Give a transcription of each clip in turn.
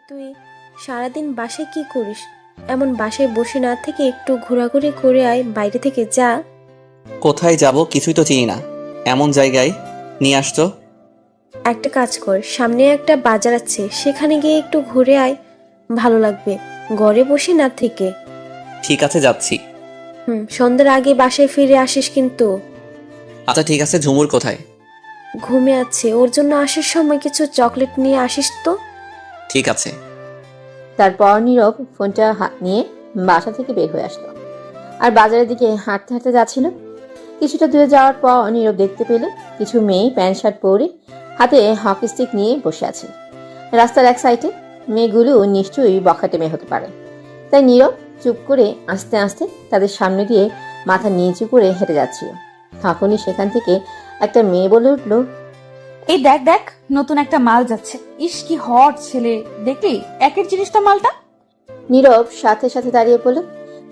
তুই সারাদিন বাসায় কি করিস? এমন বাসায় বসে না থেকে একটু ঘোরাঘুরি করে আয়, বাইরে থেকে যা। কোথায় যাব কিছুই তো চিনি না, এমন জায়গায় নিয়ে আসছো। একটা কাজ কর, সামনে একটা বাজার আছে, সেখানে গিয়ে একটু ঘুরে আয়, ভালো লাগবে ঘরে বসে না থেকে। ঠিক আছে, যাচ্ছি। সন্ধ্যার আগে বাসায় ফিরে আসিস কিন্তু। আচ্ছা ঠিক আছে, ঝুমুর কোথায়? ঘুমে আছে, ওর জন্য আসার সময় কিছু চকলেট নিয়ে আসিস তো। ঠিক আছে। তারপর নীরব ফোনটা নিয়ে বাসা থেকে বের হয়ে আসলো আর বাজারের দিকে হাঁটতে হাঁটতে যাচ্ছিল। কিছুটা দূরে যাওয়ার পর নীরব দেখতে পেল কিছু মেয়ে প্যান্ট শার্ট পরে হাতে হকি স্টিক নিয়ে বসে আছে রাস্তার এক সাইডে। মেয়েগুলো নিশ্চয়ই বখাটে মেয়ে হতে পারে, তাই নীরব চুপ করে আস্তে আস্তে তাদের সামনে দিয়ে মাথা নিচু করে হেঁটে যাচ্ছিল। তখনই সেখান থেকে একটা মেয়ে বলে উঠল, এই দেখ দেখ, নতুন একটা মাল যাচ্ছে। ইস কি হট ছেলে, দেখলি একের জিনিস তো মালটা। নীরব সাথে সাথে দাঁড়িয়ে পড়ল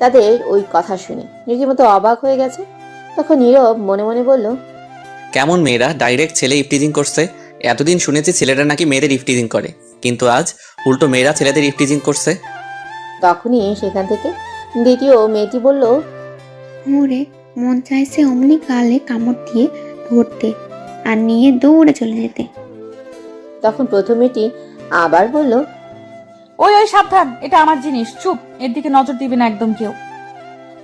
তাদের ওই কথা শুনে, রীতিমতো অবাক হয়ে গেছে। তখন নীরব মনে মনে বলল, কেমন মেয়েরা ডাইরেক্ট ছেলে ইফটিজিং করছে। এতদিন শুনেছি ছেলেরা নাকি মেয়েদের ইফটিজিং করে, কিন্তু আজ উল্টো মেয়েরা ছেলেদের ইফটিজিং করছে। তখনই সেখান থেকে দ্বিতীয় মেয়েটি বলল, ওরে মন চাইছে অমনি গালে কামড় দিয়ে ধরতে আর নিয়ে দৌড়ে চলে যেতে। তখন প্রথম মেয়েটি আবার বলল, ওই ওই সাবধান, এটা আমার জিনিস, চুপ, এর দিকে নজর দিবে না একদম কেউ।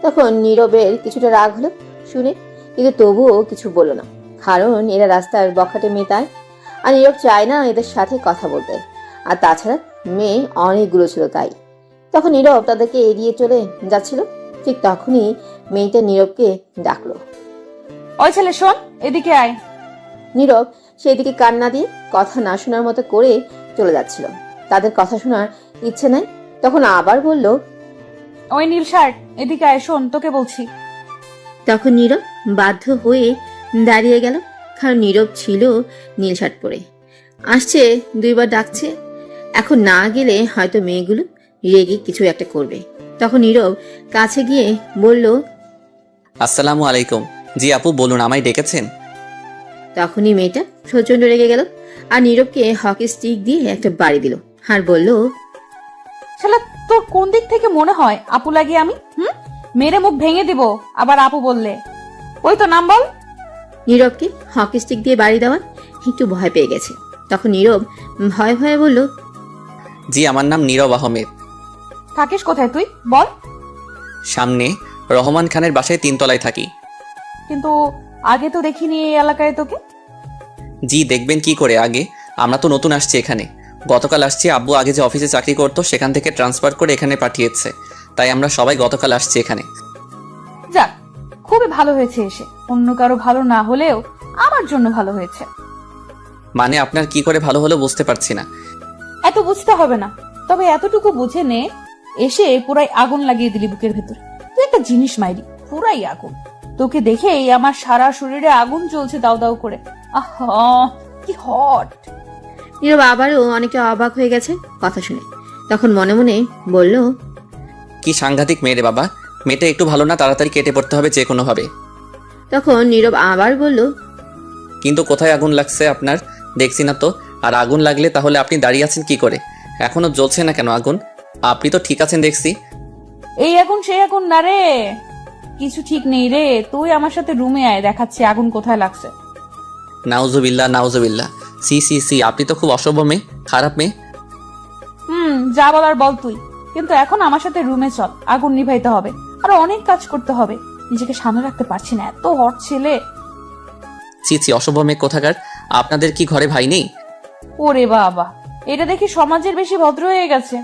তখন নীরবের কিছুটা রাগ হলো শুনে, কিন্তু তবুও কিছু বলল না, কারণ এরা রাস্তার বখাটে মেয়ে তাই। আর নীরব চায় না এদের সাথে কথা বলতে, আর তাছাড়া মেয়ে অনেকগুলো ছিল তাই। তখন নীরব তাদেরকে এড়িয়ে চলে যাচ্ছিল। ঠিক তখনই মেয়েটা নীরবকে ডাকলো। ওই ছেলে শোন, এদিকে আয়। নীরব সেদিকে কান না দিয়ে কথা না শোনার মতো করে চলে যাচ্ছিল, তাদের কথা শোনার ইচ্ছে নাই। তখন আবার বলল, ওই নীল শার্ট, এদিকে আয়, শোন তোকে বলছি। তখন নীরব বাধ্য হয়ে দাঁড়িয়ে গেল, কারণ নীরব ছিল নীল শার্ট পরে আসছে, দুইবার ডাকছে। এখন না গেলে হয়তো মেয়েগুলো রেগে কিছু একটা করবে। তখন নীরব কাছে গিয়ে বলল, আসসালামু আলাইকুম। জি আপু বলুন, আমায় ডেকেছেন? তখনই মেয়েটা প্রচন্ড রেগে গেল আর নীরবকে হকি স্টিক দিয়ে একটা বাড়ি দিল আর বলল, শালা তোর কোন দিক থেকে মনে হয় আপু লাগে আমি? মেরে মুখ ভেঙে দিব আবার আপু বললে। ওই তো নাম বল। নীরবকে হকি স্টিক দিয়ে বাড়ি দেওয়ার একটু ভয় পেয়ে গেছে। তখন নীরব ভয়ে ভয়ে বলল, জি আমার নাম নীরব আহমেদ। থাকিস কোথায় তুই বল? সামনে রহমান খানের বাসায় 3 তলায় থাকি। কিন্তু আগে তো দেখিনি এই এলাকায় তোকে। জি দেখবেন কি করে, আগে আমরা তো নতুন আসছি এখানে। গতকাল আসছি, আব্বু আগে যে অফিসে চাকরি করতো সেখান থেকে ট্রান্সফার করে এখানে পাঠিয়েছে, তাই আমরা সবাই গতকাল আসছি এখানে। যাক, খুবই ভালো হয়েছে এসে, অন্য কারো ভালো না হলেও আমার জন্য ভালো হয়েছে। মানে আপনার কি করে ভালো হলো বুঝতে পারছি না। এত বুঝতে হবে না, তবে এতটুকু বুঝে নে, এসে পুরাই আগুন লাগিয়ে দিলি বুকের ভেতরে। তুই একটা জিনিস মাইরি, পুরাই আগুন। তোকে দেখেই আমার সারা শরীরে আগুন জ্বলছে দাউ দাউ করে। আহা কি হট। নীরব আবারও অনেকটা অবাক হয়ে গেছে কথা শুনে। তখন মনে মনে বলল, কি সাংঘাতিক মেয়ে রে বাবা, মেয়েটা একটু ভালো না, তাড়াতাড়ি কেটে পড়তে হবে যে কোনো ভাবে। তখন নীরব আবার বলল, কিন্তু কোথায় আগুন লাগছে আপনার? দেখছি না তো। আর আগুন লাগলে তাহলে আপনি দাঁড়িয়ে আছেন কি করে? এখনো জ্বলছে না কেন আগুন? আপনি তো ঠিক আছেন দেখছি। এই আগুন সেই আগুন না রে, কিছু ঠিক নেই রে। তুই আমার সাথে রুমে আয়, দেখাচ্ছি আগুন কোথায় লাগছে। নাউজুবিল্লাহ নাউজুবিল্লাহ। সি সি সি, আপনি তো খুব অসভ্য মেয়ে, খারাপ মেয়ে। যা বলার বল তুই, কিন্তু এখন আমার সাথে রুমে চল, আগুন নিভাইতে হবে, আরো অনেক কাজ করতে হবে। নিজেকে সামনে রাখতে পারছি না, এত হট ছেলে। ছি ছি, অসভ্য মেয়ে কোথাকার। আপনাদের কি ঘরে ভাই নেই? ওরে বাবা, এটা দেখি সমাজের বেশি ভদ্র হয়ে গেছে।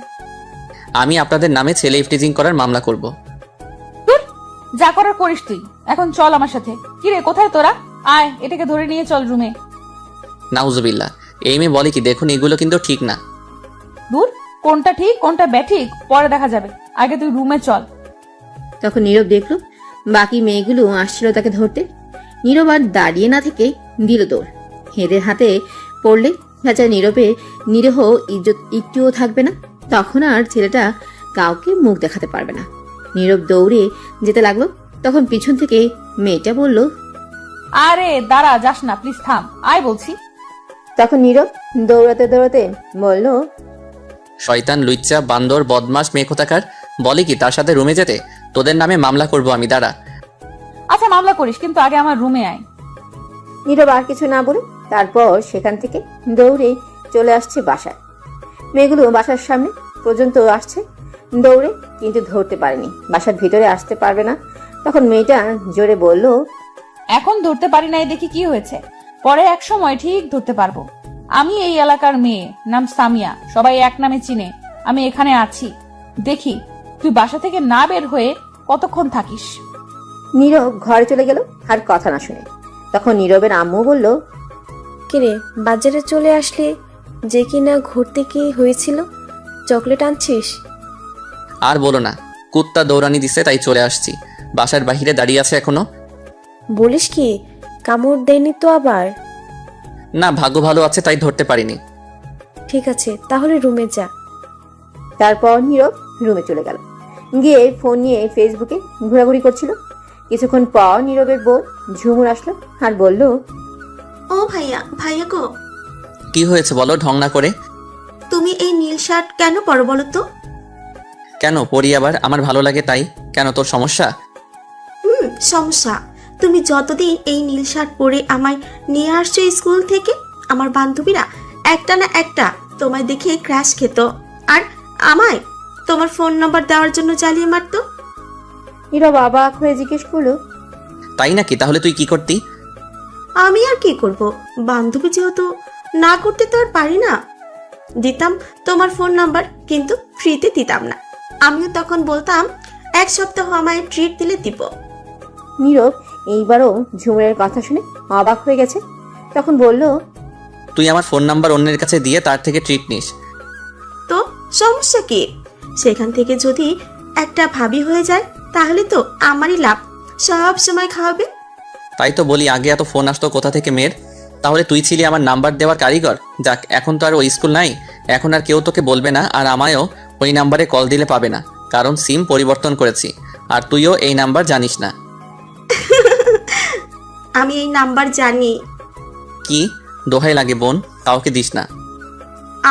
আমি আপনাদের নামে ছেলে ইফটিজিং করার মামলা করব। যা করার করিস তুই, এখন চল আমার সাথে। কিরে কোথায় তোরা? আয়, এটাকে ধরে নিয়ে চল রুমে। নাউজুবিল্লাহ, এই মেয়ে বলে কি, দেখুন এগুলো কিন্তু ঠিক না। দূর, কোনটা ঠিক কোনটা ব্যাঠিক পরে দেখা যাবে, আগে তুই রুমে চল। তখন নীরব দেখল বাকি মেয়েগুলো আসছিল তাকে ধরতে। নীরব আর দাঁড়িয়ে না থেকে দিল দৌড়। এদের হাতে পড়লে বেচারা নীরবের নিরীহ ইজ্জত একটুও থাকবে না, তখন আর ছেলেটা কাউকে মুখ দেখাতে পারবে না। নীরব দৌড়ে যেতে লাগলো। তখন পিছন থেকে মেয়েটা বলল, আরে দাঁড়া, যাস না প্লিজ, থাম, আয় বলছি। তখন নীরব দৌড়াতে দৌড়াতে বলল, শয়তান, লুচ্চা, বান্দর, বদমাস, মেয়ে কোথাকার। বলে কি তার সাথে রুমে যেতে? তোদের নামে মামলা করব আমি, দাঁড়া। আচ্ছা মামলা করিস, কিন্তু আগে আমার রুমে আয়। নীরব আর কিছু না বলে তারপর সেখান থেকে দৌড়ে চলে আসছে বাসায়। মেয়েগুলো বাসার সামনে পর্যন্ত আসছে দৌড়ে, কিন্তু ধরতে পারেনি। বাসার ভিতরে আসতে পারবে না। তখন মেয়েটা জোরে বলল, এখন ধরতে পারি নাই দেখি কি হয়েছে, পরে এক সময় ঠিক ধরতে পারবো। আমি এই এলাকার মেয়ে, নাম সামিয়া, সবাই এক নামে চিনে। আমি এখানে আছি, দেখি তুই বাসা থেকে না বের হয়ে কতক্ষণ থাকিস। নীরব ঘরে চলে গেল আর কথা না শুনে। তখন নীরবের আম্মু বলল, কিরে, বাজারে চলে আসলি যে কিনা ঘুরতে কি হয়েছিল? চকলেট আনছিস? আর বলো না, কুত্তা দৌড়ানি দিছে তাই চলে আসছি। বাসার বাহিরে দাঁড়িয়ে আছে এখনো। বলিস কি, কামড় দেয়নি তো আবার? না, ভাগ্য ভালো আছে তাই ধরতে পারিনি। ঠিক আছে, তাহলে রুমে যা। তারপর নীরব রুমে চলে গেল। গিয়ে ফোন নিয়ে ফেসবুকে ঘোরাঘুরি করছিল। কিছুক্ষণ পর নীরবের বোন ঝুমুর আসলো আর বলল, ও ভাইয়া, ভাইয়া গো, কি হয়েছে বলো ঢং না করে। তুমি এই নীল শার্ট কেন পরো বলো তো? কেন পরি আবার? আমার ভালো লাগে তাই। কেন, তোর সমস্যা? সমস্যা। তুমি যতদিন এই নীল শার্ট পরে আমায় নিয়ে আসছো স্কুল থেকে, আমার বান্ধবীরা একটা না একটা তোমায় দেখে ক্র্যাশ খেত, আর আমায় তোমার ফোন নাম্বার দেওয়ার জন্য জ্বালিয়ে মারতো। নীরব অবাক হয়ে জিজ্ঞেস করলো, তাই নাকি? তাহলে তুই কি করতি? আমি আর কি করব, বান্ধবী যেহেতু, না করতে তো আর পারি না। দিতাম তোমার ফোন নাম্বার, কিন্তু ফ্রিতে দিতাম না। আমিও তখন বলতাম এক সপ্তাহ আমায় ট্রিট দিলে দিব। নীরব এইবারও ঝুমুরের কথা শুনে অবাক হয়ে গেছে। তখন বলল, তুই আমার ফোন নাম্বার অন্যের কাছে দিয়ে তার থেকে ট্রিট নিস? তো সমস্যা কি? সেখান থেকে যদি একটা ভাবি হয়ে যায় তাহলে তো আমারই লাভ, সব সময় খাওয়াবে। তাই তো বলি, আগে এত ফোন আসতো কোথা থেকে মেয়ের? তাহলে তুই ছিলি আমার নাম্বার দেওয়ার কারিগর। যাক, এখন তো আর ওই স্কুল নাই, এখন আর কেউ তোকে বলবে না, আর আমায়ও ওই নাম্বারে কল দিলে পাবে না, কারণ সিম পরিবর্তন করেছি। আর তুইও এই নাম্বার জানিস না। আমি এই নাম্বার জানি। কি দোহাই লাগে বোন, কাউকে দিস না।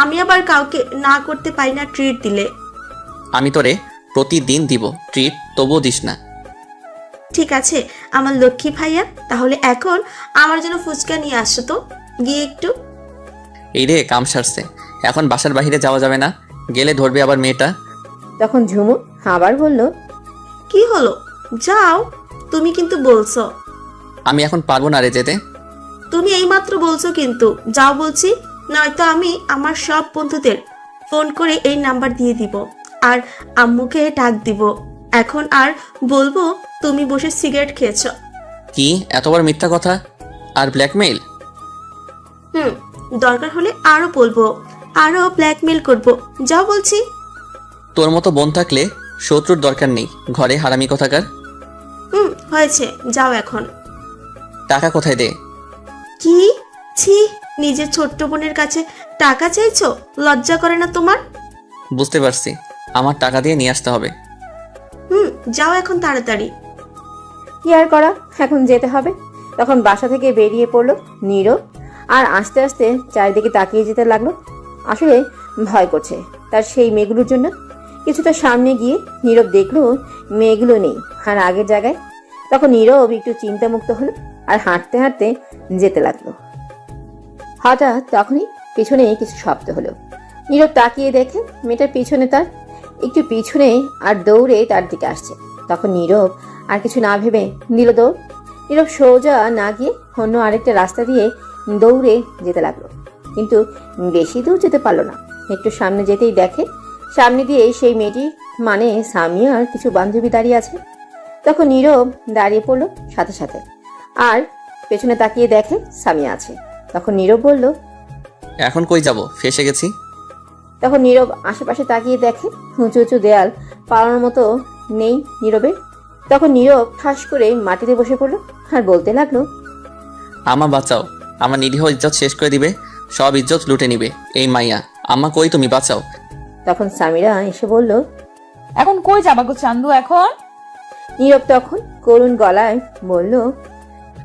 আমি আবার কাউকে না করতে পারি না ট্রিট দিলে। আমি তোরে প্রতিদিন দিব ট্রিট, তবুও দিস না। ঠিক আছে আমার লক্ষ্মী ভাইয়া, তাহলে এখন আমার জন্য ফুচকা নিয়ে আসো তো, গিয়ে একটু। এই রে, কাম সারছে, এখন বাসার বাইরে যাওয়া যাবে না, গেলে ধরবে আবার মেয়েটা। তখন ঝুমুর আবার বলল, কি হলো, যাও। তুমি কিন্তু বলছো। আমি এখন পারবো না রে যেতে। তুমি এইমাত্র বলছো কিন্তু, যাও বলছি, নয়তো আমি আমার সব বন্ধুদের ফোন করে এই নাম্বার দিয়ে দিব, আর আম্মুকে ডাক দিব। এখন আর বলবো তুমি বসে সিগারেট খেয়েছো। কি এতবার মিথ্যা কথা আর ব্ল্যাকমেইল? দরকার হলে আরো বলবো, আরো ব্ল্যাকমেল করব। যাও বলছি। তোর মতো বোন থাকলে শত্রুর দরকার নেই, ঘরে হারামি কোথাকার। হয়েছে, যাও এখন। টাকা কোথায়? দে। কি? ছি, নিজের ছোট্ট বোনের কাছে টাকা চাইছো? লজ্জা করে না তোমার? বুঝতে পারছি, আমার টাকা দিয়ে নিয়ে আসতে হবে। যাও এখন তাড়াতাড়ি। কি আর করা, এখন যেতে হবে। তখন বাসা থেকে বেরিয়ে পড়লো নীরব, আর আস্তে আস্তে চারিদিকে তাকিয়ে যেতে লাগলো। আসলে ভয় করছে তার সেই মেয়েগুলোর জন্য। কিছুটা সামনে গিয়ে নীরব দেখলো মেয়েগুলো নেই, আর আগের জায়গায়। তখন নীরব একটু চিন্তামুক্ত হলো আর হাঁটতে হাঁটতে যেতে লাগলো। হঠাৎ তখনই পিছনে কিছু শব্দ হলো। নীরব তাকিয়ে দেখে মেয়েটার পিছনে, তার একটু পিছনে, আর দৌড়ে তার দিকে আসছে। তখন নীরব আর কিছু না ভেবে দিল দৌড়। নীরব সোজা না গিয়ে অন্য আরেকটা রাস্তা দিয়ে দৌড়ে যেতে লাগলো, কিন্তু বেশি দূর যেতে পারলো না। একটু সামনে যেতেই দেখে সামনে দিয়ে সেই মেয়েটি, মানে সামিয়ার কিছু বান্ধবী দাঁড়িয়ে আছে। তখন নীরব দাঁড়িয়ে পড়লো সাথে সাথে, আর পেছনে তাকিয়ে দেখে সামিয়া আছে। তখন নীরব বলল, এখন কই যাব? ফেসে গেছি। তখন নীরব আশেপাশে তাকিয়ে দেখে উঁচু উঁচু দেয়াল পালানোর মতো নেই নীরবের। তখন নীরব ঠাস করে মাটিতে বসে পড়লো আর বলতে লাগলো, আমা বাঁচাও, আমার নিরীহ ইজ্জত শেষ করে দিবে, সব ইজ্জত লুটে নিবে এই মাইয়া। আম্মা কই, তুমি বাঁচাও। তখন সামিরা এসে বলল, এখন কই যাবা গো চান্দু এখন? নীরব তখন করুণ গলায় বলল,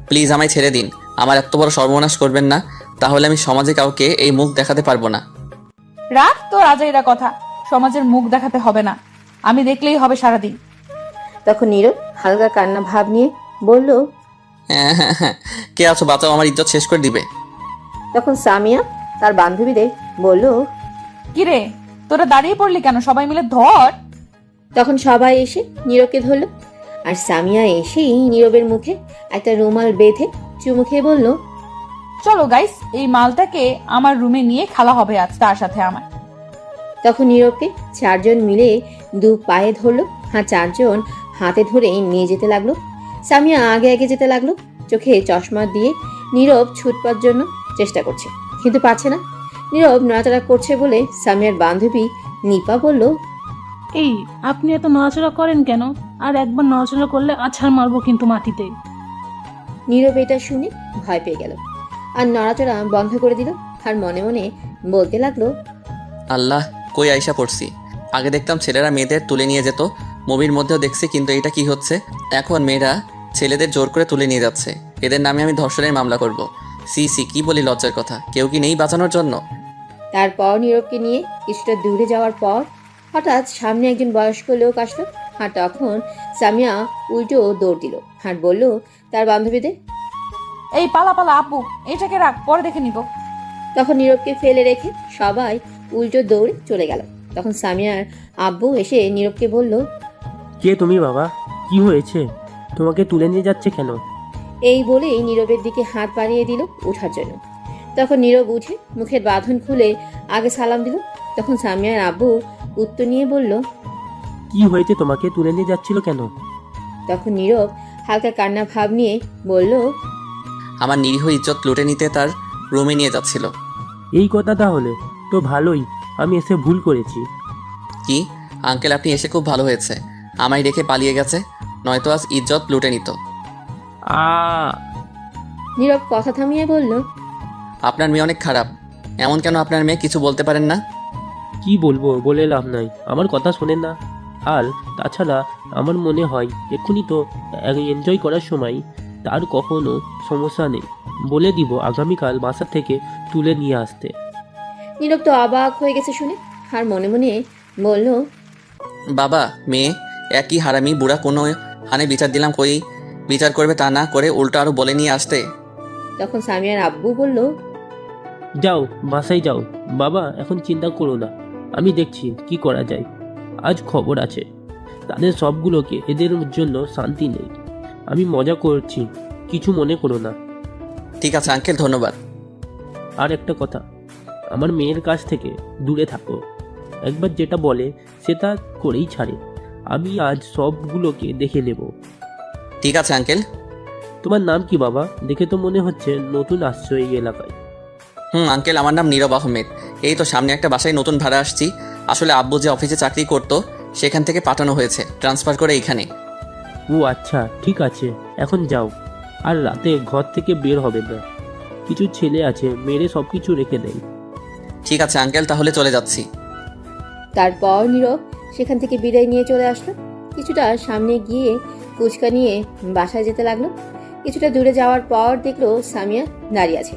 প্লিজ আমায় ছেড়ে দিন, আমার এত বড় সর্বনাশ করবেন না, তাহলে আমি সমাজে কাউকে এই মুখ দেখাতে পারবো না। রাখ তো রাজাইরা কথা, সমাজের মুখ দেখাতে হবে না, আমি দেখলেই হবে সারাদিন। তখন নীরব হালকা কান্না ভাব নিয়ে বলল। হ্যাঁ হ্যাঁ হ্যাঁ, কে আছো, বাঁচাও, আমার ইজ্জত শেষ করে দিবে। তখন সামিয়া তার বান্ধবীদের বলল। কিরে তোরা দাঁড়িয়ে পড়লি কেন, সবাই মিলে ধর। তখন সবাই এসে নীরবকে ধরল, আর সামিয়া এসেই নীরবের মুখে একটা রুমাল বেঁধে চুমু খেয়ে বলল। চলো গাইস, এই মালটাকে আমার রুমে নিয়ে খেলা হবে আজ তার সাথে আমার। তখন নীরবকে চারজন মিলে দু পায়ে ধরলো, আর চারজন হাতে ধরে নিয়ে যেতে লাগলো। সামিয়া আগে আগে যেতে লাগলো, চোখে চশমা দিয়ে নীরব ছুটবার জন্য চেষ্টা করছে, কিন্তু পারছে না। নীরব নড়াচড়া করছে বলে সামিয়ার বান্ধবী নিপা বলল। এই আপনি এত নড়াচড়া করেন কেন? আর একবার নড়াচড়া করলে আছাড় মারবো কিন্তু মাটিতে। নীরব এটা শুনে ভয় পেয়ে গেল, আর নড়াচড়া বন্ধ করে দিল, আর মনে মনে বলতে লাগলো। আল্লাহ, কই আইসা পড়ছি। আগে দেখতাম ছেলেরা মেয়েদের তুলে নিয়ে যেত, মুভির মধ্যেও দেখছি, কিন্তু এটা কি হচ্ছে? এখন মেয়েরা ছেলেদের জোর করে তুলে নিয়ে যাচ্ছে। এদের নামে আমি ধর্ষণের মামলা করব। সি সি, কি বলি লজ্জার কথা, কেউ কি নেই বাঁচানোর জন্য? তারপর নীরবকে নিয়ে কিছুটা দূরে যাওয়ার পর হঠাৎ সামনে একজন বয়স্ক লোক আসলো, আর তখন সামিয়া উল্টো দৌড় দিল, আর বলল তার বান্ধবীদের। এই পালা পালা আপু, এটাকে রাখ, পরে দেখে নিব। তখন নীরবকে ফেলে রেখে সবাই উল্টো দৌড়ে চলে গেল। তখন সামিয়ার আব্বু এসে নীরবকে বলল। কে তুমি বাবা? কি হয়েছে? তোমাকে তুলে নিয়ে যাচ্ছে কেন? এই বলেই নীরবের দিকে হাত বাড়িয়ে দিল ওঠার জন্য। তখন নীরব উঠে মুখের বাঁধন খুলে আগে সালাম দিল। তখন সামিয়ার আব্বু উত্তর নিয়ে বলল। কি হয়েছে, তোমাকে তুলে নিয়ে যাচ্ছিল কেন? তখন নীরব হালকা কান্না ভাব নিয়ে বলল। আমার নিরীহ ইজ্জত লুটে নিতে তার রুমে নিয়ে যাচ্ছিল। এই কথা তাহলে তো ভালোই, আমি এসে ভুল করেছি। কি আঙ্কেল, আপনি এসে খুব ভালো হয়েছে, আমায় রেখে পালিয়ে গেছে, নয়তো আজ ইজ্জত লুটে নিত। নীরব কথা থামিয়ে বলল। আপনার মেয়ে অনেক খারাপ। এমন কেন আপনার মেয়ে, কিছু বলতে পারেন না? কি বলবো, বলে লাভ নাই, আমার কথা শোনেন না। আর তাছাড়া আমার মনে হয় এক্ষুনি তো এনজয় করার সময়, তার কখনো সমস্যা নেই। বলে দিব আগামীকাল বাসা থেকে তুলে নিয়ে আসতে। নীরব তো অবাক হয়ে গেছে শুনে, আর মনে মনে বলল। বাবা মেয়ে একই হারামি, বুড়া কোনো হানে বিচার দিলাম, কই বিচার করবে তা না করে উল্টো আরো বলে নিয়ে আসতে। তখন সামিয়ার আব্বু বলল। যাও বাসায় যাও বাবা, এখন চিন্তা করো না, আমি দেখছি কি করা যায়। আজ খবর আছে তাদের সবগুলোকে, এদের জন্য শান্তি নেই। আমি মজা করছি, কিছু মনে করো না। ঠিক আছে আঙ্কেল, ধন্যবাদ। আর একটা কথা, আমার মেয়ের কাছ থেকে দূরে থাকো। একবার যেটা বলে সেটা করেই ছাড়ে। আমি আজ সবগুলোকে দেখে নেব। ঠিক আছে আঙ্কেল। তোমার নাম কি বাবা? দেখে তো মনে হচ্ছে নতুন আসছো এই এলাকায়। আঙ্কেল, আমার নাম নীরব আহমেদ। এই তো সামনে একটা বাসায় নতুন ভাড়া আসছি। আসলে আব্বু যে অফিসে চাকরি করতো সেখান থেকে পাঠানো হয়েছে ট্রান্সফার করে এইখানে। ও আচ্ছা, ঠিক আছে, এখন যাও। আর রাতে ঘর থেকে বের হবে না। কিছু ছেলে আছে মেরে সব কিছু রেখে দেয়। ঠিক আছে আঙ্কেল, তাহলে চলে যাচ্ছি। তারপর নীরব সেখান থেকে বিদায় নিয়ে চলে আসলো। কিছুটা সামনে গিয়ে ফুচকা নিয়ে বাসায় যেতে লাগলো। কিছুটা দূরে যাওয়ার পর দেখলো সামিয়া দাঁড়িয়ে আছে,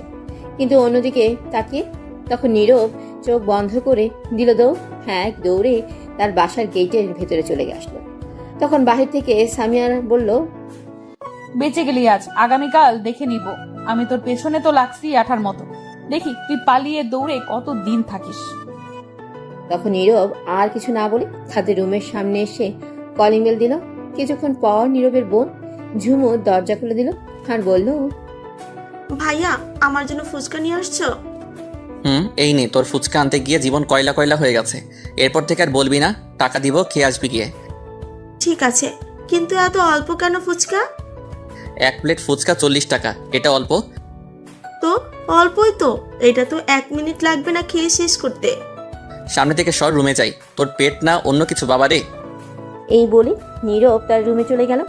কিন্তু অন্যদিকে তাকিয়ে। তখন নীরব চোখ বন্ধ করে দিল দৌড়। হ্যাঁ, দৌড়ে তার বাসার গেটের ভেতরে চলে আসলো। তখন বাহির থেকে সামিয়া বলল। বেঁচে গেলি আজ, আগামীকাল দেখে নিব। আমি তোর পেছনে তো লাগছি আঠার মতো, দেখি তুই পালিয়ে দৌড়ে কত দিন থাকিস। তখন নীরব আর কিছু না বলে তাদের রুমের সামনে এসে কলিং বেল দিল। কিছুক্ষণ পর নীরবের বোন ঝুমু দরজা খুলে দিল আর বলল। ভাইয়া, আমার জন্য ফুচকা নিয়ে আসছো? এই নে তোর ফুচকা আনতে গিয়ে জীবন কয়লা কয়লা হয়ে গেছে। এরপর থেকে আর বলবি না, টাকা দিব, খেয়ে আসবি গিয়ে। ঠিক আছে, কিন্তু এত অল্প কেন ফুচকা? এক প্লেট ফুচকা 40 টাকা, এটা অল্প? তো অল্পই তো, এটা তো 1 মিনিট লাগবে না খেয়ে শেষ করতে। সামনে থেকে সর, রুমে যাই, তোর পেট না অন্য কিছু বাবা রে। এই বলে নীরব তার রুমে চলে গেল,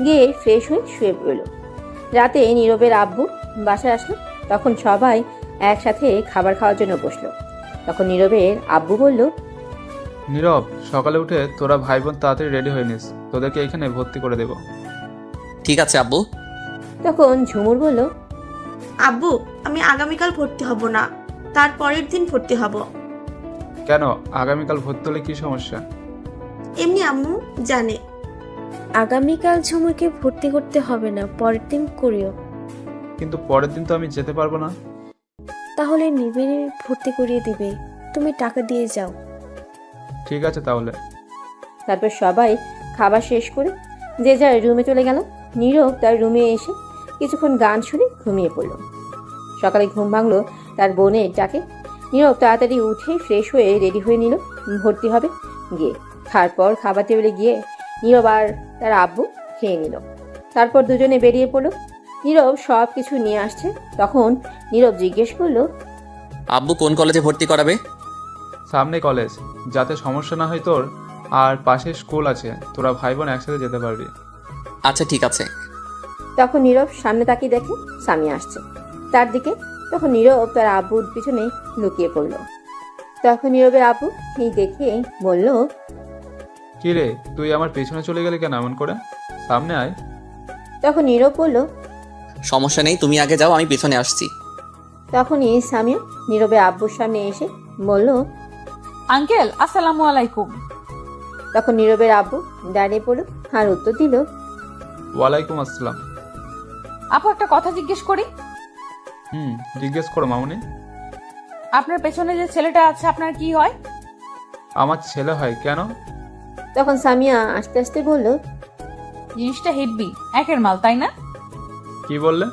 গিয়ে ফ্রেশ হয়ে শুয়ে পড়ল। রাতে নীরবের আব্বু বাসায় আসলো। তখন সবাই একসাথে খাবার খাওয়ার জন্য বসলো। তখন নীরবের আব্বু বলল। নীরব, সকালে উঠে তোরা ভাই বোন তাড়াতাড়ি রেডি হয়ে নিস, তোদেরকে এখানে ভর্তি করে দেব। ঠিক আছে আব্বু। তখন ঝুমুর বলল। আব্বু, আমি আগামীকাল ভর্তি হব না, তার পরের দিন ভর্তি হব। কেন আগামীকাল ভর্তি হলে কি সমস্যা? এমনি আম্মু জানে। আগামীকাল ঝুমুকে ভর্তি করতে হবে না, পরের দিন করিও। কিন্তু পরের দিন তো আমি যেতে পারবো না। তাহলে নিবিড় ভর্তি করিয়ে দিবে, তুমি টাকা দিয়ে যাও। ঠিক আছে তাহলে। তারপর সবাই খাবার শেষ করে যে যার রুমে চলে গেল। নীরব তার রুমে এসে কিছুক্ষণ গান শুনে ঘুমিয়ে পড়ল। সকালে ঘুম ভাঙলো তার বোনের ডাকে। নীরব তাড়াতাড়ি উঠে ফ্রেশ হয়ে রেডি হয়ে নিল, ভর্তি হবে গিয়ে। তারপর খাবার টেবিলে গিয়ে নীরব আর তার আব্বু খেয়ে নিল। তারপর দুজনে বেরিয়ে পড়ল। নীরব সব কিছু নিয়ে আসছে। তখন নীরব জিজ্ঞেস করলো, আব্বু কোন কলেজে ভর্তি করাবে? সামনে কলেজ, যাতে সমস্যা না হয় তোর। আর পাশে স্কুল আছে, তোরা ভাই বোন একসাথে যেতে পারবি। আচ্ছা ঠিক আছে। তখন নীরব সামনে তাকিয়ে দেখে সামিয়া আসছে তার দিকে। তখন নীরব তার আব্বুর পিছনে লুকিয়ে পড়ল। তখন নীরবের আব্বু এই দেখে বলল, কি রে, তুই আমার পেছনে চলে গেলি কেন এমন করে? সামনে আয়। তখন নীরব বলল। সমস্যা নেই, তুমি আগে যাও, আমি পিছনে আসছি। তখনই সামিয়া নীরবের আব্বুর সামনে এসে বলল। আঙ্কেল আসসালামু আলাইকুম। তখন নীরবের আব্বু দাঁড়িয়ে পড়ল আর উত্তর দিল, ওয়ালাইকুম আসসালাম। আপু একটা কথা জিজ্ঞেস করি? জিজ্ঞেস করো মামুনি। আপনার পেছনে যে ছেলেটা আছে আপনার কি হয়? আমার ছেলে হয় কেন? তখন সামিয়া আস্তে আস্তে বলল, জিনিসটা হেব্বি, একের মাল তাই না? কি বললে?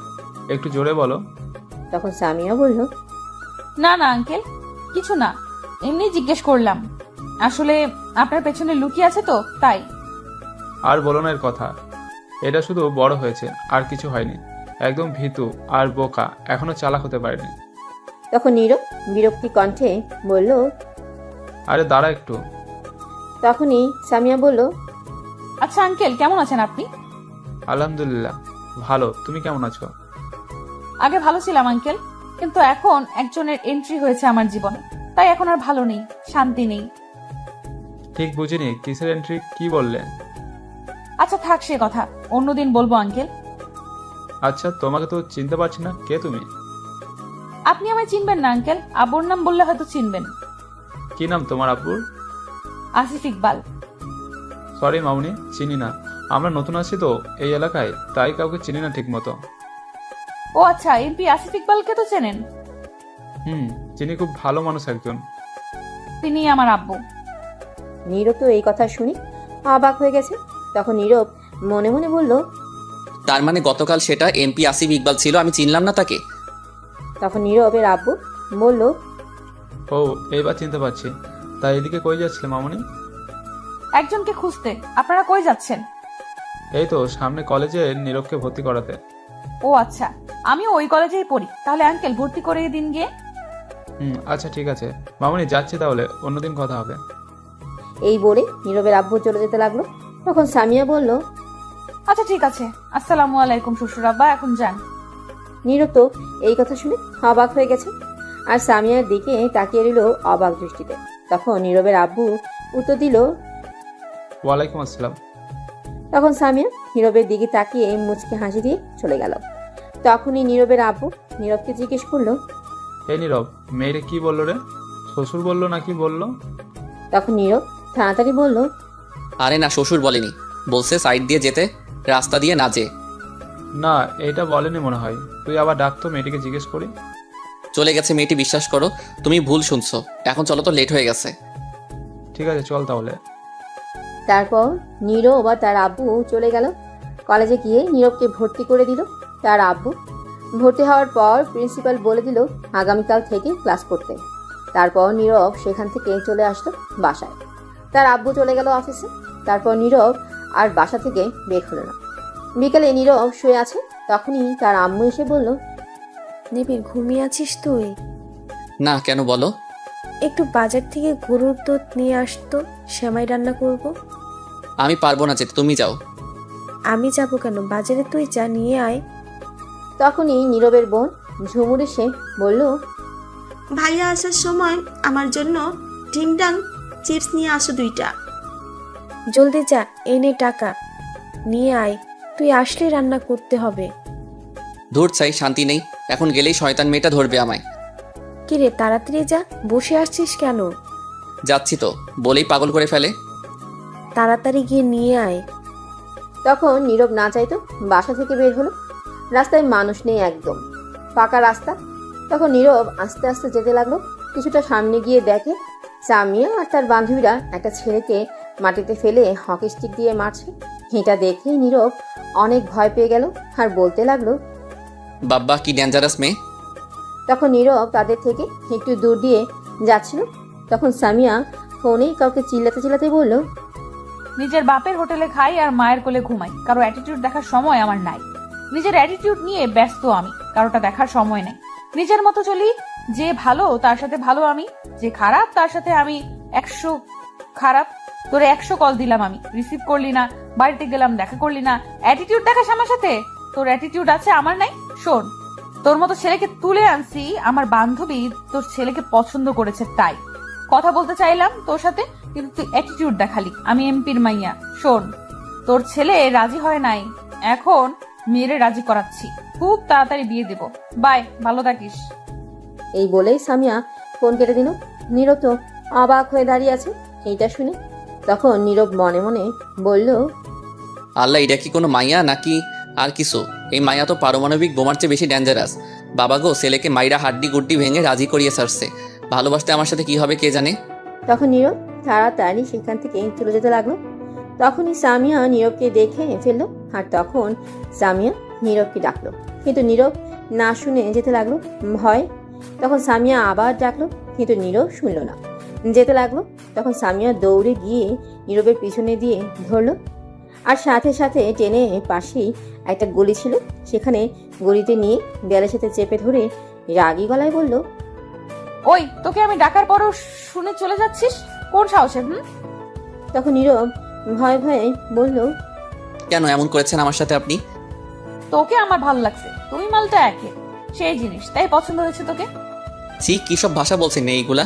একটু জোরে বলো। তখন সামিয়া বলল, না না আঙ্কেল, কিছু না, এমনি জিজ্ঞেস করলাম। আসলে আপনার পেছনে লুকিয়ে আছে তো তাই। আর বলো না এর কথা। এটা শুধু বড় হয়েছে, আর কিছু হয়নি। একদম ভীতু আর বোকা, এখনো চালাক হতে পারেনি। তখন নীরব বিরক্তি কণ্ঠে বলল, আরে দাঁড়া একটু। তখনই সামিয়া বলল, আচ্ছা আঙ্কেল কেমন আছেন আপনি? আলহামদুলিল্লাহ ভালো, তুমি কেমন আছো? আগে ভালো ছিলাম আঙ্কেল, কিন্তু এখন একজনের এন্ট্রি হয়েছে আমার জীবনে, তাই এখন আর ভালো নেই, শান্তি নেই। ঠিক বুঝিনি, কিসের এন্ট্রি, কি বললে? আচ্ছা থাক সে কথা, অন্যদিন বলবো আঙ্কেল। আচ্ছা তোমাকে তো চিনতে পারছি না, কে তুমি? আপনি আমায় চিনবেন না আঙ্কেল, আব্বুর নাম বললে হয়তো চিনবেন। কি নাম তোমার আব্বুর? আসিফ ইকবাল। সরি মামুনি, চিনি না। আমরা নতুন আছি তো এই এলাকায়, তাই কাউকে চিনি না ঠিক মতো। ও আচ্ছা, এমপি আসিফ ইকবালকে তো চেনেন? চিনি, খুব ভালো মানুষ একজন। তিনি আমার আব্বু। নীরব তো এই কথা শুনি অবাক হয়ে গেছে। তখন নীরব মনে মনে বলল, তার মানে গতকাল সেটা এমপি আসিফ ইকবাল ছিল, আমি চিনলাম না তাকে। তখন নীরবের আব্বু বলল, ও এইবার চিনতে পারছি। তাই এদিকে কই যাচ্ছিলে মামুনি? একজনকে খুঁজতে। আপনারা কই যাচ্ছেন? এই তো সামনে কলেজে নীরবকে ভর্তি করাতে। ও আচ্ছা, আমি ওই কলেজেই পড়ি, তাহলে আঙ্কেল ভর্তি করে দিন গিয়ে। আচ্ছা ঠিক আছে মামুনি, যাচ্ছি তাহলে, অন্যদিন কথা হবে। এই বলে নীরবের আব্বু চলে যেতে লাগলো। তখন সামিয়া বলল, আচ্ছা ঠিক আছে, আসসালামু আলাইকুম শ্বশুর আব্বা, এখন যান। নীরব তো এই কথা শুনে অবাক হয়ে গেছে আর সামিয়ার দিকে তাকিয়ে রইল অবাক দৃষ্টিতে। তখন নীরবের আব্বু উত্তর দিল, ওয়ালাইকুম আসসালাম। তখন সামিয়া নীরবের দিকে তাকিয়ে মুচকে হাসি দিয়ে চলে গেল। তখনই নীরবের আব্বু নীরবকে জিজ্ঞেস করলো, এই নীরব, মেয়েরে কি বললো রে? শ্বশুর বললো নাকি বললো? তখন নীরব তাড়াতাড়ি বলল, আরে না, শ্বশুর বলেনি, বলছে সাইড দিয়ে যেতে, রাস্তা দিয়ে না যে। না এটা বলেনি মনে হয়। তুই আবার ডাক তো, মেয়েটিকে জিজ্ঞেস করি। চলে গেছে মেয়েটি, বিশ্বাস করো, তুমি ভুল শুনছো। এখন চলো তো, লেট হয়ে গেছে। ঠিক আছে চল তাহলে। তারপর নীরব আর তার আব্বু চলে গেল। কলেজে গিয়ে নীরবকে ভর্তি করে দিল তার আব্বু। ভর্তি হওয়ার পর প্রিন্সিপাল বলে দিল আগামীকাল থেকে ক্লাস করতে। তারপর নীরব সেখান থেকে চলে আসলো বাসায়। তার আব্বু চলে গেল অফিসে। তারপর নীরব আর বাসা থেকে বের হলো না। বিকেলে নীরব শুয়ে আছে, তখনই তার আম্মু এসে বলল, নিবিড় ঘুমিয়ে আছিস তুই? না, কেন বলো? একটু বাজার থেকে গরুর দুধ নিয়ে আসতো, সেমাই রান্না করব। আমি পারবো না যেতে, তুমি যাও। আমি যাব কেন? বাজারে তুই যা, নিয়ে আয়। তখনই নীরবের বোন ঝুমুর এসে বলল, ভাইয়া আসার সময় আমার জন্য ডিংডাং চিপস নিয়ে আসো 2টা। জলদি যা, এনে টাকা নিয়ে আয়, তুই আসলে রান্না করতে হবে। ধূর চাই, শান্তি নেই, এখন গেলেই শয়তান মেয়েটা ধরবে আমায়। কিরে তাড়াতাড়ি যা, বসে আসছিস কেন? যাচ্ছি তো, বলেই পাগল করে ফেলে। তাড়াতাড়ি গিয়ে নিয়ে আয়। তখন নীরব না চাইতো বাসা থেকে বের হলো। রাস্তায় মানুষ নেই, একদম ফাঁকা রাস্তা। তখন নীরব আস্তে আস্তে যেতে লাগলো। কিছুটা সামনে গিয়ে দেখে সামিয়া আর তার বান্ধবীরা একটা ছেলেকে মাটিতে ফেলে হকি স্টিক দিয়ে মারছে। এটা দেখেই নীরব অনেক ভয় পেয়ে গেল আর বলতে লাগলো। বাব্বা কি ডেঞ্জারাস মেয়ে। তখন নীরব তাদের থেকে একটু দূর দিয়ে যাচ্ছিল। তখন সামিয়া ফোনে কাউকে চিল্লাতে চিল্লাতে বলল, নিজের বাপের হোটেলে খাই আর মায়ের কোলে ঘুমাই, কারো অ্যাটিটিউড দেখার সময় আমার নাই। নিজের অ্যাটিটিউড নিয়ে ব্যস্ত আমি, কারোটা দেখার সময় নাই। নিজের মতো চলি, যে ভালো তার সাথে ভালো আমি, যে খারাপ তার সাথে আমি 100 খারাপ। তোরে 100 কল দিলাম আমি, রিসিভ করলি না, বাড়িতে গেলাম দেখা করলি না, অ্যাটিটিউড দেখাস আমার সাথে। তোর অ্যাটিটিউড আছে, আমার নাই। শোন, তোর মতো ছেলেকে তুলে আনছি, আমার বান্ধবী তোর ছেলেকে পছন্দ করেছে, তাই কথা বলতে চাইলাম তোর সাথে, কিন্তু তুই অ্যাটিটিউড দেখালি। আমি এমপির মাইয়া। শোন, তোর ছেলে রাজি হয় নাই, এখন মেয়েরে রাজি করাচ্ছি, খুব তাড়াতাড়ি বিয়ে দেব। বাই, ভালো থাকিস। এই বলেই সামিয়া ফোন কেটে দিল। নীরব তো অবাক হয়ে দাঁড়িয়ে আছে এইটা শুনে। তখন নীরব মনে মনে বলল, আল্লাহ, এটা কি কোনো মাইয়া নাকি আর কিছু? এই মাইয়া তো পারমাণবিক বোমার চেয়ে বেশি ডেঞ্জারাস। বাবা গো, ছেলেকে মাইরা হাড্ডি গুড্ডি ভেঙে রাজি করিয়ে ছাড়ছে। ভালোবাসতে আমার সাথে কি হবে কে জানে। তখন নীরব তাড়াতাড়ি সেখান থেকে চলে যেতে লাগলো। তখনই সামিয়া নীরবকে দেখে ফেললো আর তখন সামিয়া নীরবকে ডাকলো, কিন্তু নীরব না শুনে যেতে লাগলো ভয়। তখন সামিয়া আবার ডাকলো, কিন্তু নীরব শুনলো না, যেতে লাগলো। তখন সামিয়া দৌড়ে গিয়ে নীরবের পিছনে দিয়ে ধরলো আর সাথে সাথে টেনে পাশেই একটা গলি ছিল, সেখানে গলিতে নিয়ে দেয়ালের সাথে চেপে ধরে রাগী গলায় বলল, ওই, তোকে আমি ডাকার পরও শুনে চলে যাচ্ছিস, কোন সাহসে? তখন নীরব ভয়ে ভয়ে বলল, কেন এমন করেছেন আমার সাথে আপনি? তোকে আমার ভালো লাগছে, তুই মালটা একে সেই জিনিস, তাই পছন্দ হয়েছে তোকে। ছি, কি সব ভাষা বলছেন এইগুলা?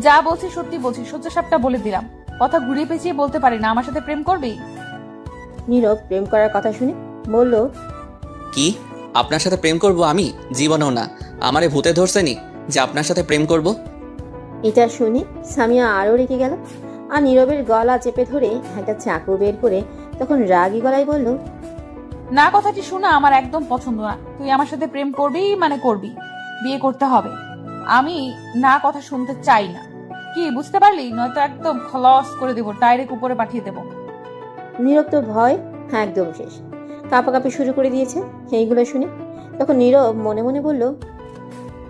যা বলছি সত্যি বলছি, সহ্য সাপটা বলে দিলাম, কথা ঘুরিয়ে পেঁচিয়ে বলতে পারি না। আমার সাথে প্রেম করবি? নীরব প্রেম করার কথা শুনে বলল, কি আপনার সাথে প্রেম করব? আমি জীবনেও না। আমারে ভূতে ধরছেনি যে আপনার সাথে প্রেম করব? এটা শুনে সামিয়া আরো রেগে গেল আর নীরবের গলা চেপে ধরে একটা চাকু বের করে তখন রাগী গলায় বলল, না, কথাটি শোনা আমার একদম পছন্দ না। তুই আমার সাথে প্রেম করবি মানে করবি, বিয়ে করতে হবে। আমি না কথা শুনতে চাই না, কি বুঝতে পারলি? নয়তো একদম খলস করে দেবো, ডাইরেক্ট উপরে পাঠিয়ে দেবো। নীরব তো ভয় একদম শেষ, কাঁপাকাঁপি শুরু করে দিয়েছে এইগুলো শুনে। তখন নীরব মনে মনে বলল,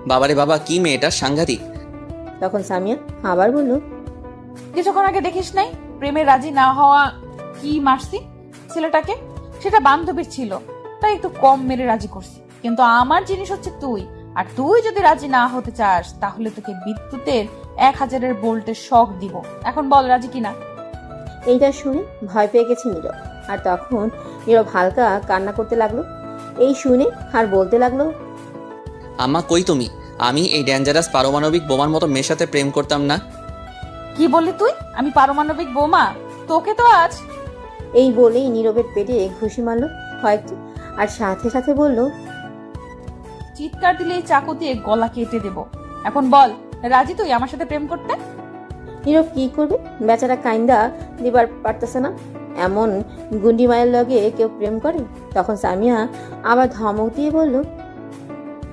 বাবারে বাবা, কি মেয়েটা সাংঘাতিক। তখন সামিয়া আবার বলল, কিছুক্ষণ আগে দেখিস নাই প্রেমে রাজি না হওয়া কি মারছি ছেলেটাকে? সেটা বান্ধবীর ছিল, তাই একটু কম মেরে রাজি করছি, কিন্তু আমার জিনিস হচ্ছে তুই। আর তুই যদি রাজি না হতে চাস, তাহলে তোকে বিদ্যুতের 1000-এর ভোল্টের শক দিব। এখন বল, রাজি কিনা? এইটা শুনে ভয় পেয়ে গেছে নীরব। আর তখন নীরব হালকা কান্না করতে লাগলো এই শুনে আর বলতে লাগলো, আম্মা কই তুমি? আমি এই ডেঞ্জারাস পারমাণবিক বোমার মতো মেয়ের সাথে প্রেম করতাম না। কি বললি তুই? আমি পারমাণবিক বোমা? তোকে তো আজ। এই বলেই নীরবের পেটে ঘুষি মারলো কয়েকটি আর সাথে সাথে বলল, চিৎকার দিলে এই চাকু দিয়ে গলা কেটে দেব। এখন বল, রাজি তুই আমার সাথে প্রেম করতে? নীরব কি করবে, বেচারা কাইন্দা দিবার পারতেছে না। এমন গুন্ডি মায়ের লগে কেউ প্রেম করে? তখন সামিয়া আবার ধমক দিয়ে বলল,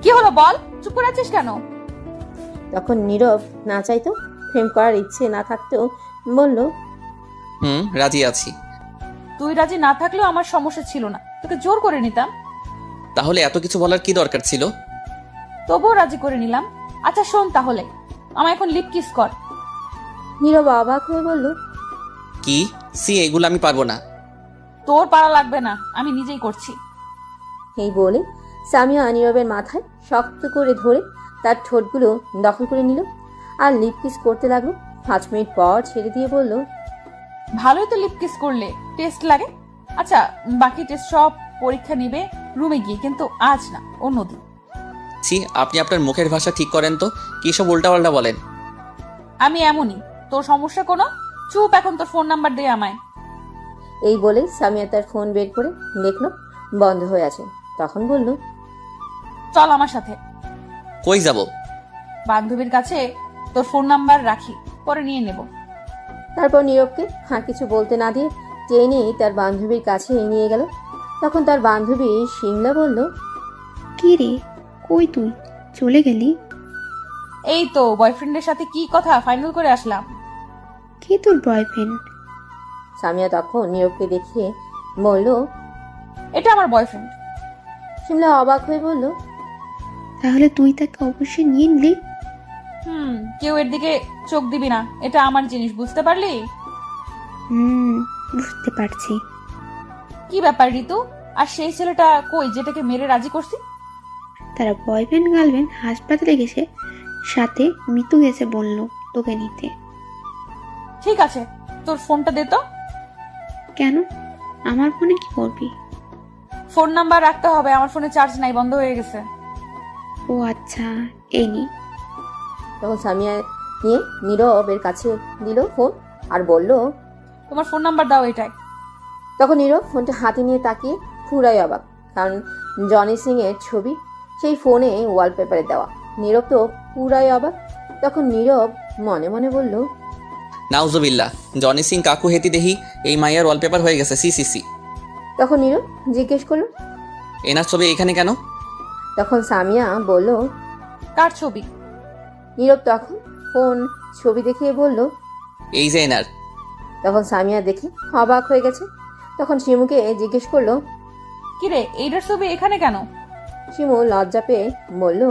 কি হলো বল, চুপ করে আছিস কেন? তখন নীরব না চাইতো, প্রেম করার ইচ্ছে না থাকতেও বলল, রাজি আছি। তুই রাজি না থাকলেও আমার সমস্যা ছিল না, তোকে জোর করে নিতাম। তাহলে এত কিছু বলার কি দরকার ছিল? তবুও রাজি করে নিলাম। আচ্ছা শোন, তাহলে আমায় এখন লিপ কিস কর। নীরব অবাক হয়ে বলল, কি? সি, এগুলো আমি পারবো না। তোর পারা লাগবে না, আমি নিজেই করছি। এই বলে সামিয়া নীরবের মাথায় শক্ত করে ধরে তার ঠোঁটগুলো দখল করে নিল আর লিপ কিস করতে লাগলো। 5 মিনিট পর ছেড়ে দিয়ে বলল, ভালোই তো লিপ কিস করলে, টেস্ট লাগে। আচ্ছা, বাকি টেস্ট সব পরীক্ষা নিবে রুমে গিয়ে, কিন্তু আজ না, অন্যদিন। ছি, আপনি আপনার মুখের ভাষা ঠিক করেন তো। কি সব উল্টাপাল্টা বলেন? আমি এমনই। তোর সমস্যা কোনো? চুপ, এখন তোর ফোন নাম্বার দে আমায়। এই বলে সামিয়া তার ফোন বের করে দেখলো বন্ধ হয়ে আছে। তখন বলল, চল আমার সাথে। কই যাব? বান্ধবীর কাছে তোর ফোন নাম্বার রাখি, পরে নিয়ে নেব। তারপর নীরবকে আর কিছু বলতে না দিয়ে টেনে তার বান্ধবীর কাছে নিয়ে গেল। তখন তার বান্ধবী শিমলা বলল, কি রে, কই তুই চলে গেলি? এই তো বয়ফ্রেন্ডের সাথে কি কথা ফাইনাল করে আসলাম। কে তোর বয়ফ্রেন্ড? সামিয়া তখন নীরবকে দেখিয়ে বলল, এটা আমার বয়ফ্রেন্ড। শিমলা অবাক হয়ে বলল, তাহলে তুই তাকে অবশ্যই নিয়ে নিলি। কেউ এর দিকে চোখ দিবি না, এটা আমার জিনিস, বুঝতে পারলি? বুঝতে পারছি। কি ব্যাপার ঋতু, আর সেই ছেলেটা কই যেটাকে মেরে রাজি করছি? তারা বয়ফ্রেন্ড গার্লফ্রেন্ড হাসপাতালে গেছে, সাথে মিতু গেছে বললো তোকে নিতে। ঠিক আছে, তোর ফোনটা দে তো। কেন, আমার ফোনে কি করবি? ফোন নাম্বার রাখতে হবে, আমার ফোনে চার্জ নাই, বন্ধ হয়ে গেছে। ও আচ্ছা, এই নি। তখন সামিয়া নিয়ে নীরবের কাছে দিল ফোন আর বলল, তোমার ফোন নাম্বার দাও এটাই। তখন নীরব ফোনটা হাতে নিয়ে তাকিয়ে পুরাই অবাক, কারণ জনি সিং এর ছবি সেই ফোনে ওয়ালপেপারে দেওয়া। নীরব তো পুরাই অবাক। তখন নীরব মনে মনে বলল, নাউজুবিল্লাহ, জনি সিং কাকু হেতি দেহি এই মাইয়ার ওয়ালপেপার হয়ে গেছে, সি সি সি। তখন নীরব জিজ্ঞেস করলো, এনার ছবি এখানে কেন? তখন সামিয়া বলল, কার ছবি? নীরব তখন ফোন ছবি দেখিয়ে বলল, এই যে এনার। তখন সামিয়া দেখে অবাক হয়ে গেছে। তখন শিমুকে জিজ্ঞেস করলো, কিরে, এইটার ছবি এখানে কেন? শিমু লজ্জা পেয়ে বলল,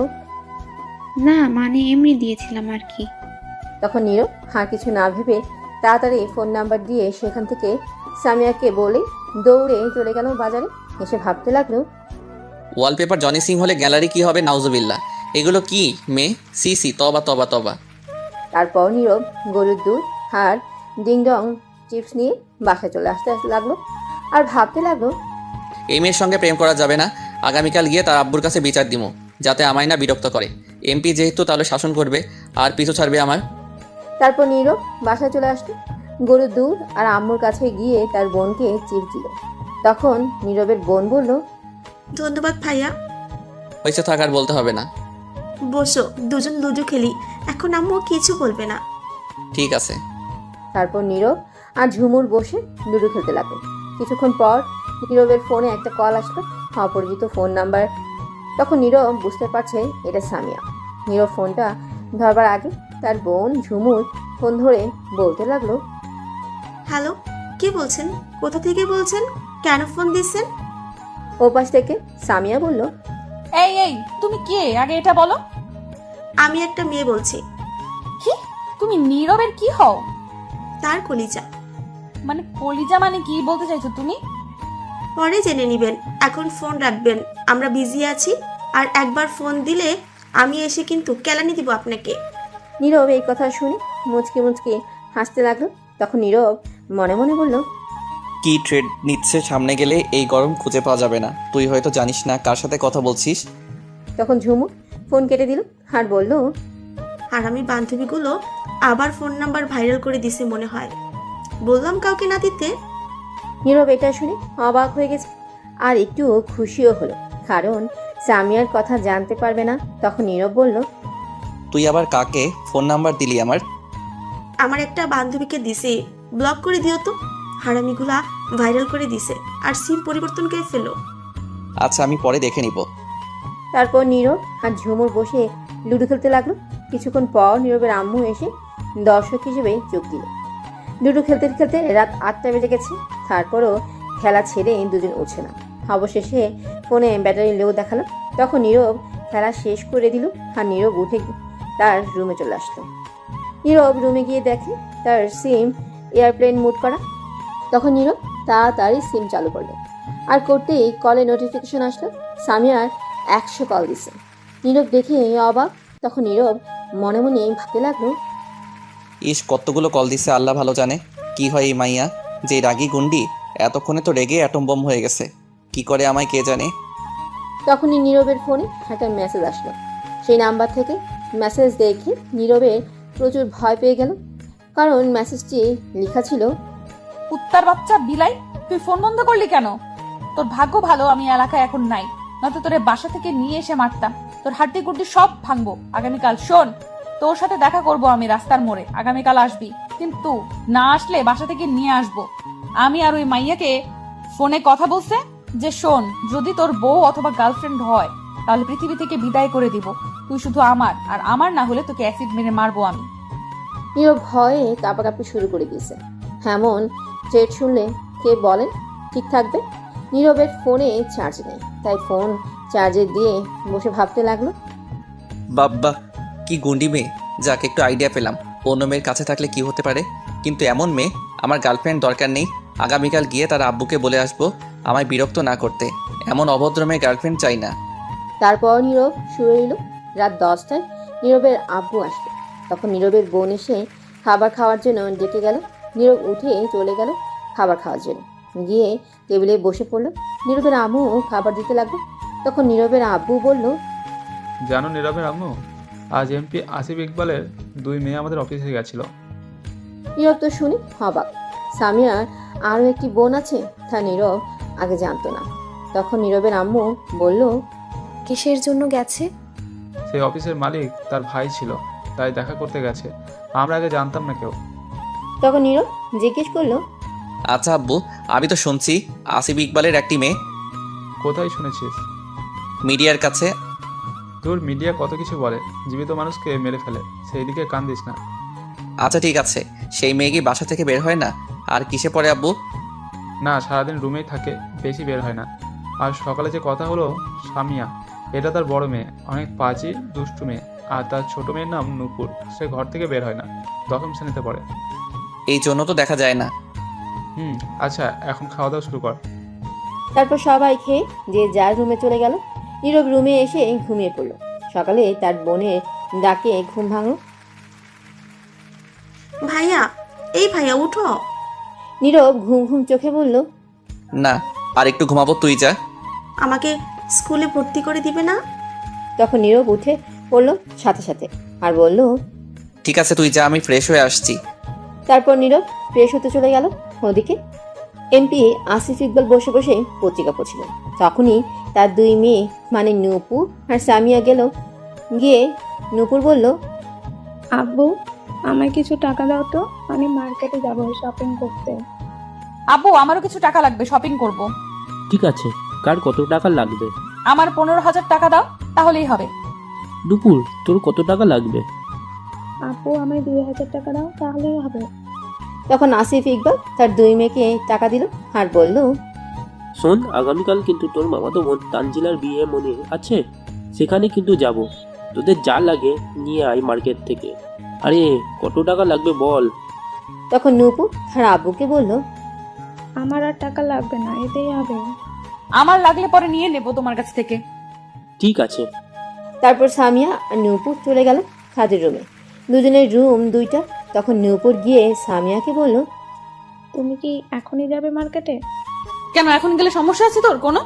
না মানে এমনি দিয়েছিলাম আর কি। তখন নীরব আর কিছু না ভেবে তাড়াতাড়ি ফোন নাম্বার দিয়ে সেখান থেকে সামিয়াকে বলে দৌড়ে চলে গেল বাজারে। এসে ভাবতে লাগলো, ওয়ালপেপার জনি সিং হলে গ্যালারি কি হবে? নাউজুবিল্লাহ, এগুলো কি মেয়ে? সি সি, তবা তবা তবা। তারপর নীরব গরুর দুধ আর ডিংডং চিপস নিয়ে বাসায় চলে আসতে লাগলো আর ভাবতে লাগলো, এই মেয়ের সঙ্গে প্রেম করা যাবে না। আগামীকাল গিয়ে তার আব্বুর কাছে বিচার দিমু, যাতে আমায় না বিরক্ত করে। এমপি যেহেতু, তাহলে শাসন করবে আর পিছু ছাড়বে আমার। তারপর নীরব বাসায় চলে আসলো। গরুর দুধ আর আম্মুর কাছে গিয়ে তার বোনকে চিপস দিল। তখন নীরবের বোন বলল, ধন্যবাদ ভাইয়া। হয়েছে, থাক আর বলতে হবে না। বসো, দুজন লুডো খেলি, এখন আম্মু কিছু বলবে না। ঠিক আছে। তারপর নীরব আর ঝুমুর বসে লুডো খেলতে লাগলো। কিছুক্ষণ পর নীরবের ফোনে একটা কল আসলো, অপরিচিত ফোন নাম্বার। তখন নীরব বুঝতে পারছে এটা সামিয়া। নীরব ফোনটা ধরবার আগে তার বোন ঝুমুর ফোন ধরে বলতে লাগলো, হ্যালো, কে বলছেন? কোথা থেকে বলছেন? কেন ফোন দিচ্ছেন? ওপাশ থেকে সামিয়া বলল, এই এই, তুমি কে আগে এটা বলো। আমি একটা মেয়ে বলছি। কি? তুমি নীরবের কি হও? তার কলিজা। মানে কলিজা মানে কি বলতে চাইছো তুমি? পরে জেনে নিবেন, এখন ফোন রাখবেন, আমরা বিজি আছি। আর একবার ফোন দিলে আমি এসে কিন্তু কেলানি দিব আপনাকে। নীরব এই কথা শুনে মুচকে মুচকে হাসতে লাগলো। তখন নীরব মনে মনে বলল, কি ট্রেড নিচ্ছে? সামনে গেলে এই গরম খুঁজে পাওয়া যাবে না। তুই হয়তো জানিস না কার সাথে কথা বলছিস। তখন ঝুমুর ফোন কেটে দিল আর বলল, আর আমি বান্ধবীগুলো আবার ফোন নাম্বার ভাইরাল করে দিছে মনে হয়, বললাম কাউকে না দিতে। নীরব এটা শুনে অবাক হয়ে গেছে আর একটু খুশিও হলো, কারণ সামিয়ার কথা জানতে পারবে না। তখন নীরব বলল, তুই আবার কাকে ফোন নাম্বার দিলি আমার? আমার একটা বান্ধবীকে দিছে, ব্লক করে দিও তো, হারামিগুলা ভাইরাল করে দিছে আর সিম পরিবর্তন করে ফেলো। আচ্ছা, আমি পরে দেখে নিব। তারপর নীরব আর ঝুমুর বসে লুডো খেলতে লাগলো। কিছুক্ষণ পর নীরবের আম্মু এসে দর্শক হিসেবে যোগ দিল। লুডো খেলতে খেলতে রাত 8টা বেজে গেছে। তারপরও খেলা ছেড়ে দুজন উঠছে না। অবশেষে ফোনে ব্যাটারি লো দেখালো। তখন নীরব খেলা শেষ করে দিল আর নীরব উঠে তার রুমে চলে আসলো। নীরব রুমে গিয়ে দেখে তার সিম এয়ারপ্লেন মুড করা। তখন নীরব তাড়াতাড়ি সিম চালু করলো আর করতেই কলে নোটিফিকেশন আসলো, সামিয়ার 100 কল দিছে। নীরব দেখে অবাক। তখন নীরব মনে মনে ভাবতে লাগলো, ইস, কতগুলো কল দিছে, আল্লাহ ভালো জানে কি হয় এই মাইয়া। যে রাগী গুন্ডি, এতক্ষণে তো রেগে অ্যাটম বম হয়ে গেছে। কি করে আমায় কে জানে। তখনই নীরবের ফোনে একটা মেসেজ আসলো। সেই নাম্বার থেকে মেসেজ দেখে নীরবের প্রচুর ভয় পেয়ে গেল, কারণ মেসেজটি লেখা ছিল, কুত্তার বাচ্চা বিলাই, তুই ফোন বন্ধ করলি কেন? তোর ভাগ্য ভালো আমি এলাকায় এখন নাই, নয়তো তোরে বাসা থেকে নিয়ে এসে মারতাম। তোর হাড্ডি গুড্ডি সব ভাঙবো আগামীকাল। শোন, তোর সাথে দেখা করব আমি রাস্তার মোড়ে, আগামীকাল আসবি। কিন্তু না আসলে বাসা থেকে নিয়ে আসবো। আমি আর ওই মাইয়াকে ফোনে কথা বলছে যে শোন, যদি তোর বউ অথবা গার্লফ্রেন্ড হয় তাহলে পৃথিবী থেকে বিদায় করে দিব। তুই শুধু আমার, আর আমার না হলে তোকে অ্যাসিড মেরে মারবো আমি। নীরব ভয়ে কাঁপাকাঁপি শুরু করে দিয়েছে। এমন থ্রেট শুনলে কে বলেন ঠিক থাকবে? নীরবের ফোনে চার্জ নেই, তাই ফোন চার্জে দিয়ে বসে ভাবতে লাগলো। বাব্বা, কি গুন্ডি মেয়ে! যাক, একটু আইডিয়া পেলাম অন্য মেয়ের কাছে থাকলে কি হতে পারে। কিন্তু এমন মেয়ে আমার গার্লফ্রেন্ড দরকার নেই। আগামীকাল গিয়ে তার আব্বুকে বলে আসবো আমায় বিরক্ত না করতে। এমন অভদ্র মেয়ে গার্লফ্রেন্ড চাই না। তারপর নীরব শুয়ে এলো। রাত 10টায় নীরবের আব্বু আসলো। তখন নীরবের বোন এসে খাবার খাওয়ার জন্য ডেকে গেল। নীরব উঠে চলে গেল খাবার খাওয়ার জন্য। গিয়ে টেবিলে বসে পড়লো। নীরবের আম্মু খাবার দিতে লাগলো। তখন নীরবের আব্বু বলল, জানো নীরবের আম্মু, আজ এমপি আসিফ ইকবালের 2 মেয়ে আমাদের অফিসে গেছিল। নীরব তো শুনে অবাক। সামিয়ার আরও একটি বোন আছে, তা নীরব আগে জানতো না। তখন নীরবের আম্মু বলল, কিসের জন্য গেছে? সেই অফিসের মালিক তার ভাই ছিল, তাই দেখা করতে গেছে। আমরা আগে জানতাম না কেউ। তখন নীরব জিজ্ঞেস করলো, আচ্ছা আব্বু, আমি তো শুনছি আসিফ ইকবালের একটি মেয়ে। কোথায় শুনেছিস? মিডিয়ার কাছে। তোর মিডিয়া কত কিছু বলে, জীবিত মানুষকে মেরে ফেলে, সেই দিকে কান দিস না। আচ্ছা ঠিক আছে, সেই মেয়ে কি বাসা থেকে বের হয় না? আর কিসে পড়ে আব্বু? না, সারাদিন রুমেই থাকে, বেশি বের হয় না। আর সকালে যে কথা হলো, সামিয়া, এটা তার বড় মেয়ে, অনেক পাজি দুষ্টু মেয়ে। আর তার ছোট মেয়ের নাম নূপুর, সে ঘর থেকে বের হয় না, 10ম শ্রেণীতে পড়ে। এই জন্য তো দেখা যায় না। আচ্ছা, এখন খাওয়া দাওয়া শুরু কর। তারপর সবাই খেয়ে যে যার রুমে চলে গেল। নীরব রুমে এসে ঘুমিয়ে পড়লো। সকালে তার বোনের ডাকে ঘুম ভাঙলো। ভাইয়া, এই ভাইয়া উঠো। নীরব ঘুম ঘুম চোখে বলল, না, আর একটু ঘুমাবো, তুই যা। আমাকে স্কুলে ভর্তি করে দিবে না? তখন নীরব উঠে পড়লো সাথে সাথে আর বলল, ঠিক আছে তুই যা, আমি ফ্রেশ হয়ে আসছি। তারপর নীরব ফ্রেশ হতে চলে গেল। ওদিকে এমপি আসিফ ইকবাল বসে বসে পত্রিকা পড়ছিলেন। তখনই তার 2 মেয়ে মানে নূপুর আর সামিয়া গেল। গিয়ে নূপুর বলল, আব্বু, আমায় কিছু টাকা দাও তো, আমি মার্কেটে যাব শপিং করতে। আব্বু, আমারও কিছু টাকা লাগবে, শপিং করব। ঠিক আছে, কার কত টাকা লাগবে? আমার 15,000 টাকা দাও, তাহলেই হবে। দুপুর, তোর কত টাকা লাগবে? আব্বু, আমায় 2000 টাকা দাও, তাহলেই হবে। তখন আসিফ ইকবাল তার 2 মেয়েকে টাকা দিল আর বলল, শোন, আগামীকাল কিন্তু তোর মামাতো বোন তানজিলার বিয়ে মনে আছে? সেখানে কিন্তু যাব। তোদের যা লাগে নিয়ে আয় মার্কেট থেকে। আরে কত টাকা লাগবে বল? তখন নূপুর তার আব্বুকে বলল, আমার আর টাকা লাগবে না, এতেই হবে। আমার লাগলে পরে নিয়ে নেব তোমার কাছ থেকে। ঠিক আছে। তারপর সামিয়া আর নূপুর চলে গেল তাদের রুমে। দুজনের রুম 2টা। তখন নূপুর গিয়ে সামিয়াকে বলল, তুমি কি এখনই যাবে মার্কেটে? কেন, এখন গেলে সমস্যা আছে তোর কোনো?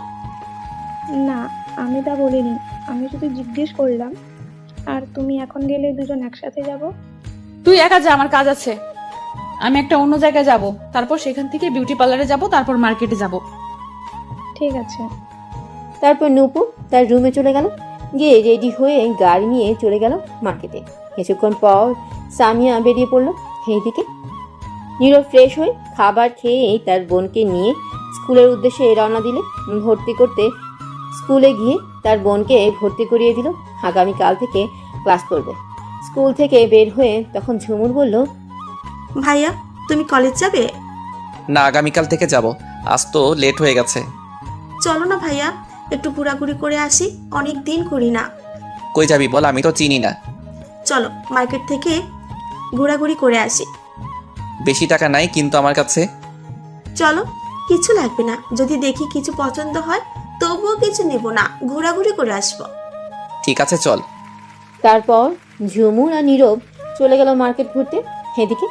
না, আমি তা বলিনি, আমি শুধু জিজ্ঞেস করলাম। আর তুমি এখন গেলে দুজন একসাথে যাব? তুই একা যা, আমার কাজ আছে। আমি একটা অন্য জায়গায় যাব, তারপর সেখান থেকে বিউটি পার্লারে যাব, তারপর মার্কেটে যাব। ঠিক আছে। তারপর নূপুর তার রুমে চলে গেল। গিয়ে রেডি হয়ে গাড়ি নিয়ে চলে গেল মার্কেটে। কিছুক্ষণ পর সামিয়া বেরিয়ে পড়লো। এইদিকে নীরব ফ্রেশ হয়ে খাবার খেয়ে তার বোনকে নিয়ে স্কুলের উদ্দেশ্যে রওনা দিলে। ভর্তি করতে স্কুলে গিয়ে তার বোনকে ভর্তি করিয়ে দিল। আগামীকাল থেকে ক্লাস করবে। স্কুল থেকে বের হয়ে তখন ঝুমুর বলল, ভাইয়া, তুমি কলেজ যাবে? না, আগামীকাল থেকে যাব, আজ তো লেট হয়ে গেছে। চলো না ভাইয়া, একটু ঘোরাঘুরি করে আসি, অনেক দিন করি না। কই যাবি বল, আমি তো চিনি না। চলো মার্কেট থেকে ঘোরাঘুরি করে আসি। বেশি টাকা নাই কিন্তু আমার কাছে। চলো, কিছু লাগবে না, যদি দেখি কিছু পছন্দ হয় তবুও কিছু নেব না, ঘোরাঘুরি করে আসবো। ঠিক আছে চল। তারপর ঝুমুর আর নীরব চলে গেল মার্কেট ঘুরতে। এদিকে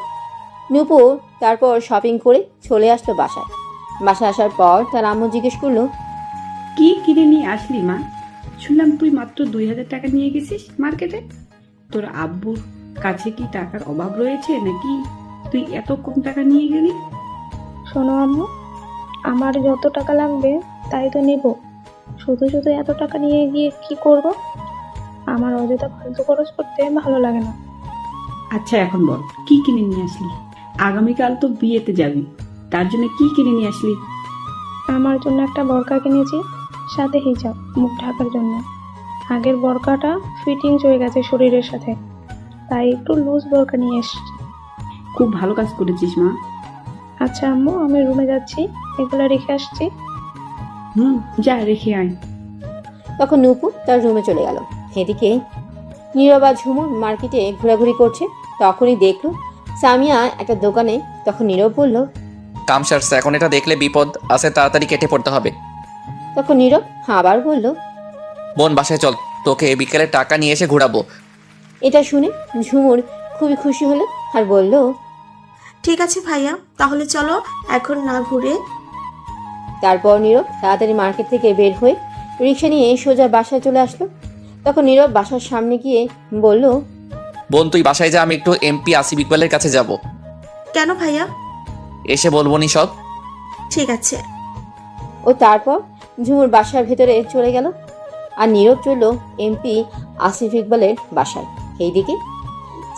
নূপুর তারপর শপিং করে চলে আসলো বাসায়। বাসায় আসার পর তার আম্মু জিজ্ঞেস করলো, কি কিনে নিয়ে আসলি মা? শুনলাম তুই মাত্র 2000 টাকা নিয়ে গেছিস মার্কেটে। তোর আব্বুর কাছে কি টাকার অভাব রয়েছে নাকি তুই এত কম টাকা নিয়ে গেলি? শোনো আম্মু, আমার যত টাকা লাগবে তাই তো নেব। শুধু শুধু এত টাকা নিয়ে গিয়ে কি করব? আমার অযথা ফালতু খরচ করতে ভালো লাগে না। আচ্ছা এখন বল, কি কিনে নিয়ে আসলি? আগামীকাল তো বিয়েতে যাবি, তার জন্য কি কিনে নিয়ে আসলি? আমার জন্য একটা বরকা কিনেছি, সাথে হিজাব মুখ ঢাকার জন্য। আগের বরকাটা ফিটিংস হয়ে গেছে শরীরের সাথে, তাই একটু লুজ বরকা নিয়ে এসেছি। খুব ভালো কাজ করেছিস মা। আচ্ছা আম্মু, আমি রুমে যাচ্ছি, এগুলো রেখে আসছি। যা রেখে আয়। তখন নূপুর তার রুমে চলে গেল। এদিকে নীরব আর ঝুমুর মার্কেটে ঘোরাঘুরি করছে। তখনই দেখলো সামিয়া একটা দোকানে। তখন নীরব বলল, কাম সারছে, এখন এটা দেখলে বিপদ আছে, তাড়াতাড়ি কেটে পড়তে হবে। তখন নীরব আবার বলল, বোন বাসায় চল, তোকে বিকেলে টাকা নিয়ে এসে ঘোরাবো। এটা শুনে ঝুমুর খুবই খুশি হলো আর বলল, ঠিক আছে ভাইয়া, তাহলে চলো এখন না ঘুরে। তারপর নীরব তাড়াতাড়ি মার্কেট থেকে বের হয়ে রিক্সা নিয়ে সোজা বাসায় চলে আসলো। তখন নীরব বাসার সামনে গিয়ে বলল, বোন তুই বাসায় যা, আমি একটু এমপি আসিফ ইকবালের কাছে যাব। কেন ভাইয়া? এসে বলবো নি সব। ঠিক আছে। ও তারপর ঝুমুর বাসার ভেতরে চলে গেল আর নীরব চলল এমপি আসিফ ইকবালের বাসায়। এইদিকে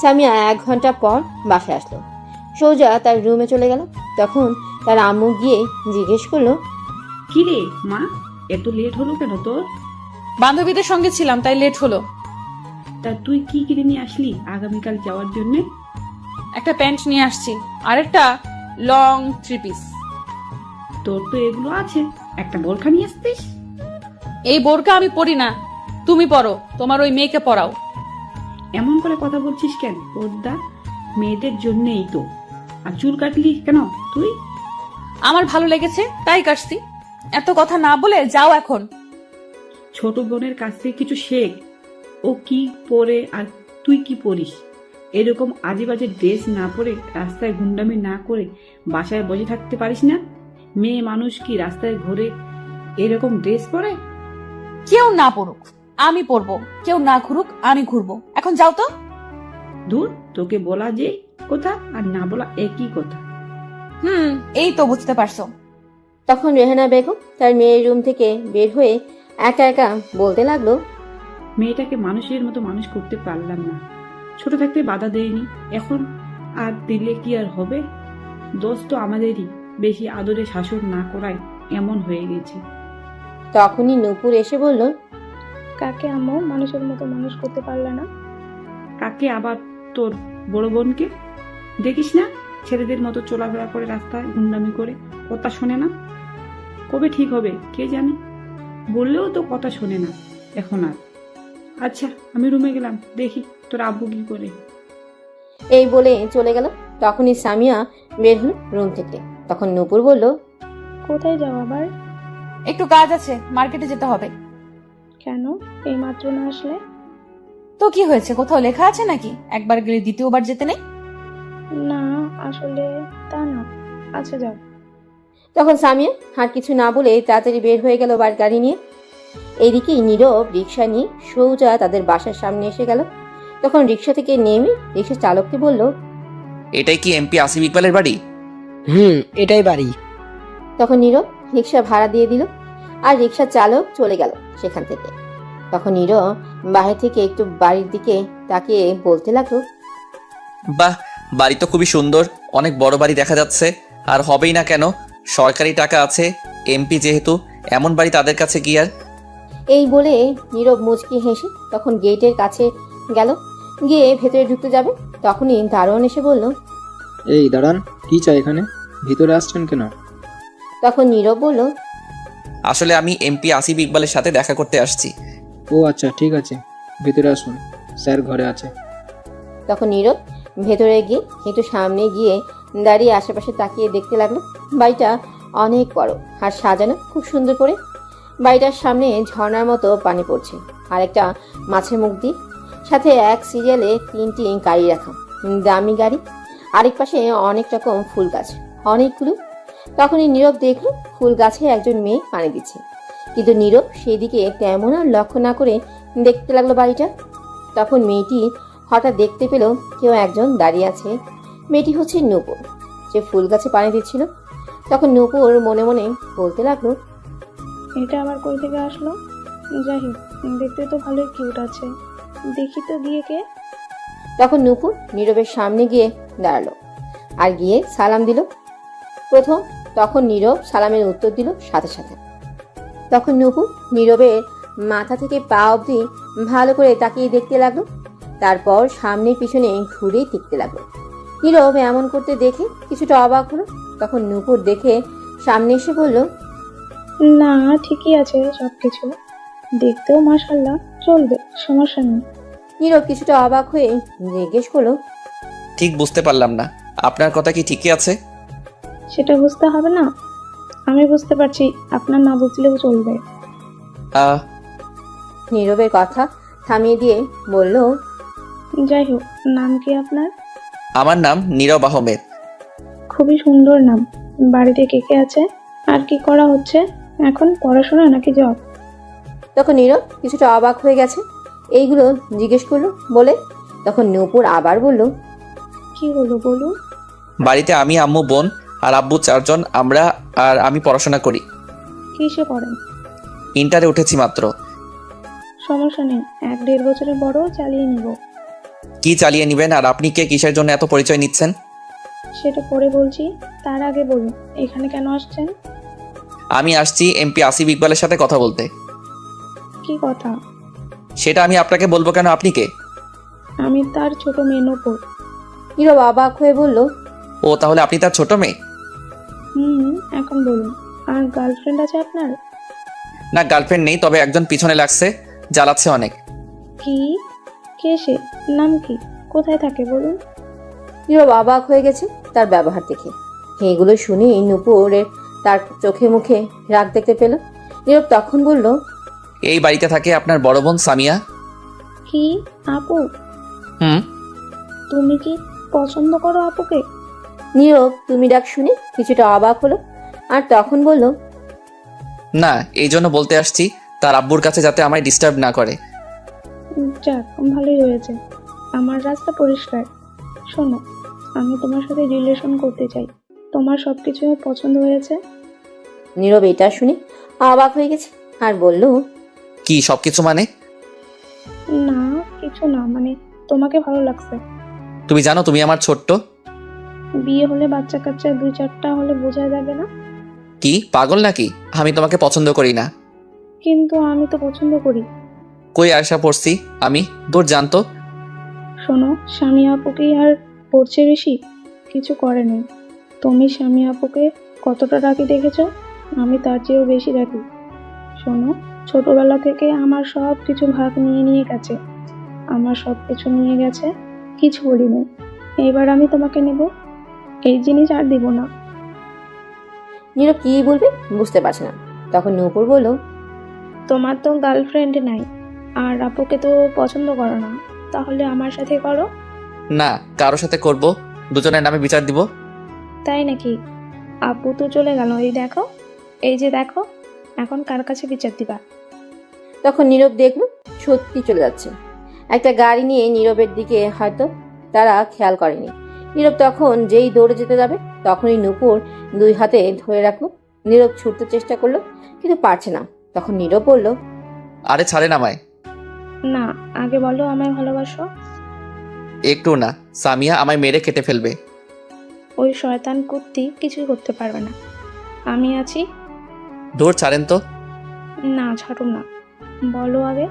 সামিয়া 1 ঘন্টা পর বাসায় আসলো। সোজা তার রুমে চলে গেল। তখন তার আম্মু গিয়ে জিজ্ঞেস করলো, কি রে মা, এত লেট হলো কেন তোর? বান্ধবীদের সঙ্গে ছিলাম, তাই লেট হলো। তা তুই কি কিনে নিয়ে আসলি আগামীকাল যাওয়ার জন্য? একটা প্যান্ট নিয়ে আসছি, আর একটা লং 3 পিস। তোর তো এগুলো আছে, একটা বোরখা নিয়ে আসতিস। এই বোরকা আমি পরি না, তুমি পরো, তোমার ওই মেয়েকে পরাও। এমন করে কথা বলছিস কেন? পর্দা মেয়েদের জন্যেই তো। আর চুল কাটলি কেন তুই? আমার ভালো লেগেছে তাই কাটছি। এত কথা না বলে যাও এখন। ছোট বোনের কাছ থেকে কিছু শেখ। ও কি পরে আর তুই কি পরিস? এরকম আজে বাজে ড্রেস না পরে, রাস্তায় গুন্ডামি না করে বাসায় বসে থাকতে পারিস না? মেয়ে মানুষ কি রাস্তায় ঘুরে এরকম ড্রেস পরে? কেউ না পড়ুক আমি পরবো, কেউ না ঘুরুক আমি ঘুরবো। এখন যাও তো। দূর, তোকে বলা যে কথা আর না বলা একই কথা। এই তো বুঝতে পারছো। তখন রেহানা বেগম তার মেয়ের রুম থেকে বের হয়ে একা একা বলতে লাগলো, মেয়েটাকে মানুষের মতো মানুষ করতে পারলাম না। ছোট থাকতে বাধা দেয়নি, এখন আর দিলে কি আর হবে? দোষ তো আমাদেরই, বেশি আদরে শাসন না করায় এমন হয়ে গেছে। তখনই নূপুর এসে বলল, কাকে আম্মু মানুষের মতো মানুষ করতে পারলে না? কাকে? আবার তোর বড় বোনকে। দেখিস না ছেলেদের মতো চলাফেরা করে, রাস্তায় গুন্ডামি করে, কথা শোনে না। কবে ঠিক হবে কে জানে? বললেও তো কথা শোনে না এখন আর। আচ্ছা আমি রুমে গেলাম, দেখি তোর আব্বু কি করে। এই বলে চলে গেল। তখনই সামিয়া বের হল রুম থেকে। তখন নূপুর বলল, কোথায় যাও আবার? একটু কাজ আছে, মার্কেটে যেতে হবে। কেন এই মাত্র না আসলে? তো কি হয়েছে, কোথাও লেখা আছে নাকি একবার গেলে দ্বিতীয়বার যেতে নেই? না আসলে তা না। আচ্ছা যাও। তখন সামিয়া আর কিছু না বলে তাড়াতাড়ি বের হয়ে গেল গাড়ি নিয়ে। এইদিকে নীরব রিক্সা নিয়ে সোজা তাদের বাসার সামনে এসে গেল। তখন রিক্সা থেকে নেমে রিক্সা চালককে বলল, এটাই কি এমপি আসিফ ইকবালের বাড়ি? এটাই বাড়ি। তখন নীরব রিক্সা ভাড়া দিয়ে দিল আর রিক্সা চালক চলে গেল সেখান থেকে। তখন নীরব বাহির থেকে একটু বাড়ির দিকে তাকিয়ে বলতে লাগলো, বাহ, বাড়ি তো খুবই সুন্দর, অনেক বড় বাড়ি দেখা যাচ্ছে। আর হবেই না কেন, সরকারি টাকা আছে, এমপি যেহেতু, এমন বাড়ি তাদের কাছে কি আর। এই বলে নীরব মুচকি হেসে তখন গেটের কাছে গেল, গিয়ে ভেতরে ঢুকতে যাবে। তখনই দারোয়ান এসে বলল, এই দাঁড়ান, কি চাই এখানে? ভিতরে আসছেন কেন? তখন নীরব বলল, আসলে আমি এমপি আসিফ ইকবালের সাথে দেখা করতে আসছি। ও আচ্ছা, ঠিক আছে, ভিতরে আসুন, স্যার ঘরে আছে। তখন নীরব ভেতরে গিয়ে একটু সামনে গিয়ে দাঁড়িয়ে আশেপাশে তাকিয়ে দেখতে লাগলো। বাড়িটা অনেক বড় আর সাজানো খুব সুন্দর করে। বাড়িটার সামনে ঝর্ণার মতো পানি পড়ছে আর একটা মাছের মুখ দিয়ে, সাথে এক সিরিয়ালে 3টি গাড়ি রাখা, দামি গাড়ি। আরেক পাশে অনেক রকম ফুল গাছ, অনেকগুলো। তখনই নীরব দেখলো ফুল গাছে একজন মেয়ে পানি দিচ্ছে, কিন্তু নীরব সেই দিকে তেমন আর লক্ষ্য না করে দেখতে লাগলো বাড়িটা। তখন মেয়েটি হঠাৎ দেখতে পেল কেউ একজন দাঁড়িয়ে আছে। মেয়েটি হচ্ছে নূপুর, যে ফুল গাছে পানি দিচ্ছিল। তখন নূপুর মনে মনে বলতে লাগলো, এটা আবার কই থেকে আসলো? যাই হোক, দেখতে তো ভালোই কিউট আছে, দেখি তো গিয়ে কে। তখন নূপুর নীরবের সামনে গিয়ে দাঁড়ালো আর গিয়ে সালাম দিল। তখন নীরব সালামের উত্তর দিল সাথে সাথে। তখন নূপুর নীরবের মাথা থেকে পা অবধি ভালো করে তাকিয়ে দেখতে লাগলো, তারপর সামনে পিছনে ঘুরে দেখতে লাগলো। নীরব এমন করতে দেখে কিছুটা অবাক হলো। তখন নূপুর দেখে সামনে এসে বলল, না ঠিকই আছে সবকিছু, দেখতেও মাশাল্লাহ, চলবে, সমস্যা নেই। নীরব কিছুটা অবাক হয়ে জিজ্ঞেস করলো, ঠিক বুঝতে পারলাম না, আপনার কথা কি ঠিকই আছে? সেটা বুঝতে হবে না? আমি বুঝতে পারছি, আপনার না বুঝলেও চলবে। নীরবের কথা থামিয়ে দিয়ে বলল, যাই হোক, নাম কি আপনার? আমার নাম নীরব আহমেদ। খুবই সুন্দর নাম। বাড়িতে কে কে আছে? আর কি করা হচ্ছে এখন, পড়াশোনা নাকি জব? তখন নীরব কিছুটা অবাক হয়ে গেছে এইগুলো জিজ্ঞেস করলো বলে। তখন নূপুর আবার বলল, কি হলো বলুন। বাড়িতে আমি, আম্মু, বোন আর আব্বু 4 জন, আমরা আর আমি পড়াশোনা করি। কিসে পড়েন? ইন্টারে উঠেছি মাত্র। সমস্যা নেই, 1-1.5 বছরের বড় চালিয়ে নিব। কি চালিয়ে নিবেন? আর আপনি কে, কিসের জন্য এত পরিচয় নিচ্ছেন? সেটা পরে বলছি, তার আগে বলুন এখানে কেন আসছেন? আমি আসছি এমপি আসিফ ইকবালের সাথে কথা বলতে। কি কথা? সেটা আমি আপনাকে বলবো কেন? আপনি কে? আমি তার ছোট মেয়ে নূপুর। নীরব অবাক হয়ে বলল, ও, তাহলে আপনি তার ছোট মেয়ে? এখন বলুন, আর গার্লফ্রেন্ড আছে আপনার? না, গার্লফ্রেন্ড নেই, তবে একজন পিছনে লাগছে, জ্বালাচ্ছে অনেক। কি? কে সে? নাম কি? কোথায় থাকে বলুন? নীরব অবাক হয়ে গেছে তার ব্যবহার দেখে। এগুলো শুনে নূপুরের তার চোখে মুখে রাগ দেখতে পেল। নীরব তখন বলল, এই বাড়িতে থাকে আপনার বড় বোন সামিয়া। কি? আপু? হুম। তুমি কি পছন্দ করো আপুকে? নীরব তুমি ডাক শুনে কিছুটা অবাক হলো আর তখন বলল, না, এই জন্য বলতে আসছি তার আব্বুর কাছে যাতে আমায় ডিস্টার্ব না করে। যাক, ভালোই হয়েছে, আমার রাস্তা পরিষ্কার। শোনো, আমি তোমার সাথে রিলেশন করতে চাই। তোমার সবকিছু পছন্দ হয়েছে? নীরব এটা শুনে অবাক হয়ে গেছে আর বলল, কি সবকিছু মানে? না কিছু না, মানে তোমাকে ভালো লাগছে। তুমি জানো তুমি আমার ছোট্ট। বিয়ে হলে বাচ্চা কাচ্চা 2-4টা হলে বোঝা যাবে না? কি পাগল নাকি? আমি তোমাকে পছন্দ করি না। কিন্তু আমি তো পছন্দ করি। কই আশা পড়ছি আমি? দূর জানতো। শোনো, স্বামী আপুকে আর পড়ছে বেশি কিছু করে নেই। তুমি স্বামী আপুকে কতটা রাখি দেখেছো? আমি তার চেয়েও বেশি রাখি। শোনো, ছোটবেলা থেকে আমার সব কিছু ভাগ নিয়ে নিয়ে গেছে, আমার সব কিছু নিয়ে গেছে, কিছু বলিনি। এবার আমি তোমাকে নেব, এই জিনিস আর দিব না। নীরব কি বলবে বুঝতে পারছে না। তখন নূপুর বলল, তোমার তো গার্লফ্রেন্ড নাই আর আপুকে তো পছন্দ করো না, তাহলে আমার সাথে করো। না, কারোর সাথে করব, দুজনের নামে বিচার দিব। তাই নাকি? আপু তো চলে গেল, এই দেখো, এই যে দেখো, এখন কার কাছে বিচার দিবা? তখন নীরব দেখল সত্যি চলে যাচ্ছে। একটা গাড়ি নিয়ে নীরবের দিকে হয়তো তারা খেয়াল করেনি। নীরব তখন যেই দৌড়ে যেতে যাবে তখনই নূপুর 2 হাতে ধরে রাখলো। নীরব ছুটতে চেষ্টা করলো কিন্তু পারছে না। তখন নীরব বলল, আরে ছাড়েন আমায়। না, আগে বলো আমায় ভালোবাসো। একটু না, সামিয়া আমায় মেরে কেটে ফেলবে। ওই শয়তান কুত্তি কিছুই করতে পারবে না, আমি আছি। দূর ছাড়েন তো। না, ছাড়ো না, বলো আগে।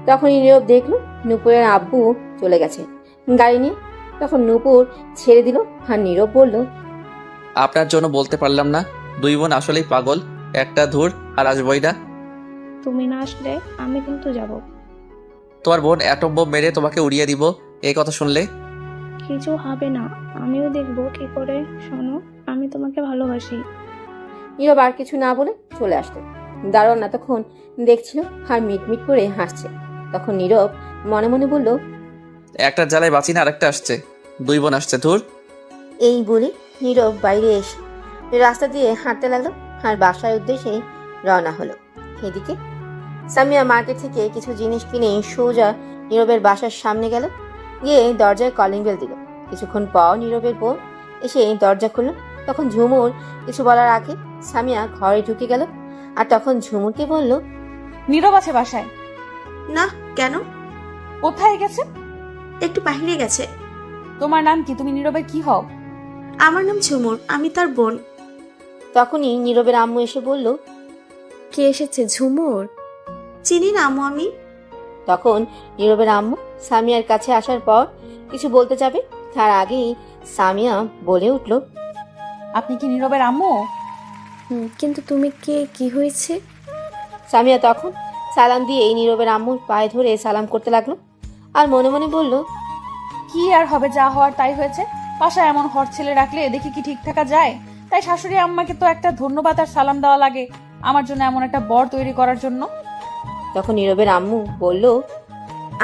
তখনই নীরব দেখলো নূপুরের আব্বু চলে গেছে গাড়ি নিয়ে। তখন নূপুর ছেড়ে দিল আর নীরব বলল, আপনার জন্য বলতে পারলাম না, 2 বোন আসলেই পাগল, একটা ধুর আর আসবই না। তুমি না আসলে আমি কিন্তু যাব। তোমার বোন অ্যাটম বোম মেরে তোমাকে উড়িয়ে দিব, এই কথা শুনলে। কিছু হবে না, আমিও দেখবো কি করে। শোনো, আমি তোমাকে ভালোবাসি। নীরব আর কিছু না বলে চলে আসলো। দারোয়ান এতক্ষণ দেখছিল আর মিটমিট করে হাসছে। তখন নীরব মনে মনে বলল, একটা জ্বালায় বাঁচি না, আরেকটা আসছে, 2 বোন আসছে, ধুর। এই বলে নীরব বাইরে এসে রাস্তা দিয়ে হাঁটতে লাগলো আর বাসার উদ্দেশ্যে রওনা হলো। এদিকে সামিয়া মার্কেট থেকে কিছু জিনিস কিনে সোজা নীরবের বাসার সামনে গেল। গিয়ে দরজায় কলিং বেল দিল। কিছুক্ষণ পর নীরবের বোন এসে দরজা খুলল। তখন ঝুমুর কিছু বলার আগে সামিয়া ঘরে ঢুকে গেল আর তখন ঝুমুরকে বলল, নীরব আছে বাসায়। না, কেন? কোথায় গেছে? একটু বাহিরে গেছে। তোমার নাম কি? তুমি নীরবের কি হও? আমার নাম ঝুমুর, আমি তার বোন। তখনই নীরবের আম্মু এসে বলল, কে এসেছে? ঝুমুর? চিনি না আম্মু আমি। তখন নীরবের আম্মু সামিয়ার কাছে আসার পর কিছু বলতে যাবে, তার আগেই সামিয়া বলে উঠল, আপনি কি নীরবের আম্মু? কিন্তু তুমি কে? কি হয়েছে? সামিয়া তখন সালাম দিয়ে নীরবের আম্মুর পায়ে ধরে সালাম করতে লাগলো আর মনে মনে বলল, কি আর হবে, যা হওয়ার তাই হয়েছে। বাসায় এমন হট ছেলে রাখলে দেখি কি ঠিক থাকা যায়? তাই শাশুড়ি আম্মাকে তো একটা ধন্যবাদ আর সালাম দেওয়া লাগে আমার জন্য এমন একটা বর তৈরি করার জন্য। তখন নীরবের আম্মু বলল,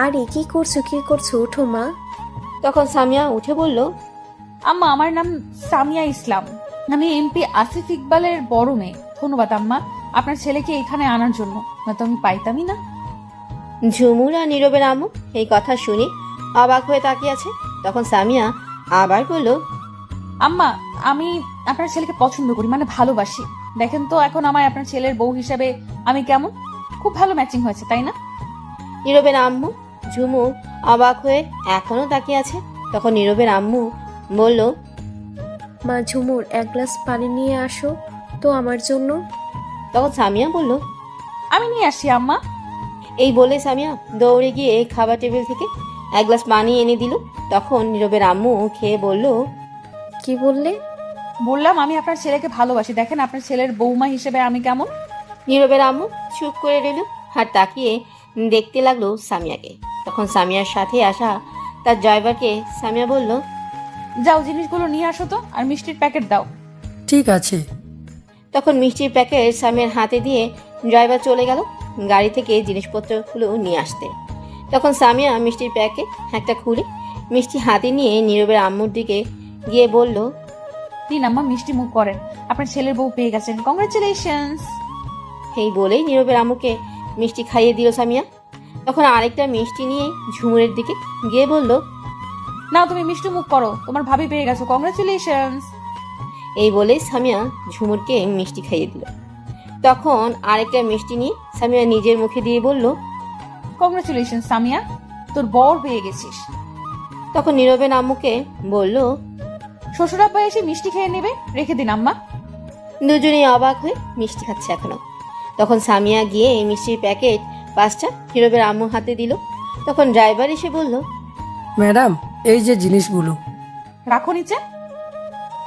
আরে কি করছো? ওঠো মা। তখন সামিয়া উঠে বলল, আম্মা, আমার নাম সামিয়া ইসলাম, আমি এমপি আসিফ ইকবালের বড় মেয়ে। ধন্যবাদ আম্মা আপনার ছেলেকে এখানে আনার জন্য, না তো আমি পাইতামই না। ঝুমুর আর নীরবের আম্মু এই কথা শুনে অবাক হয়ে তাকিয়ে আছে। তখন সামিয়া আবার বলল, আম্মা, আমি আপনার ছেলেকে পছন্দ করি, মানে ভালোবাসি। দেখেন তো এখন আমায় আপনার ছেলের বউ হিসেবে আমি কেমন? খুব ভালো ম্যাচিং হয়েছে, তাই না? নীরবের আম্মু ঝুমুর অবাক হয়ে এখনো তাকিয়ে আছে। তখন নীরবের আম্মু বলল, মা ঝুমুর, এক গ্লাস পানি নিয়ে আসো তো আমার জন্য। তখন সামিয়া বলল, আমি নিয়ে আসি আম্মা। এই বলে সামিয়া দৌড়ে গিয়ে খাবার টেবিল থেকে এক গ্লাস পানি এনে দিল। তখন নীরবের আম্মু খেয়ে বলল, কি বললে? বললাম আমি আপনার ছেলেকে ভালোবাসি, দেখেন আপনার ছেলের বৌমা হিসেবে আমি কেমন। নীরবের আম্মু চুপ করে রইল আর তাকিয়ে দেখতে লাগলো সামিয়াকে। তখন সামিয়ার সাথে আসা তার ড্রাইভারকে সামিয়া বলল, যাও জিনিসগুলো নিয়ে আসো তো, আর মিষ্টির প্যাকেট দাও। ঠিক আছে। তখন মিষ্টির প্যাকেট সামিয়ার হাতে দিয়ে ড্রাইভার চলে গেল গাড়ি থেকে জিনিসপত্রগুলো নিয়ে আসতে। তখন সামিয়া মিষ্টির প্যাকেট একটা খুলে মিষ্টি হাতে নিয়ে নীরবের আম্মুর দিকে গিয়ে বলল, দিন আম্মা, মিষ্টি মুখ করেন, আপনার ছেলের বউ পেয়ে গেছেন, কংগ্রেচুলেশনস। এই বলেই নীরবের আম্মুকে মিষ্টি খাইয়ে দিল সামিয়া। তখন আরেকটা মিষ্টি নিয়ে ঝুমুরের দিকে গিয়ে বলল, নাও তুমি মিষ্টি মুখ করো, তোমার ভাবি পেয়ে গেছো, কংগ্রেচুলেশনস। এই বলে সামিয়া ঝুমুরকে মিষ্টি খাইয়ে দিল। তখন আরেকটা মিষ্টি নিয়ে সামিয়া নিজের মুখে দিয়ে বলল, কংগ্রেচুলেশন সামিয়া, তোর বর পেয়ে গেছিস। তখন নীরবের আম্মুকে বলল, শ্বশুরাব্বা এসে মিষ্টি খেয়ে নেবে, রেখে দিন আম্মা। দুজনেই অবাক হয়ে মিষ্টি খাচ্ছে এখনো। তখন সামিয়া গিয়ে এই মিষ্টির প্যাকেট 5টা নীরবের আম্মুর হাতে দিল। তখন ড্রাইভার এসে বলল, ম্যাডাম, এই যে জিনিসগুলো রাখো নিচে।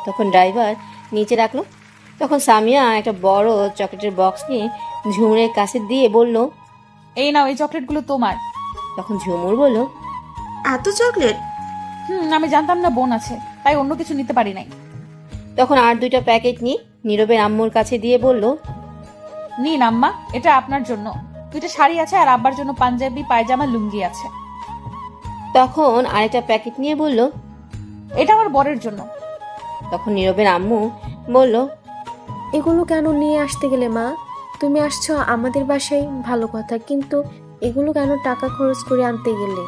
তখন ড্রাইভার নিচে রাখলো। তখন সামিয়া একটা বড় চকলেটের বক্স নিয়ে ঝুমুরের কাছে দিয়ে বলল, এই নাও, এই চকলেটগুলো তোমার। তখন ঝুমুর বলল, এত চকলেট? আমি জানতাম না বোন আছে, তাই অন্য কিছু নিতে পারি নাই। তখন আর 2টা প্যাকেট নিয়ে নীরবের আম্মুর কাছে দিয়ে বলল, নিন আম্মা, এটা আপনার জন্য। 2টা শাড়ি আছে আর আব্বার জন্য পাঞ্জাবি পায়জামা লুঙ্গি আছে। তখন আরেকটা প্যাকেট নিয়ে বলল, এটা আমার বরের জন্য। তখন নীরবের আম্মু বলল, এগুলো কেন নিয়ে আসতে গেলে মা? তুমি আসছো আমাদের বাসায় ভালো কথা, কিন্তু এগুলো কেন টাকা খরচ করে আনতে গেলে?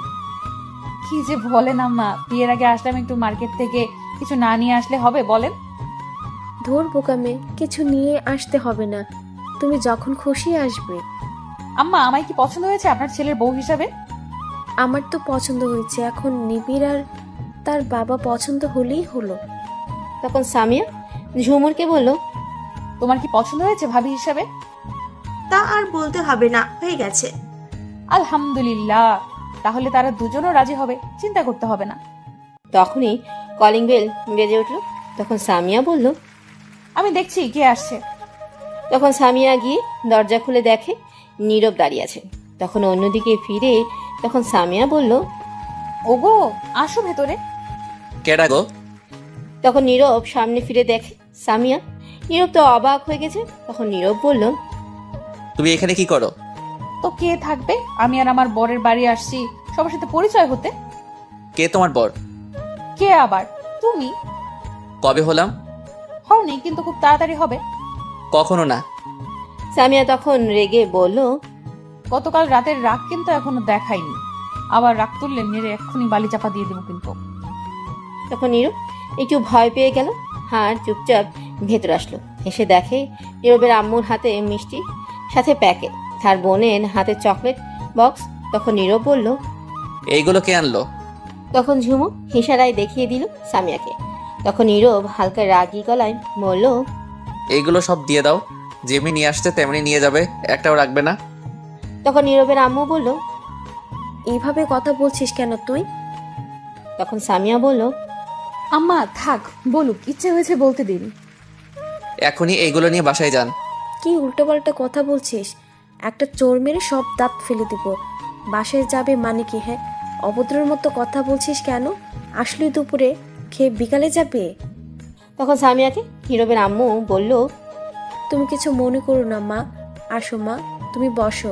কি যে বলেন আম্মা, বিয়ের আগে আসলাম একটু মার্কেট থেকে, কিছু না নিয়ে আসলে হবে বলেন? ধর বোকামে, কিছু নিয়ে আসতে হবে না, তুমি যখন খুশি আসবে। আম্মা, আমায় কি পছন্দ হয়েছে আপনার ছেলের বউ হিসাবে? আমার তো পছন্দ হয়েছে, এখন নিবিড় আর তার বাবা পছন্দ হলেই হলো। তখন সামিয়া ঝুমুরকে বলল, তোমার কি পছন্দ হয়েছে ভাবি হিসাবে? তা আর বলতে হবে না, হয়ে গেছে। আলহামদুলিল্লাহ, তাহলে তারা দুজনও রাজি হবে, চিন্তা করতে হবে না। তখনই কলিং বেল বেজে উঠল। তখন সামিয়া বলল, আমি দেখছি কে আসছে। তখন সামিয়া গিয়ে দরজা খুলে দেখে নীরব দাঁড়িয়ে আছে। তখন অন্যদিকে ফিরে তখন সামিয়া বলল, ওগো, আসো ভেতরে। কেডা গো? তখন নীরব সামনে ফিরে দেখে সামিয়া। নীরব তো অবাক হয়ে গেছে। তখন নীরব বলল, তুমি এখানে কি করো? তো কে থাকবে, আমি আর আমার বরের বাড়ি আসছি সবার সাথে পরিচয় হতে। কে তোমার বর? কে আবার? তুমি। কবে হলাম? হওনি, কিন্তু খুব তাড়াতাড়ি হবে। কখনো না। সামিয়া তখন রেগে বলল, গতকাল রাতের রাগ কিন্তু এখনো দেখাইনি, আবার রাগ তুললে মেরে এক্ষুনি বালি চাপা দিয়ে দেবো কিন্তু। তখন নীরব একটু ভয় পেয়ে গেল আর চুপচাপ ভেতর আসলো। এসে দেখে নীরবের আম্মুর হাতে মিষ্টি, সাথে প্যাকেট, তার বোনের হাতে চকলেট বক্স। তখন নীরব বলল, এইগুলো কে আনলো? তখন ঝুমু ইশারায় দেখিয়ে দিল সামিয়াকে। তখন নীরব হালকা রাগী গলায় বলল, এইগুলো সব দিয়ে দাও, যেমনি নিয়ে আসছে তেমনি নিয়ে যাবে, একটাও রাখবে না। তখন নীরবের আম্মু বলল, এইভাবে কথা বলছিস কেন তুই? তখন সামিয়া বলল, আম্মা থাক, বলুক, ইচ্ছে হয়েছে বলতে দিন। এখনই এইগুলো নিয়ে বাসায় যান। কি উল্টোপাল্টা কথা বলছিস? একটা চোর মেরে সব দাঁত ফেলে দিব। বাসায় যাবে মানে কি? হ্যাঁ, অভদ্রের মতো কথা বলছিস কেন? আসলে দুপুরে খেয়ে বিকালে যাবে? তখন সামিয়াকে নীরবের আম্মু বলল, তুমি কিছু মনে করো না মা, আসো মা, তুমি বসো।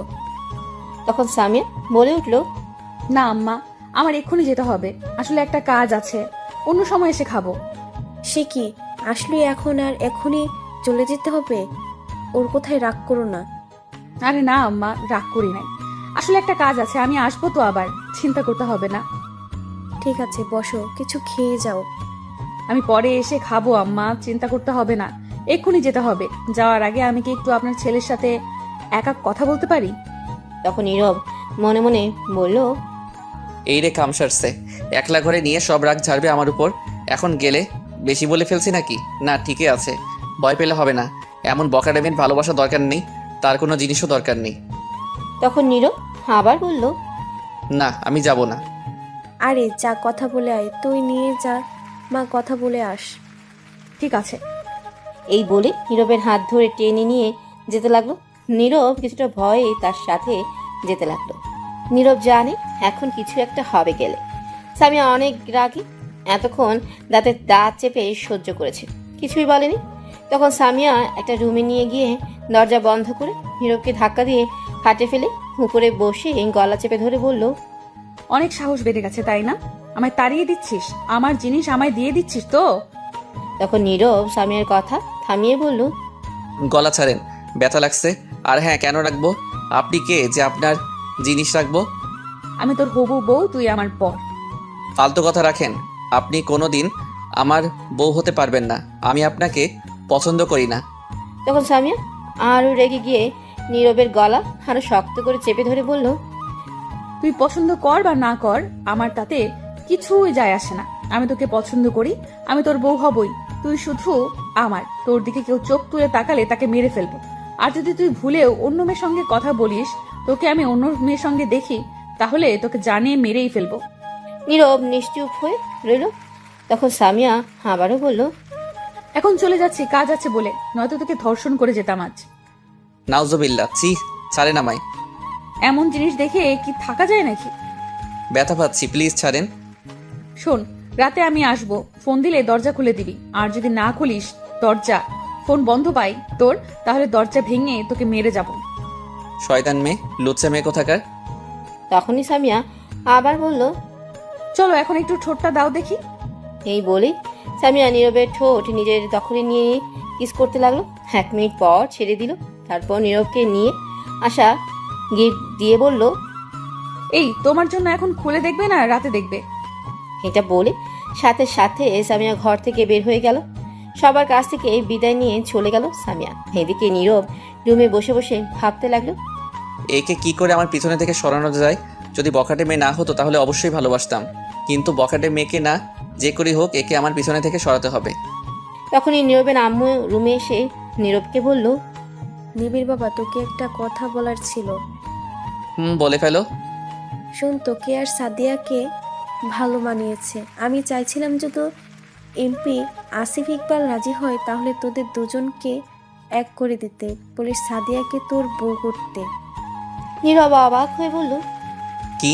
তখন সামিয়া বলে উঠল, না আম্মা, আমার এক্ষুনি যেতে হবে, আসলে একটা কাজ আছে, অন্য সময় এসে খাবো। সে কি, আসলে এখন আর এখনই চলে যেতে হবে? ওর কোথায় রাগ করো না। আরে না আম্মা, রাগ করি নাই, আসলে একটা কাজ আছে, আমি আসবো তো আবার, চিন্তা করতে হবে না। ঠিক আছে বসো, কিছু খেয়ে যাও। আমি পরে এসে খাবো আম্মা, চিন্তা করতে হবে না, এক্ষুনি যেতে হবে। যাওয়ার আগে আমি কি একটু আপনার ছেলের সাথে একা কথা বলতে পারি? তখন নীরব মনে মনে বলল, এই রে কাম সারছে, একলা ঘরে নিয়ে সব রাগ ঝাড়বে আমার উপর। এখন গেলে বেশি বলে ফেলছি নাকি? না ঠিকই আছে, ভয় পেলে হবে না। এমন বকাডেমের ভালোবাসা দরকার নেই, তার কোনো জিনিসও দরকার নেই। তখন নীরব আবার বলল, না আমি যাব না। আরে যা, কথা বলে আয়, তুই নিয়ে যা মা, কথা বলে আস। ঠিক আছে। এই বলে নীরবের হাত ধরে টেনে নিয়ে যেতে লাগলো। নীরব কিছুটা ভয়ে তার সাথে যেতে লাগলো। নীরব জানে এখন কিছু একটা হবে গেলে। সামিয়া অনেক রাগী, এতক্ষণ দাঁতের দাঁত চেপে সহ্য করেছে, কিছুই বলেনি। তখন সামিয়া একটা রুমে নিয়ে গিয়ে দরজা বন্ধ করে নীরবকে ধাক্কা দিয়ে হাঁটে ফেলে উপরে বসে গলা চেপে ধরে বলল, অনেক সাহস বেড়ে গেছে তাই না? আমায় তাড়িয়ে দিচ্ছিস, আমার জিনিস আমায় দিয়ে দিচ্ছিস তো? তখন নীরব সামিয়ার কথা থামিয়ে বলল, গলা ছাড়েন, ব্যথা লাগছে। আর হ্যাঁ, কেন রাখবো? আপনি কে যে আপনার জিনিস রাখবো? আমি তোর হবু বউ, তুই আমার পর। ফালতু কথা রাখেন। আপনি কোনো দিন আমার বউ হতে পারবেন না, আমি আপনাকে পছন্দ করি না। তখন সামিয়া আরও রেগে গিয়ে নীরবের গলা আরো শক্ত করে চেপে ধরে বলল, তুই পছন্দ কর বা না কর, আমার তাতে কিছুই যায় আসে না। আমি তোকে পছন্দ করি, আমি তোর বউ হবই, তুই শুধু আমার। তোর দিকে কেউ চোখ তুলে তাকালে তাকে মেরে ফেলবো। আর যদি তুই ভুলেও অন্য মেয়ের সঙ্গে কথা বলিস, তোকে আমি অন্য মেয়ের সঙ্গে দেখি, তাহলে তোকে জানিয়ে মেরেই ফেলবো। নীরব নিশ্চুপ হয়ে রইল। তখন সামিয়া আবারও বলল, এখন চলে যাচ্ছি, কাজ আছে বলে, নয়তো তোকে ধর্ষণ করে যেতাম আজ। নাউজুবিল্লাহ, ছি, ছাড়েন আমায়। এমন জিনিস দেখে কি থাকা যায় নাকি? ব্যথা পাচ্ছি, প্লিজ ছাড়েন। শোন, রাতে আমি আসবো, ফোন দিলে দরজা খুলে দিবি। আর যদি না খুলিস দরজা, ফোন বন্ধ পাই তোর, তাহলে দরজা ভেঙে তোকে মেরে যাব। শয়তান মেয়ে, লুচ্চা মেয়ে কোথাকার। তখনই সামিয়া আবার বলল, চলো এখন একটু ঠোঁটটা দাও দেখি। এই বলে সামিয়া নীরবের ঠোঁট নিজের দখলে নিয়ে কিস করতে লাগলো। 1 মিনিট পর ছেড়ে দিল। তারপর নীরবকে নিয়ে আসা গিফট দিয়ে বলল, এই তোমার জন্য এখন খুলে দেখবে না রাতে দেখবে। এটা বলে সাথে সাথে সামিয়া ঘর থেকে বের হয়ে গেল। সবার কাছ থেকে বিদায় নিয়ে চলে গেল সামিয়া। এদিকে নীরব রুমে বসে বসে ভাবতে লাগলো, একে কি করে আমার পিছনে থেকে সরানো যায়? যদি বখাটে মেয়ে না হতো তাহলে অবশ্যই ভালোবাসতাম, কিন্তু বখাটে মেয়েকে না, যে করেই হোক একে আমার পিছনে থেকে সরাতে হবে। তখনই নীরবের আম্মু রুমে এসে নীরবকে বলল, নিবিড় বাবা, তোকে একটা কথা বলার ছিল। বলে ফেলো। শোন, তোকে আর সাদিয়াকে ভালো মানিয়েছে। আমি চাইছিলাম যদি এমপি আসিফ ইকবাল রাজি হয় তাহলে তোদের দুজনকে এক করে দিতে, বলে সাদিয়াকে তোর বউ করতে। নীরব অবাক হয়ে বলল, কি?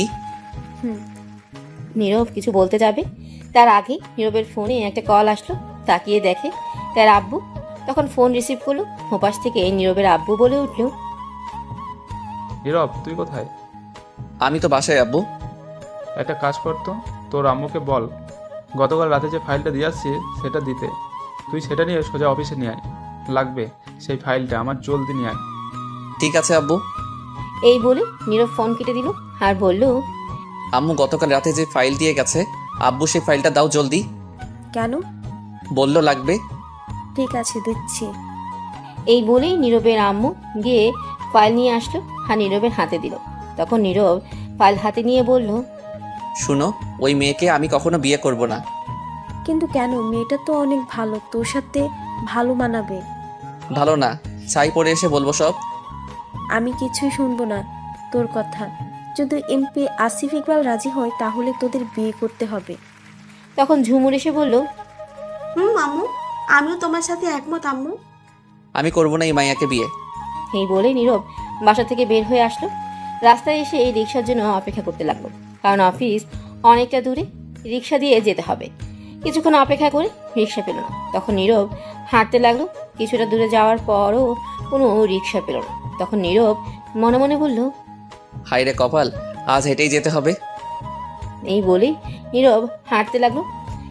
নীরব কিছু বলতে যাবে তার আগে নীরবের ফোনে একটা কল আসলো। তাকিয়ে দেখে তার আব্বু। তখন ফোন রিসিভ করলো। ওপাশ থেকে নীরবের আব্বু বলে উঠল, নীরব তুই কোথায়? আমি তো বাসায় আব্বু। একটা কাজ করতো, তোর আম্মুকে বল গতকাল রাতে যে ফাইলটা দিয়ে আসছি সেটা দিতে। তুই সেটা নিয়ে সোজা অফিসে নিয়ে আয়, লাগবে সেই ফাইলটা আমার, জলদি নিয়ে আয়। ঠিক আছে আব্বু। এই বলে নীরব ফোন কেটে দিল আর বলল, আম্মু গতকাল রাতে যে ফাইল দিয়ে গেছে, আব্বু সেই ফাইলটা দাও জলদি। কেন? বললো লাগবে। ঠিক আছে, দিচ্ছি। এই বলেই নীরবের আম্মু গিয়ে ফাইল নিয়ে আসলো আর নীরবের হাতে দিল। তখন নীরব ফাইল হাতে নিয়ে বলল, শুনো, ওই মেয়েকে আমি কখনো বিয়ে করব না। কিন্তু কেন? মেয়েটা তো অনেক ভালো, তোর সাথে ভালো মানাবে। ভালো না, ছাই পড়ে এসে বলবো সব। আমি কিছুই শুনবো না তোর কথা। যদি এমপি আসিফ ইকবাল রাজি হয় তাহলে তোদের বিয়ে করতে হবে। তখন ঝুমুর এসে বলল, আম্মু, আমিও তোমার সাথে একমত আম্মু। আমি করব না এই মাইয়াকে বিয়ে। এই বলে নীরব বাসা থেকে বের হয়ে আসলো। রাস্তায় এসে এই রিক্সার জন্য অপেক্ষা করতে লাগলো, কারণ অফিস অনেকটা দূরে, রিক্সা দিয়ে যেতে হবে। কিছুক্ষণ অপেক্ষা করে রিক্সা পেল না। তখন নীরব হাঁটতে লাগলো। কিছুটা দূরে যাওয়ার পরও কোনো রিক্সা পেল না। তখন নীরব মনে মনে বলল, হায় রে কপাল, আজ হেঁটেই যেতে হবে। এই বলেই নীরব হাঁটতে লাগলো।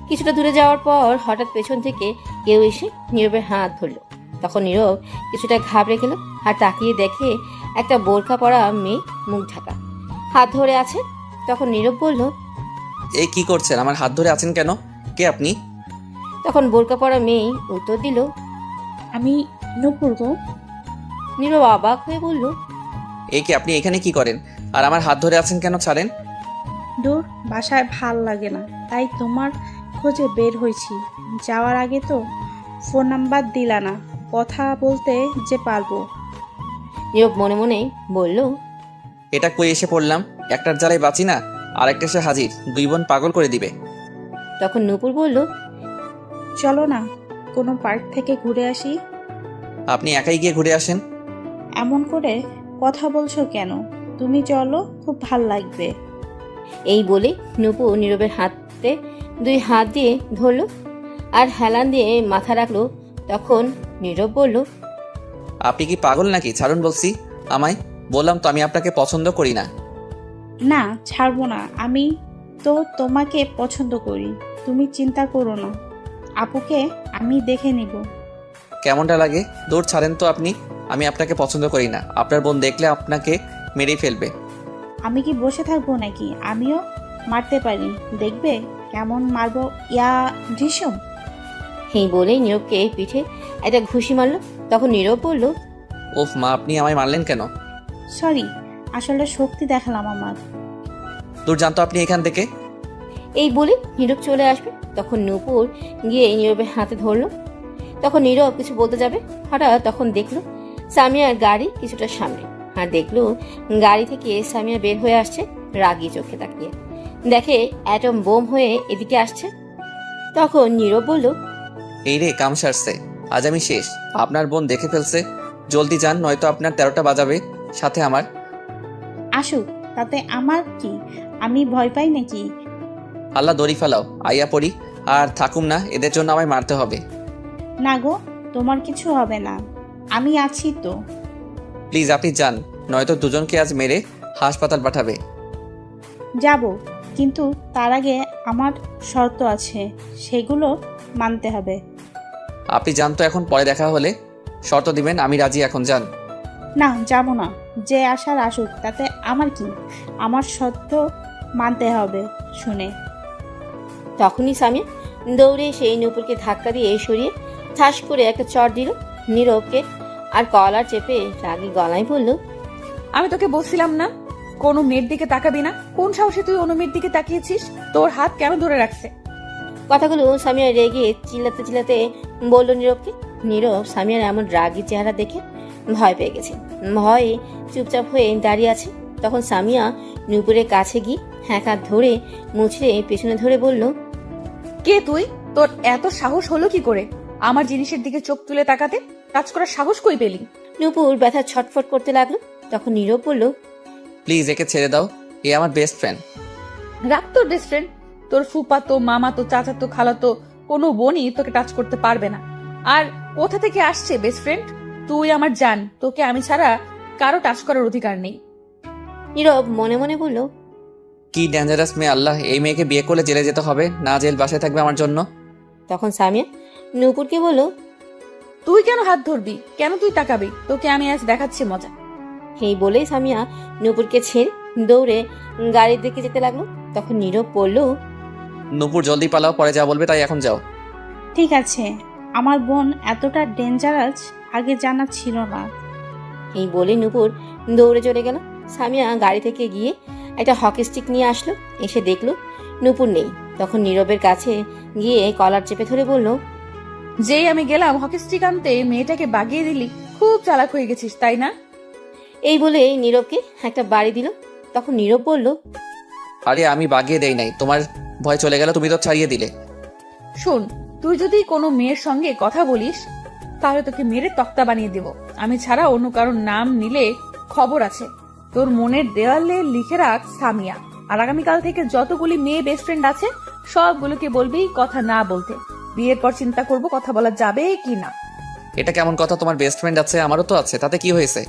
কিছুটা দূরে যাওয়ার পর হঠাৎ পেছন থেকে কেউ এসে নীরবের হাত ধরলো। তখন নীরব কিছুটা ঘাবড়ে গেল আর তাকিয়ে দেখে একটা বোরখা পরা মেয়ে, মুখ ঢাকা, হাত ধরে আছে। তখন নীরব বলল, এই কি করছেন? আমার হাত ধরে আছেন কেন? কে আপনি? তখন বোরখা পরা মেয়ে উত্তর দিল, আমি নূপুর গো। নীরব অবাক হয়ে বলল, এই কি, আপনি এখানে কি করেন? আর আমার হাত ধরে আছেন কেন? ছাড়েন। দূর, বাসায় ভাল লাগে না, তাই তোমার খোঁজে বের হয়েছি। যাওয়ার আগে তো ফোন নাম্বার দিলা না, কথা বলতে যে পারবো। নীরব মনে মনে বলল, এটা কই এসে পড়লাম? একটার জ্বালায় বাঁচি না, আরেকটা এসে হাজির, দুই বোন পাগল করে দিবে। তখন নূপুর বলল, চলো না কোনো পার্ক থেকে ঘুরে আসি। আপনি একাই গিয়ে ঘুরে আসেন। এমন করে কথা বলছো কেন? তুমি চলো, খুব ভাল লাগবে। এই বলে নূপুর নীরবের হাতে দুই হাত দিয়ে ধরলো আর হেলান দিয়ে মাথা রাখলো। তখন নীরব বলল, আপনি কি পাগল নাকি? ছাড়ুন বলছি আমায়। বললাম তো আমি আপনাকে পছন্দ করি না। না, ছাড়বো না। আমি তো তোমাকে পছন্দ করি, তুমি চিন্তা করো না। আপুকে আমি দেখে নিব। কেমনটা লাগে? দূর ছাড়েন তো আপনি। আমি আপনাকে পছন্দ করি না। আপনার বোন দেখলে আপনাকে মেরেই ফেলবে। আমি কি বসে থাকবো নাকি? আমিও মারতে পারি, দেখবে কেমন মারবো। ইয়া ঢিসুম। এই বলেই নীরবকে পিঠে একটা ঘুষি মারলো। তখন নীরব বলল, ওফ মা, আপনি আমায় মারলেন কেন? সরি, আসলে শক্তি দেখালাম আমার। দূর জানতো আপনি এখান থেকে। এই বলে নীরব চলে আসবে। তখন নূপুর গিয়ে নীরবের হাতে ধরলো। তখন নীরব কিছু বলতে যাবে, হঠাৎ তখন দেখলো সামিয়ার গাড়ি কিছুটা সামনে, আর দেখলো গাড়ি থেকে সামিয়া বের হয়ে আসছে রাগী চোখে তাকিয়ে। দেখে অ্যাটম বোম হয়ে এদিকে আসছে। তখন নীরব বলল, এই রে, কাম সারছে, আজ আমি শেষ। আপনার বোন দেখে ফেলছে, জলদি যান, নয়তো আপনার 13টা বাজাবে সাথে আমার। আসুক, তাতে আমার কি? আমি ভয় পাই নাকি? আল্লাহ দড়ি ফেলাও, আইয়া পড়ি। আর থাকুম না, এদের জন্য আমায় মারতে হবে। না গো, তোমার কিছু হবে না, আমি আছি তো। প্লিজ আপনি যান, নয়তো দুজনকে আজ মেরে হাসপাতাল পাঠাবে। যাব, কিন্তু তার আগে আমার শর্ত আছে, সেগুলো মানতে হবে। আপনি যান তো, এখন পরে দেখা হলে শর্ত দিবেন, আমি রাজি, এখন যান। না, যাব না। যে আসার আসুক, তাতে আমার কি? আমার শর্ত মানতে হবে শুনে। তখনই সামিয়া দৌড়ে সেই নূপুরকে ধাক্কা দিয়ে সরিয়ে ঠাস করে একটা চড় দিল নীরবকে, আর কলার চেপে রাগী গলায় বলল, আমি তোকে বলছিলাম না কোনো মেয়ের দিকে তাকাবি না? কোন সাহসে তুই অন্য মেয়ের দিকে তাকিয়েছিস? তোর হাত কেন ধরে রাখছে? কথাগুলো সামিয়া রেগে চিল্লাতে চিল্লাতে বলল নীরবকে। নীরব সামিয়ার এমন রাগী চেহারা দেখে ভয় পেয়ে গেছে, ভয়ে চুপচাপ হয়ে দাঁড়িয়ে আছে। তখন সামিয়া নূপুরের কাছে গিয়ে এক হাত ধরে মুছড়ে পেছনে ধরে বলল, কে তুই? তোর এত সাহস হলো কি করে আমার জিনিসের দিকে চোখ তুলে তাকাতে? কাজ করার সাহস কই পেলি? নূপুর ব্যথা ছটফট করতে লাগলো। তখন নীরব বলল, প্লিজ একে ছেড়ে দাও, এ আমার বেস্ট ফ্রেন্ড। রাখ তোর বেস্ট ফ্রেন্ড। তোর ফুপা তো, মামা তো, চাচা তো, খালা তো, কোনো বোনই তোকে টাচ করতে পারবে না। আর কোথা থেকে আসছে বেস্ট ফ্রেন্ড? তুই আমার জান, তোকে আমি ছাড়া কারো টাচ করার অধিকার নেই। নীরব মনে মনে বলল, কি ডেঞ্জারাস মেয়ে! আল্লাহ, এই মেয়েকে বিয়ে করলে জেলে যেতে হবে, না জেল বাসায় থাকবে আমার জন্য। তখন সামিয়া নূপুরকে বলল, তুই কেন হাত ধরবি? কেন তুই তাকাবি? তোকে আমি আজ দেখাচ্ছি মজা। এই বলেই সামিয়া নূপুরকে ছেড়ে দৌড়ে গাড়ির দিকে যেতে লাগলো। তখন নীরব বলল, নূপুর জলদি পালাও, পরে যা বলবে তাই এখন যাও। ঠিক আছে, আমার বোন এতটা ডেঞ্জারাস আগে জানা ছিল না। এই বলে নূপুর দৌড়ে চলে গেল। সামিয়া গাড়ি থেকে গিয়ে একটা হকি স্টিক নিয়ে আসলো। এসে দেখলো নূপুর নেই। তখন নীরবের কাছে গিয়ে কলার চেপে ধরে বলল, যেই আমি গেলাম হকি স্টিক আনতে মেয়েটাকে বাগিয়ে দিলি। খুব চালাক হয়ে গেছিস তাই না? এই বলে নীরবকে একটা বাড়ি দিল। তখন নীরব বলল, আরে আমি বাগিয়ে দেই নাই, তোমার ভয় চলে গেল, তুমি তো ছাড়িয়ে দিলে। শোন, তুই যদি কোনো মেয়ের সঙ্গে কথা বলিস তাহলে তোকে মেরে তক্তা বানিয়ে দেব। আমি ছাড়া অন্য কারোর নাম নিলে খবর আছে। তোর মনের দেওয়ালে লিখে রাখ সামিয়া। আর আগামীকাল থেকে যতগুলি মেয়ে বেস্ট ফ্রেন্ড আছে সবগুলোকে বলবি কথা না বলতে। বিয়ের পর চিন্তা করব কথা বলা যাবে কি না। এটা কেমন কথা? তোমার বেস্ট ফ্রেন্ড আছে, আমারও তো আছে, তাতে কি হয়েছে?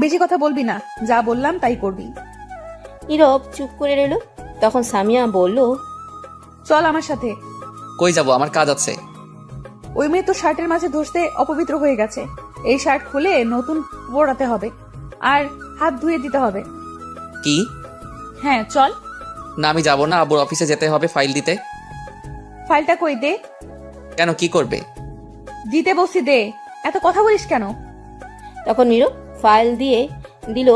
বেশি কথা বলবি না, যা বললাম তাই করবি। নীরব চুপ করে রইল। তখন সামিয়া বলল, চল আমার সাথে। কই যাব? আমার কাজ আছে। ওই মেয়ে তো শার্টের মাঝে ধসতে অপবিত্র হয়ে গেছে। এই শার্ট খুলে নতুন পরাতে হবে আর হাত ধুয়ে দিতে হবে। কি? হ্যাঁ চল। না আমি যাব না, আব্বুর অফিসে যেতে হবে ফাইল দিতে। ফাইলটা কই দে। কেন, কি করবে? দিতে বসি দে, এত কথা বলিস কেন? তখন নীরব ফাইল দিয়ে দিল।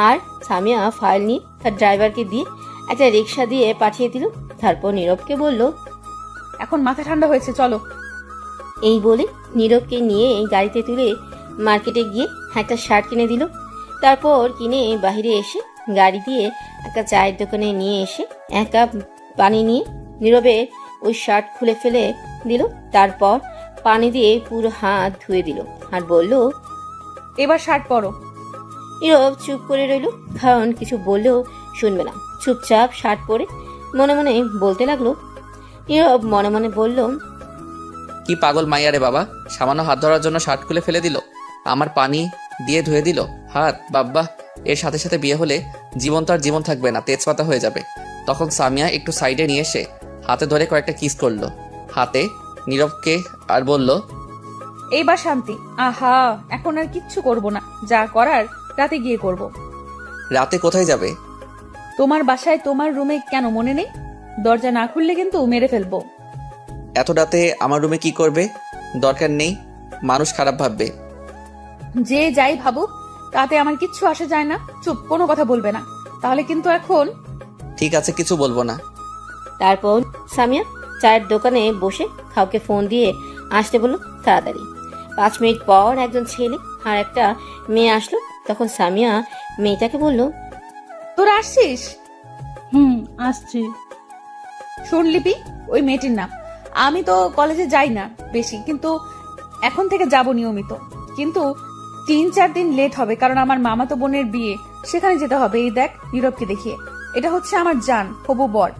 আর সামিয়া ফাইল নিয়ে তার ড্রাইভারকে দিয়ে একটা রিক্সা দিয়ে পাঠিয়ে দিল। তারপর নীরবকে বলল, এখন মাথা ঠান্ডা হয়েছে, চলো। এই বলে নীরবকে নিয়ে গাড়িতে তুলে মার্কেটে গিয়ে একটা শার্ট কিনে দিল। তারপর কিনে বাহিরে এসে গাড়ি দিয়ে একটা চায়ের দোকানে নিয়ে এসে এক কাপ পানি নিয়ে নীরবের ওই শার্ট খুলে ফেলে দিল। তারপর পানি দিয়ে পুরো হাত ধুয়ে দিল আর বলল, এবার শার্ট পরো। নীরব চুপ করে রইল, কারণ কিছু বললেও শুনবে না। চুপচাপ শার্ট পরে মনে মনে বলতে লাগলো। নীরব মনে মনে বলল, কি পাগল মাইয়া রে বাবা, সামান্য হাত ধরার জন্য শার্ট খুলে ফেলে দিল, আমার পানি দিয়ে ধুয়ে দিল হাত। বাব্বা, এর সাথে সাথে বিয়ে হলে জীবন তো আর জীবন থাকবে না, তেজপাতা হয়ে যাবে। তখন সামিয়া একটু সাইডে নিয়ে এসে হাতে ধরে কয়েকটা কিস করলো হাতে নীরবকে আর বলল, এইবার শান্তি। আহা, এখন আর কিচ্ছু করব না, যা করার রাতে গিয়ে করব। রাতে কোথায় যাবে? তোমার বাসায়, তোমার রুমে। কেন মনে নেই? দরজা না খুললে কিন্তু মেরে ফেলবো। এত রাতে আমার রুমে কি করবে? দরকার নেই, মানুষ খারাপ ভাববে। যে যাই ভাবুক তাতে আমার কিচ্ছু আসে যায় না। চুপ, কোনো কথা বলবে না, তাহলে কিন্তু এখন। ঠিক আছে, কিছু বলবো না। তারপর সামিয়া চায়ের দোকানে বসে কাউকে ফোন দিয়ে আসতে বলল তাড়াতাড়ি। 5 মিনিট পর একজন ছেলে আর একটা মেয়ে আসলো। তখন সামিয়া মেয়েটাকে বলল, তোরা আসছিস? আসছি। শোন লিপি, ওই মেয়েটির নাম। আমি তো কলেজে যাই না বেশি, কিন্তু এখন থেকে যাব নিয়মিত। কিন্তু 3-4 দিন লেট হবে, কারণ আমার মামাতো বোনের বিয়ে, সেখানে যেতে হবে। এই দেখ নীরবকে দেখিয়ে, এটা হচ্ছে আমার জান হবু বর।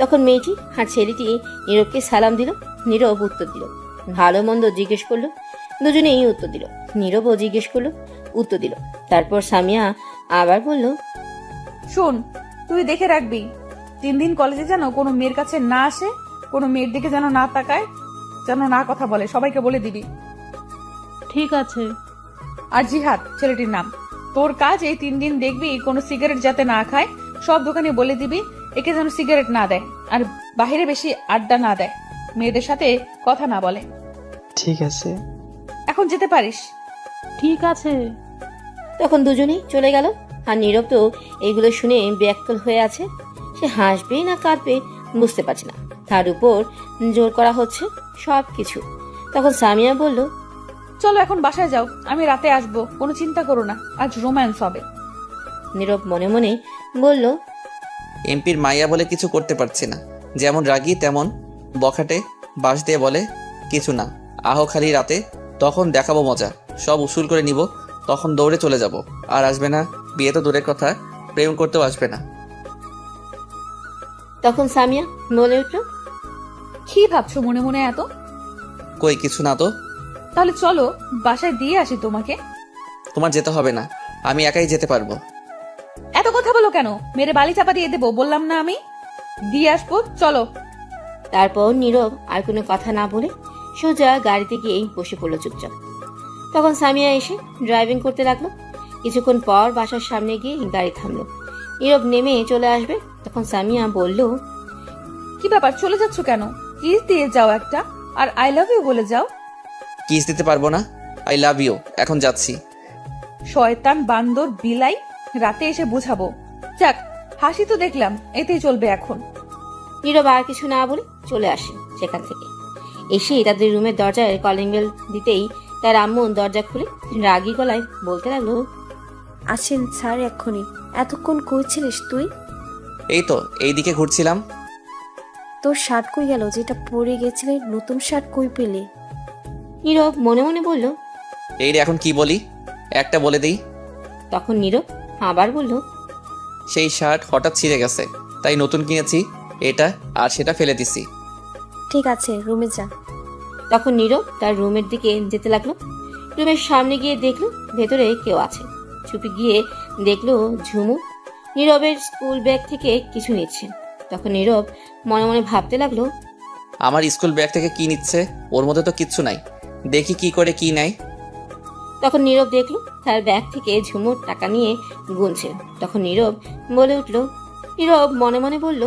তখন মেয়েটি আর ছেলেটি নীরবকে সালাম দিল। নীরব উত্তর দিল, ভালো মন্দ জিজ্ঞেস করলো। দুজনেই উত্তর দিল। নীরবও জিজ্ঞেস করলো, উত্তর দিল। তারপর সামিয়া আবার বলল, শোন, তুই দেখে রাখবি 3 দিন কলেজে যেন কোনো মেয়ের কাছে না আসে, কোনো মেয়ের দিকে যেন না তাকায়, যেন না কথা বলে, সবাইকে বলে দিবি। ঠিক আছে। আর জিহাদ ছেলেটির নাম। তোর কাজ এই 3 দিন দেখবি কোনো সিগারেট যাতে না খায়, সব দোকানে বলে দিবি একে যেন সিগারেট না দেয়, আর বাহিরে বেশি আড্ডা না দেয়, মেয়েদের সাথে কথা না বলে। ঠিক আছে। এখন যেতে পারিস। ঠিক আছে। তখন দুজনেই চলে গেল। আর নীরব তো এইগুলো শুনে ব্যাকুল হয়ে আছে। সে হাসবে না কাঁদবে বুঝতে পারছে না, তার উপর জোর করা হচ্ছে সবকিছু। তখন সামিয়া বলল, চলো এখন বাসায় যাও, আমি রাতে আসবো, কোনো চিন্তা করো না, আজ রোম্যান্স হবে। নীরব মনে মনে বলল, এমপির মাইয়া বলে কিছু করতে পারছি না, যেমন রাগী তেমন বখাটে, বাস দিয়ে বলে কিছু না, আহো খালি রাতে, তখন দেখাবো মজা, সব উসুল করে নিব, তখন দৌড়ে চলে যাব। আর আসবে না, বিয়ে তো দূরের কথা, প্রেম করতেও আসবে না। তখন সামিয়া বলে উঠল, কি ভাবছো মনে মনে এত? কই কিছু না তো। তাহলে চলো বাসায় দিয়ে আসি তোমাকে। তোমার যেতে হবে না, আমি একাই যেতে পারবো। এত কথা বলো কেন? মেরে বালি চাপা দিয়ে দেবো, বললাম না আমি দিয়ে আসবো, চলো। তারপর নীরব আর কোনো কথা না বলে সোজা গাড়িতে গিয়ে বসে পড়লো চুপচাপ। তখন সামিয়া এসে ড্রাইভিং করতে লাগলো। কিছুক্ষণ পর বাসার সামনে গিয়ে গাড়ি থামলো। নীরব নেমে চলে আসবে। তখন সামিয়া বলল, কি ব্যাপার, চলে যাচ্ছ কেন? কিস দিয়ে যাও একটা, আর আই লাভ ইউ বলে যাও। কিস দিতে পারবো না, আই লাভ ইউ, এখন যাচ্ছি। শয়তান বান্দর বিলাই, রাতে এসে বুঝাবো। যাক, হাসি তো দেখলাম, এতেই চলবে এখন। নীরব আর কিছু না বলে চলে আসে সেখান থেকে। এসে তাদের রুমের দরজায় কলিং বেল দিতেই তার আম্মু দরজা খুলে রাগী গলায় বলতে লাগলো, আসেন স্যার এক্ষুনি। এতক্ষণ কই ছিলিস তুই? এই তো এইদিকে ঘুরছিলাম। তোর শার্ট কই গেল যেটা পরে গেছিলে? নতুন শার্ট কই পেলে? নীরব মনে মনে বলল। এই রে, এখন কি বলি? একটা বলে দিই। তখন নীরব আবার বলল, সেই শার্ট হঠাৎ ছিঁড়ে গেছে, তাই নতুন কিনেছি এটা, আর সেটা ফেলে দিছি। ঠিক আছে, রুমে যা। তখন নীরব তার রুমের দিকে যেতে লাগলো। রুমের সামনে গিয়ে দেখলো ভেতরে কেউ আছে। চুপি গিয়ে দেখলো ঝুমু নীরবের স্কুল ব্যাগ থেকে কিছু নিচ্ছে। তখন নীরব মনে মনে ভাবতে লাগলো, আমার স্কুল ব্যাগ থেকে কি নিচ্ছে? ওর মধ্যে তো কিচ্ছু নাই, দেখি কি করে কি নেয়। তখন নীরব দেখলো তার ব্যাগ থেকে ঝুমুর টাকা নিয়ে গুনছে। তখন নীরব বলে উঠলো। নীরব মনে মনে বলল,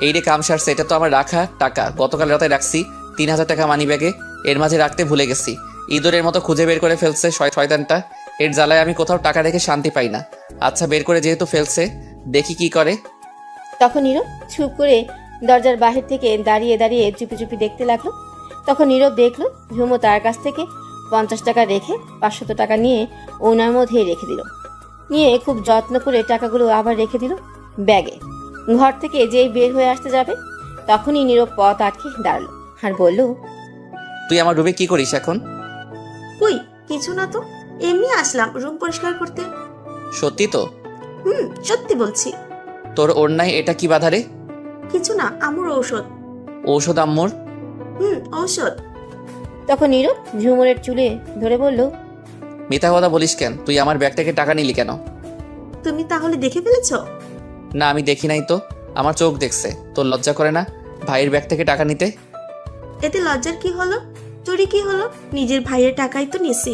এই রে কাম সারছে, এটা তো আমার রাখা টাকা। গতকাল রাতে রাখছি 3000 টাকা মানি ব্যাগে, এর মাঝে রাখতে ভুলে গেছি। ইঁদুরের মতো খুঁজে বের করে ফেলছে শয়তানটা। এর জ্বালায় আমি কোথাও টাকা রেখে শান্তি পাই না। আচ্ছা, বের করে যেহেতু ফেলছে, দেখি কি করে। তখন নীরব চুপ করে দরজার বাহির থেকে দাঁড়িয়ে দাঁড়িয়ে চুপি চুপি দেখতে লাগলো। তখন নীরব দেখলো ঝুমু তার কাছ থেকে 50 টাকা রেখে 500 টাকা নিয়ে ওনার মধ্যেই রেখে দিল। নিয়ে খুব যত্ন করে টাকাগুলো আবার রেখে দিল ব্যাগে। ঘর থেকে যেই বের হয়ে আসতে যাবে তখনই নীরব পথ আটকে দাঁড়ালো আর বলল, তুই আমার রুমে কি করিস এখন? কই কিছু না তো, এমনি আসলাম রুম পরিষ্কার করতে। সত্যি তো? সত্যি বলছি। তোর ওড়নায় এটা কি বাধা রে? কিছু না, আমুর ঔষধ। ঔষধ আম্মুর? ঔষধ। তখন নীরব ঝুমুরের চুলে ধরে বলল, মিথ্যা কথা বলিস কেন? তুই আমার ব্যাগ থেকে টাকা নিলি কেন? তুমি তাহলে দেখে ফেলেছো? না, আমি দেখি নাই তো, আমার চোখ দেখছে। তোর লজ্জা করে না ভাইয়ের ব্যাগ থেকে টাকা নিতে? এতে লজ্জার কি হলো? চুরি কি হলো? নিজের ভাইয়ের টাকাই তো নিছি।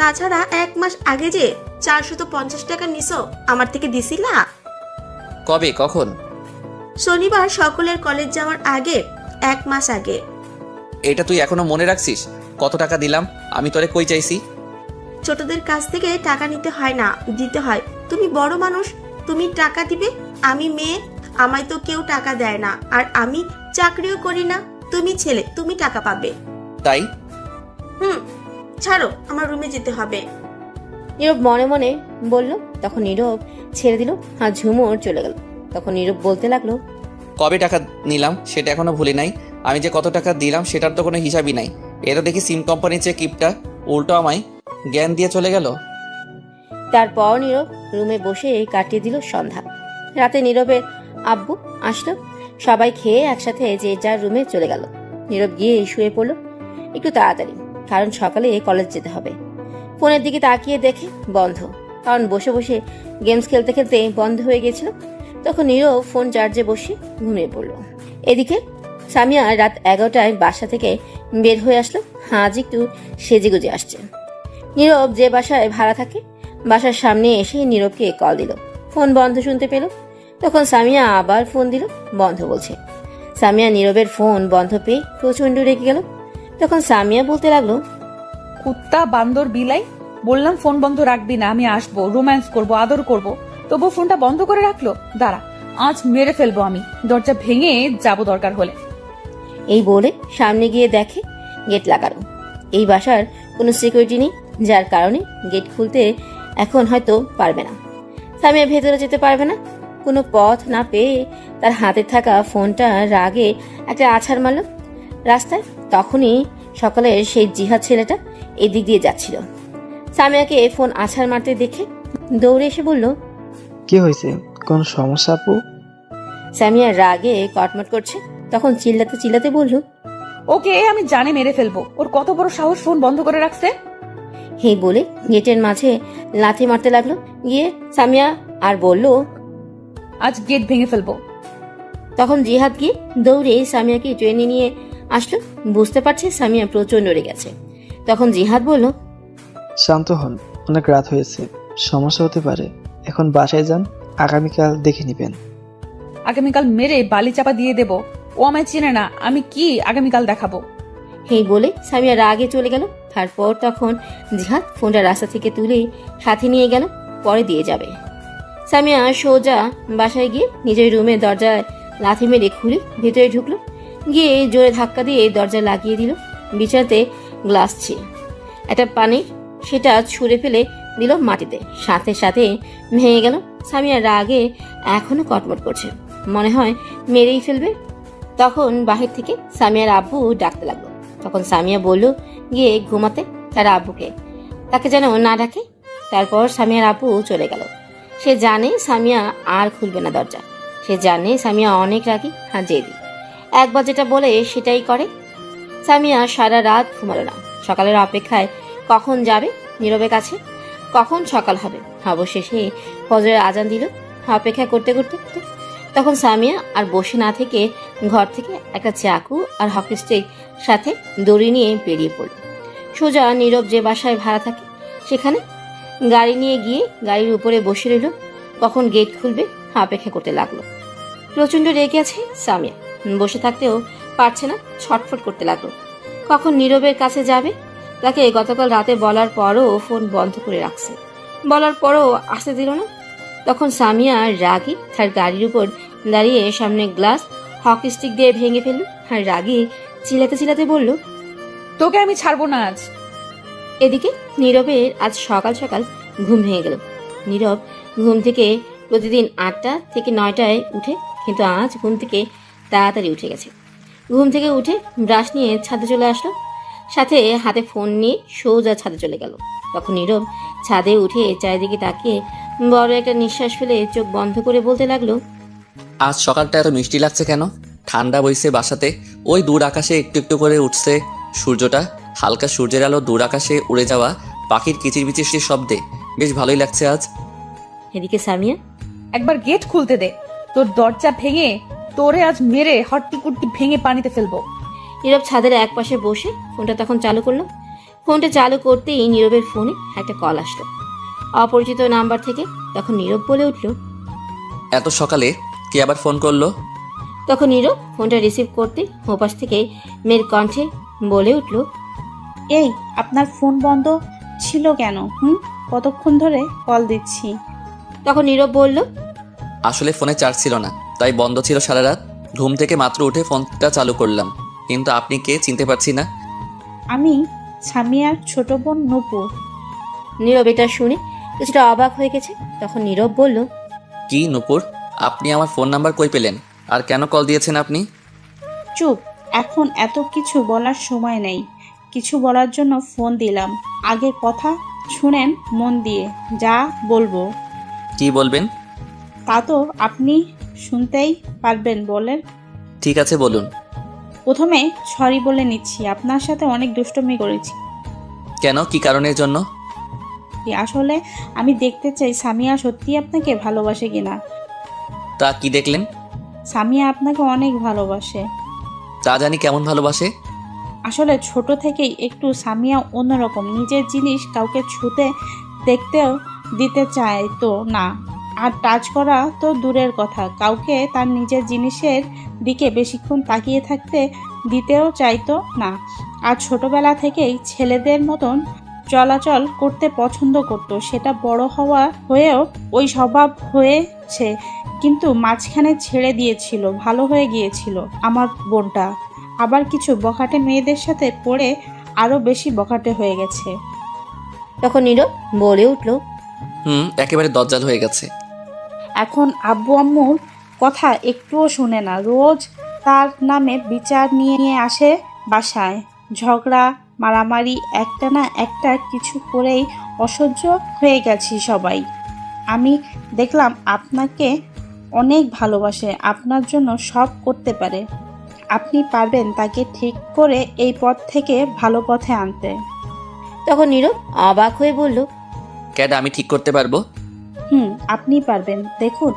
তাছাড়া 1 মাস আগে যে 450 টাকা নিছো আমার থেকে দিছিলা। কবে, কখন? শনিবার সকলের কলেজ যাওয়ার আগে, 1 মাস আগে। এটা তুই এখনো মনে রাখছিস? কত টাকা দিলাম আমি তোরে? কই চাইছি? ছোটদের কাছ থেকে টাকা নিতে হয় না, দিতে হয়। তুমি বড় মানুষ, তুমি টাকা দিবে। আমি মেয়ে, আমায় তো কেউ টাকা দেয় না। আর আমি চাকরিও করি না। তুমি ছেলে, তুমি টাকা পাবে। তাই? ছাড়ো, আমার রুমে যেতে হবে। নীরব মনে মনে বলল। তখন নীরব ছেড়ে দিল আর ঝুমুর চলে গেল। তখন নীরব বলতে লাগলো, কবে টাকা নিলাম সেটা এখনো ভুলি নাই। আমি যে কত টাকা দিলাম সেটার তো কোনো হিসাবই নাই। এটা দেখি সিম কোম্পানির চেয়ে কিপটা, উল্টো আমায় জ্ঞান দিয়ে চলে গেল। তারপর নীরব রুমে বসে কাটিয়ে দিল সন্ধ্যা। রাতে নীরবের আব্বু আসলো। সবাই খেয়ে একসাথে যে যার রুমে চলে গেল। নীরব গিয়ে শুয়ে পড়ল একটু তাড়াতাড়ি, কারণ সকালে কলেজ যেতে হবে। ফোনের দিকে তাকিয়ে দেখে বন্ধ, কারণ বসে বসে গেমস খেলতে খেলতে বন্ধ হয়ে গেছিল। তখন নীরব ফোন চার্জে বসে ঘুমিয়ে পড়ল। এদিকে সামিয়া রাত 11টায় বাসা থেকে বের হয়ে আসলো। আজ একটু সেজে গুজে আসছে। নীরব যে বাসায় ভাড়া থাকে বাসার সামনে এসে নীরবকে কল দিল। ফোন বন্ধ শুনতে পেল। তখন সামিয়া আবার ফোন দিল, বন্ধ বলছে। সামিয়া নীরবের ফোন বন্ধ পেয়ে প্রচন্ড রেগে গেল। তখন সামিয়া বলতে লাগলো, কুত্তা বান্দর বিলাই, বললাম ফোন বন্ধ রাখবি না, আমি আসবো, রোম্যান্স করব, আদর করব, তবু ফোনটা বন্ধ করে রাখলো। দাঁড়া, আজ মেরে ফেলবো আমি, দরজা ভেঙে যাব দরকার হলে। এই বলে সামনে গিয়ে দেখে গেট লাগানো। এই বাসার কোনো সিকিউরিটি নেই, যার কারণে গেট খুলতে এখন হয়তো পারবে না। সামিয়া ভেতরে যেতে পারবে না। কোনো পথ না পেয়ে তার হাতে থাকা ফোনটা রাগে একটা আছাড় মারল রাস্তায়। তখনই সকালে সেই জিহাদ ছেলেটা এদিক দিয়ে যাচ্ছিল। সামিয়াকে ফোন আছাড় মারতে দেখে দৌড়ে এসে বলল, কি হয়েছে? কোন সমস্যা আপু? সামিয়া রাগে কটমট করছে। তখন চিল্লাতে চিল্লাতে বলল, ওকে আমি জানে মেরে ফেলবো, ওর কত বড় সাহস ফোন বন্ধ করে রাখছে। এই বলে গেটের মাঝে লাথি মারতে লাগলো গিয়ে সামিয়া, আর বলল, আজ গেট ভেঙে ফেলবো। তখন জিহাদ গিয়ে দৌড়ে সামিয়াকে ট্রেনে নিয়ে আসলো। বুঝতে পারছে সামিয়া প্রচন্ড রেগে গেছে। তখন জিহাদ বলল, শান্ত হন, অনেক রাত হয়েছে, সমস্যা হতে পারে। এখন বাসায় যান, আগামীকাল দেখে নিবেন। আগামীকাল মেরে বালি চাপা দিয়ে দেব। ও আমায় চেনে না, আমি কি আগামীকাল দেখাবো। এই বলে সামিয়া রাগে চলে গেল। তারপর তখন জিহাদ ফোনটা রাস্তা থেকে তুলে সাথে নিয়ে গেল, পরে দিয়ে যাবে। সামিয়া সোজা বাসায় গিয়ে নিজের রুমে দরজায় লাথি মেরে খুলে ভিতরে ঢুকলো। গিয়ে জোরে ধাক্কা দিয়ে দরজা লাগিয়ে দিল। বিছানাতে গ্লাস ছিল একটা পানির, সেটা ছুঁড়ে ফেলে দিল মাটিতে। সাথে সাথে ভেঙে গেল। সামিয়া রাগে এখনো কটমট করছে, মনে হয় মেরেই ফেলবে। তখন বাহির থেকে সামিয়ার আব্বু ডাকতে লাগলো। তখন সামিয়া বলল গিয়ে ঘুমাতে তার আব্বুকে, তাকে যেন না ডাকে। তারপর সামিয়ার আব্বু চলে গেল। সে জানে সামিয়া আর খুলবে না দরজা। সে জানে সামিয়া অনেক রাগী আর জেদি। একবার যেটা বলে সেটাই করে। সামিয়া সারা রাত ঘুমালো না। সকালের অপেক্ষায় কখন যাবে নীরবের কাছে, কখন সকাল হবে। অবশেষে ফজরের আজান দিল। অপেক্ষা করতে করতে তখন সামিয়া আর বসে না থেকে ঘর থেকে একটা চাকু আর হকি স্টিক সাথে দড়ি নিয়ে বেরিয়ে পড়ল। সোজা নীরব যে বাসায় ভাড়া থাকে সেখানে গাড়ি নিয়ে গিয়ে গাড়ির উপরে বসে রইল। কখন গেট খুলবে অপেক্ষা করতে লাগলো। প্রচন্ড রেগে আছে সামিয়া, বসে থাকতেও পারছে না, ছটফট করতে লাগলো। কখন নীরবের কাছে যাবে, তাকে গতকাল রাতে বলার পরও ফোন বন্ধ করে রাখছে, বলার পরও আসতে দিল না। তখন সামিয়া রাগী তার গাড়ির উপর দাঁড়িয়ে সামনে গ্লাস হকি স্টিক দিয়ে ভেঙে ফেলল আর রাগী চিল্লাতে চিল্লাতে বলল, তোকে আমি ছাড়বো না আজ। এদিকে নীরবের আজ সকাল সকাল ঘুম ভেঙে গেল। নীরব ঘুম থেকে প্রতিদিন 8টা থেকে 9টায় উঠে, কিন্তু আজ ঘুম থেকে তাড়াতাড়ি উঠে গেছে। ঘুম থেকে উঠে ব্রাশ নিয়ে ছাদে চলে আসলো, সাথে হাতে ফোন নিয়ে সোজা ছাদে চলে গেল। তখন নীরব ছাদে উঠে চারিদিকে তাকিয়ে বড় একটা নিঃশ্বাস ফেলে চোখ বন্ধ করে বলতে লাগলো, আজ সকালটা এত মিষ্টি লাগছে কেন? ঠান্ডা বইছে বাসাতে, ওই দূর আকাশে একটু একটু করে উঠছে সূর্যটা, হালকা সূর্যের আলো দূর আকাশে উড়ে যাওয়া পাখির কিচিরমিচির শব্দে বেশ ভালোই লাগছে আজ। এদিকে সামিয়া, একবার গেট খুলতে দে, তোর দরজা ভেঙে তোরে আজ মেরে হট্টি কুট্টি ভেঙে পানিতে ফেলবো। নীরব ছাদের এক পাশে বসে ফোনটা তখন চালু করলো। ফোনটা চালু করতেই নীরবের ফোনে একটা কল আসলো অপরিচিত নাম্বার থেকে। তখন নীরব বলে উঠল, এত সকালে কে আবার ফোন করলো? তখন নীরব ফোনটা রিসিভ করতে ওপাশ থেকে মেয়ের কণ্ঠে বলে উঠল, এই আপনার ফোন বন্ধ ছিল কেন? কতক্ষণ ধরে কল দিচ্ছি। তখন নীরব বলল, আসলে ফোনে চার্জ ছিল না, তাই বন্ধ ছিল সারা রাত। ঘুম থেকে মাত্র উঠে ফোনটা চালু করলাম, কিন্তু আপনি কে চিনতে পারছি না। আমি সামিয়ার ছোট বোন নূপুর। নীরব এটা শুনে কিছুটা অবাক হয়ে গেছে। তখন নীরব বলল, কি নূপুর, আপনি আমার ফোন নাম্বার কই পেলেন, আর কেন কল দিয়েছেন আপনি? চুপ, এখন এত কিছু বলার সময় নেই। কিছু বলার জন্য ফোন দিলাম, আগে কথা শুনেন মন দিয়ে, যা বলবো। কি বলবেন? তা তো আপনি শুনতেই পারবেন, বলেন। ঠিক আছে বলুন। প্রথমে সরি বলে নিচ্ছি, আপনার সাথে অনেক দুষ্টুমি করেছি। কেন, কি কারণের জন্য? আসলে আমি দেখতে চাই সামিয়া সত্যি আপনাকে ভালোবাসে কিনা। তা কি দেখলেন? সামিয়া আপনাকে অনেক ভালোবাসে। তা জানি, কেমন ভালোবাসে? আসলে ছোট থেকেই একটু সামিয়া অন্যরকম, নিজের জিনিস কাউকে ছুতে দেখতেও দিতে চায় তো না, আর টাচ করা তো দূরের কথা, কাউকে তার নিজের জিনিসের দিকে বেশিক্ষণ তাকিয়ে থাকতে দিতেও চাইতো না। আর ছোটবেলা থেকেই ছেলেদের মতন চলাচল করতে পছন্দ করত, সেটা বড় হয়েও ওই স্বভাব হয়েছে, কিন্তু মাঝখানে ছেড়ে দিয়েছিল, ভালো হয়ে গিয়েছিল আমার বোনটা। আবার কিছু বখাটে মেয়েদের সাথে পড়ে আরো বেশি বখাটে হয়ে গেছে। তখন নীরব বলে উঠল, একেবারে দজ্জাল হয়ে গেছে। এখন আব্বু আম্মুর কথা একটুও শুনে না, রোজ তার নামে বিচার নিয়ে আসে বাসায়। ঝগড়া মারামারি একটা না একটা কিছু করেই অসহ্য হয়ে গেছি সবাই। আমি দেখলাম আপনাকে অনেক ভালোবাসে, আপনার জন্য সব করতে পারে। আপনি পারবেন তাকে ঠিক করে এই পথ থেকে ভালো পথে আনতে। তখন নীরব অবাক হয়ে বলল, ক্যাড, আমি ঠিক করতে পারবো? আপনি পারবেন। দেখুন,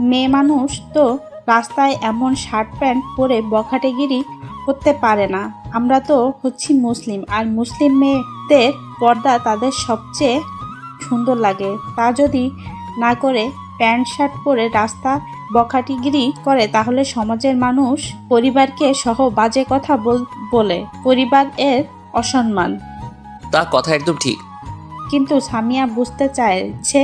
মেয়ে মানুষ তো রাস্তায় এমন শার্ট প্যান্ট পরে বখাটেগিরি করতে পারে না। আমরা তো হচ্ছি মুসলিম, আর মুসলিম মেয়েদের পর্দা তাদের সবচেয়ে সুন্দর লাগে। তা যদি না করে প্যান্ট শার্ট পরে রাস্তা বখাটিগিরি করে, তাহলে সমাজের মানুষ পরিবারকে সহ বাজে কথা বলে, পরিবার এর অসম্মান। তা কথা একদম ঠিক। কিন্তু সামিয়া বুঝতে চাইছে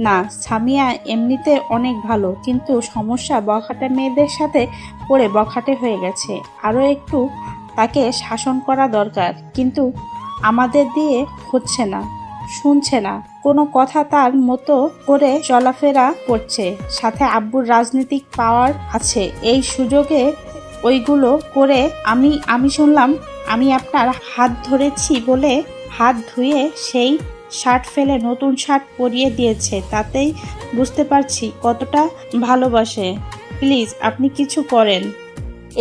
না, সামিয়া এমনিতে অনেক ভালো, কিন্তু সমস্যা বখাটে মেয়েদের সাথে পড়ে বখাটে হয়ে গেছে। আরও একটু তাকে শাসন করা দরকার, কিন্তু আমাদের দিয়ে হচ্ছে না, শুনছে না কোনো কথা, তার মতো করে চলাফেরা করছে। সাথে আব্বুর রাজনৈতিক পাওয়ার আছে, এই সুযোগে ওইগুলো করে। আমি শুনলাম আমি আপনার হাত ধরেছি বলে হাত ধুয়ে সেই শার্ট ফেলে নতুন শার্ট পরিয়ে দিয়েছে, তাতেই বুঝতে পারছি কতটা ভালোবাসে। প্লিজ আপনি কিছু করেন।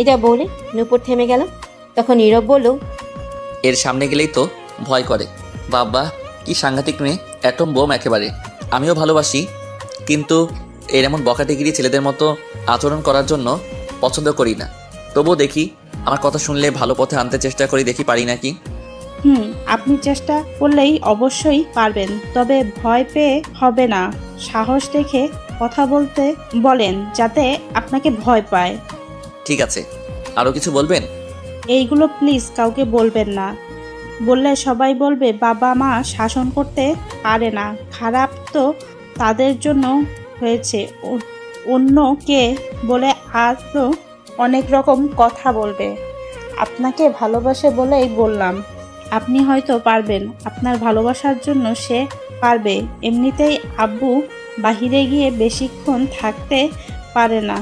এটা বলে নূপুর থেমে গেল। তখন নীরব বলল, এর সামনে গেলেই তো ভয় করে। বাবা কি সাংঘাতিক মেয়ে, অ্যাটম বোম একেবারে। আমিও ভালোবাসি, কিন্তু এর এমন বখাটেগিরি ছেলেদের মতো আচরণ করার জন্য পছন্দ করি না। তবুও দেখি, আমার কথা শুনলে ভালো পথে আনতে চেষ্টা করি, দেখি পারি নাকি। আপনি চেষ্টা করলেই অবশ্যই পারবেন, তবে ভয় পেয়ে হবে না। সাহস রেখে কথা বলতে বলেন, যাতে আপনাকে ভয় পায়। ঠিক আছে, আরও কিছু বলবেন? এইগুলো প্লিজ কাউকে বলবেন না, বললে সবাই বলবে বাবা মা শাসন করতে পারে না। খারাপ তো তাদের জন্য হয়েছে, অন্য কে বলে আরও অনেক রকম কথা বলবে। আপনাকে ভালোবাসে বলেই বললাম, আপনি হয়তো পারবেন, আপনার ভালোবাসার জন্য সে পারবে। এমনিতেই আব্বু বাহিরে গিয়ে বেশিক্ষণ থাকতে পারে না,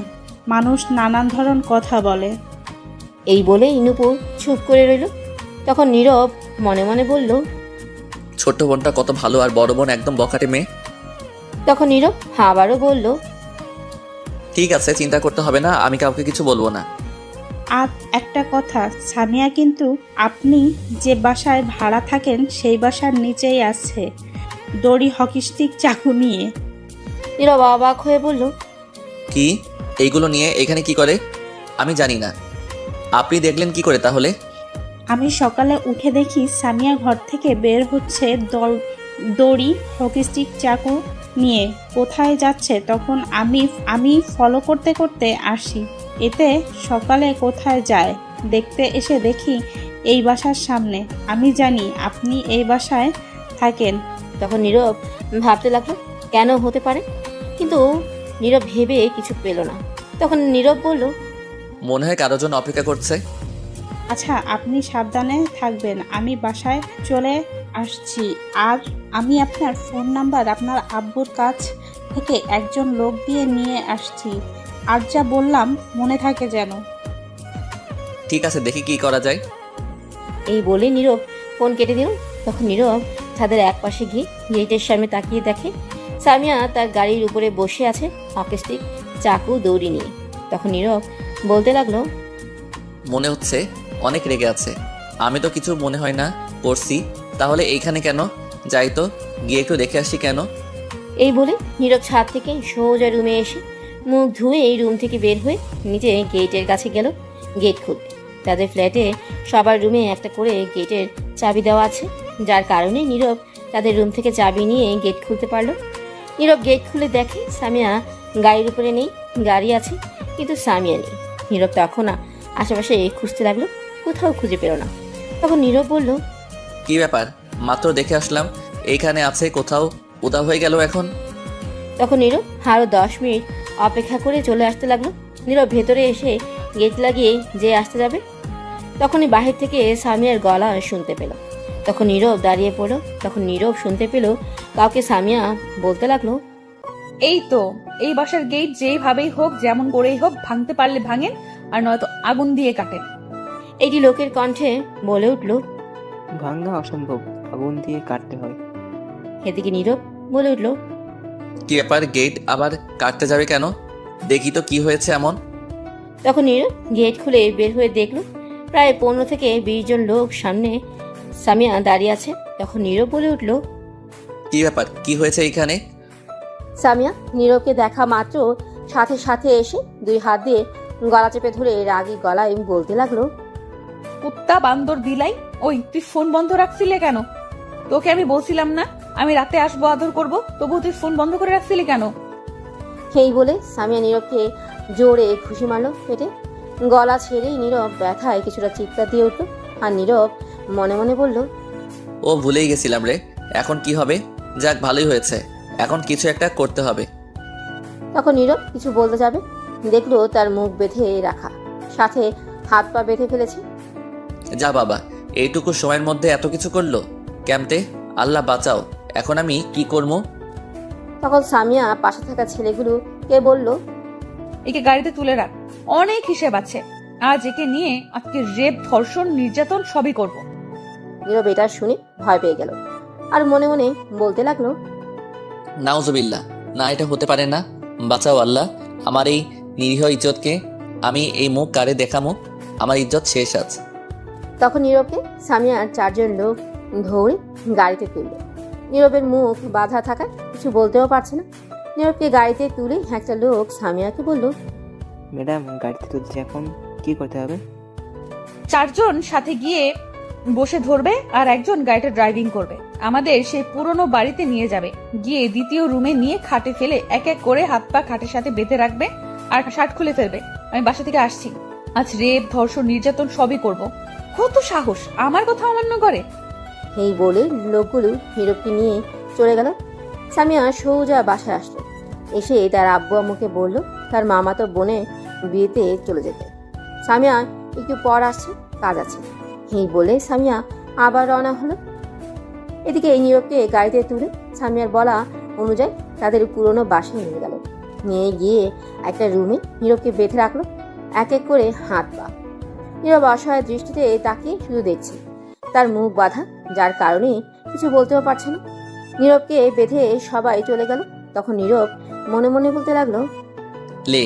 মানুষ নানান ধরন কথা বলে। এই বলেই নূপুর চুপ করে রইল। তখন নীরব মনে মনে বলল, ছোট্ট বোনটা কত ভালো, আর বড় বোন একদম বখাটে মেয়ে। তখন নীরব আবারও বলল, ঠিক আছে, চিন্তা করতে হবে না, আমি কাউকে কিছু বলবো না। আর একটা কথা, সামিয়া কিন্তু আপনি যে বাসায় ভাড়া থাকেন সেই বাসার নিচেই আছে, দড়ি হকি স্টিক চাকু নিয়ে। নীরব অবাক হয়ে বলল, কি? এইগুলো নিয়ে এখানে কি করে? আমি জানি না। আপনি দেখলেন কি করে তাহলে? আমি সকালে উঠে দেখি সামিয়া ঘর থেকে বের হচ্ছে দড়ি হকি স্টিক চাকু নিয়ে। কোথায় যাচ্ছে তখন আমি ফলো করতে করতে আসি। এতে সকালে কোথায় যায় দেখতে এসে দেখি এই বাসার সামনে। আমি জানি আপনি এই বাসায় থাকেন। তখন নীরব ভাবতে লাগলো কেন হতে পারে, কিন্তু নীরব ভেবে কিছু পেল না। তখন নীরব বলল, মনে হয় কারোর জন্য অপেক্ষা করছে। আচ্ছা, আপনি সাবধানে থাকবেন, আমি বাসায় চলে আসছি। আর আমি আপনার ফোন নাম্বার আপনার আব্বুর কাছ থেকে একজন লোক দিয়ে নিয়ে আসছি। আর যা বললাম মনে থাকে যেন। ঠিক আছে, দেখি কি করা যায়। এই বলে নীরব ফোন কেটে দিল। তখন নীরব ছাদের এক পাশে গিয়ে গেটের সামনে তাকিয়ে দেখে সামিয়া তার গাড়ির উপরে বসে আছে হকি স্টিক চাকু দৌড়ি নিয়ে। তখন নীরব বলতে লাগলো, মনে হচ্ছে অনেক রেগে আছে। আমি তো কিছু মনে হয় না করছি, তাহলে এইখানে কেন? যাই তো, গিয়ে একটু দেখে আসি কেন। এই বলে নীরব ছাদ থেকে সোজা রুমে এসে মুখ ধুয়ে এই রুম থেকে বের হয়ে নিচে গেটের কাছে গেল গেট খুলতে। তাদের ফ্ল্যাটে সবার রুমে একটা করে গেটের চাবি দেওয়া আছে, যার কারণে নীরব তাদের রুম থেকে চাবি নিয়ে গেট খুলতে পারলো। নীরব গেট খুলে দেখে সামিয়া গাড়ির উপরে নেই, গাড়ি আছে কিন্তু সামিয়া নেই। নীরব তখন আশেপাশে খুঁজতে লাগলো, কোথাও খুঁজে পেল না। তখন নীরব বলল, কি ব্যাপার? মাত্র দেখে আসলাম, এইখানে আছে, কোথাও উধাও হয়ে গেল এখন। তখন নীরব আরও 10 মিনিট অপেক্ষা করে চলে আসতে লাগলো। নীরব ভেতরে এসে গেট লাগিয়ে যে আসতে যাবে, তখনই বাহির থেকে সামিয়ার গলা শুনতে পেল। তখন নীরব দাঁড়িয়ে পড়ল। তখন নীরব শুনতে পেল কাউকে সামিয়া বলতে লাগলো, এই তো, এই বাসার গেট যেইভাবেই হোক যেমন করেই হোক ভাঙতে পারলে ভাঙেন, আর নয়তো আগুন দিয়ে কাটেন। একটি লোকের কণ্ঠে বলে উঠল, ভাঙা অসম্ভব, আগুন দিয়ে কাটতে হয়। এদিকে নীরব বলে উঠল, কি ব্যাপার? গেট আবার কাটতে যাবে কেন? দেখি তো কি হয়েছে এমন। তখন নীরব গেট খুলে বের হয়ে দেখলো প্রায় 15 থেকে 20 জন লোক সামনে সামিয়া দাঁড়িয়ে আছে। তখন নীরব বলে উঠল, কি ব্যাপার? কি হয়েছে এইখানে? সামিয়া নীরবকে দেখা মাত্র সাথে সাথে এসে 2 হাত দিয়ে গলা চেপে ধরে রাগী গলায় বলতে লাগলো, কুত্তা বান্দর বিলাই, ওই তুই ফোন বন্ধ রাখছিলে কেন? তোকে আমি বলছিলাম না আমি রাতে আসবো আদর করব, তবু তুই ফোন বন্ধ করে রাখছিলি কেন? সেই বলে সামিয়া নীরবকে জোরে খুশি মারলো পেটে। গলা ছেড়েই নীরব ব্যথায় কিছুটা চিৎকার দিয়ে উঠল। আর নীরব মনে মনে বলল, ও ভুলেই গেছিলাম রে, এখন কি হবে? যাক, ভালোই হয়েছে, এখন কিছু একটা করতে হবে। তখন নীরব কিছু বলতে যাবে, দেখলো তার মুখ বেঁধে রাখা, সাথে হাত পা বেঁধে ফেলেছে। যা বাবা, এইটুকু সময়ের মধ্যে এত কিছু করলো ক্যাম্পে, আল্লাহ বাঁচাও, এখন আমি কি করবো? তখন সামিয়া পাশে থাকা ছেলেগুলোকে বলল, একে গাড়িতে তুলে রাখ, অনেক হিসেব আছে। আজ একে নিয়ে আজকে রেপ, ধর্ষণ, নির্যাতন সবই করব। নীরব এটা শুনে ভয় পেয়ে গেল আর মনে মনে বলতে লাগলো, নাউজুবিল্লাহ, না এটা হতে পারে না, বাঁচাও আল্লাহ আমার এই নিরীহ ইজ্জতকে। আমি এই মুখ কারে দেখামো? আমার ইজ্জত শেষ আছে। তখন নীরবকে সামিয়ার 4 জন লোক ধরে গাড়িতে তুলল। নীরবের মুখ বাধা থাকায় কিছু বলতেও পারছে না। নীরবকে গাড়িতে তুলে একটা লোক সামিয়াকে বলল, ম্যাডাম গাড়িতে তুলছে, এখন কি করতে হবে? 4 জন সাথে গিয়ে বসে ধরবে আর একজন গাড়িটা ড্রাইভিং করবে। আমাদের সেই পুরনো বাড়িতে নিয়ে যাবে, গিয়ে দ্বিতীয় রুমে নিয়ে খাটে ফেলে এক এক করে হাত পা খাটের সাথে বেঁধে রাখবে আর শার্ট খুলে ফেলবে। আমি বাসা থেকে আসছি, আজ রেপ, ধর্ষণ, নির্যাতন সবই করব। কত সাহস আমার কথা অমান্য করে! এই বলে লোকগুলো নীরবকে নিয়ে চলে গেল। সামিয়া সোজা বাসায় আসলো। এসে তার আব্বু আম্মুকে বলল তার মামাতো বোনের বিয়েতে চলে যেতে। সামিয়া একটু পর আসছে, কাজ আছে। এই বলে সামিয়া আবার রওনা হলো। এদিকে এই নীরবকে গাড়িতে তুলে সামিয়ার বলা অনুযায়ী তাদের পুরনো বাসায় নিয়ে গেল। নিয়ে গিয়ে একটা রুমে নীরবকে বেঁধে রাখলো, এক এক করে হাত পা। নীরব অসহায় দৃষ্টিতে তাকিয়ে শুধু দেখছে, তার মুখ বাঁধা, যার কারণে কিছু বলতেও পারছে না। নীরবকে বেঁধে সবাই চলে গেল। তখন নীরব মনে মনে বলতে লাগলো, লে,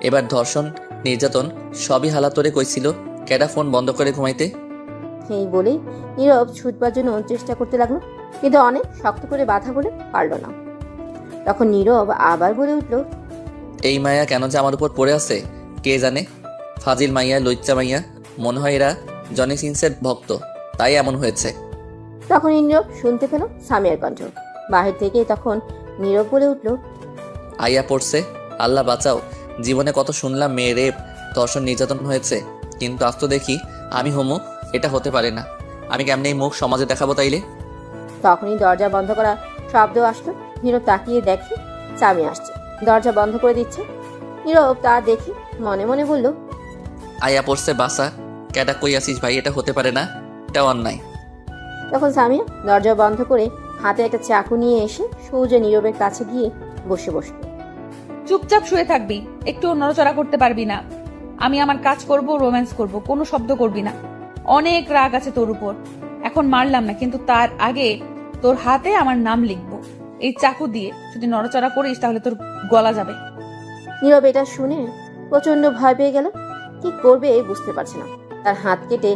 এবার ধর্ষণ নির্যাতন সবই হালা তোরে কইছিল, কেডা ফোন বন্ধ করে ঘুমাইতে? এই বলেই নীরব ছুটবার জন্য চেষ্টা করতে লাগলো, কিন্তু অনেক শক্ত করে বাধা বলে পারল না। তখন নীরব আবার বলে উঠল, এই মায়া কেন যে আমার উপর পড়ে আছে কে জানে। ফাজিল মাইয়া, লইচ্চা মাইয়া, মনে হয় এরা জনি সিন্সের ভক্ত, তাই এমন হয়েছে। তখন নীরব শুনতে পেল সামিয়ার কণ্ঠ বাহির থেকে। তখন নীরব বলে উঠল, আইয়া পড়ছে, আল্লাহ বাঁচাও। জীবনে কত শুনলাম মেয়ে রেপ, ধর্ষণ, নির্যাতন হয়েছে, কিন্তু আজ তো দেখি আমি হোমো। এটা হতে পারে না। আমি কেমনে এই মুখ সমাজে দেখাবো তাইলে? তখনই দরজা বন্ধ করা শব্দ আসলো। নীরব তাকিয়ে দেখে সামিয়া আসছে, দরজা বন্ধ করে দিচ্ছে। নীরব তা দেখে মনে মনে বলল, আইয়া পড়ছে বাসা, কেডা কই আসিস ভাই, এটা হতে পারে না, এটা অন্যায়। তখন সামিয়া দরজা বন্ধ করে হাতে একটা চাকু নিয়ে এসে সোজা নীরবের কাছে গিয়ে বসে বসল। চুপচাপ শুয়ে থাকবি, একটু নড়াচড়া করতে পারবি না। আমি আমার কাজ করব, রোম্যান্স করব, কোনো শব্দ করবি না। অনেক রাগ আছে তোর উপর, এখন মারলাম না, কিন্তু তার আগে তোর হাতে আমার নাম লিখবো এই চাকু দিয়ে। যদি নড়াচড়া করিস তাহলে তোর গলা যাবে। নীরব এটা শুনে প্রচন্ড ভয় পেয়ে গেল। কি করবে বুঝতে পারছে না। তার হাত কেটে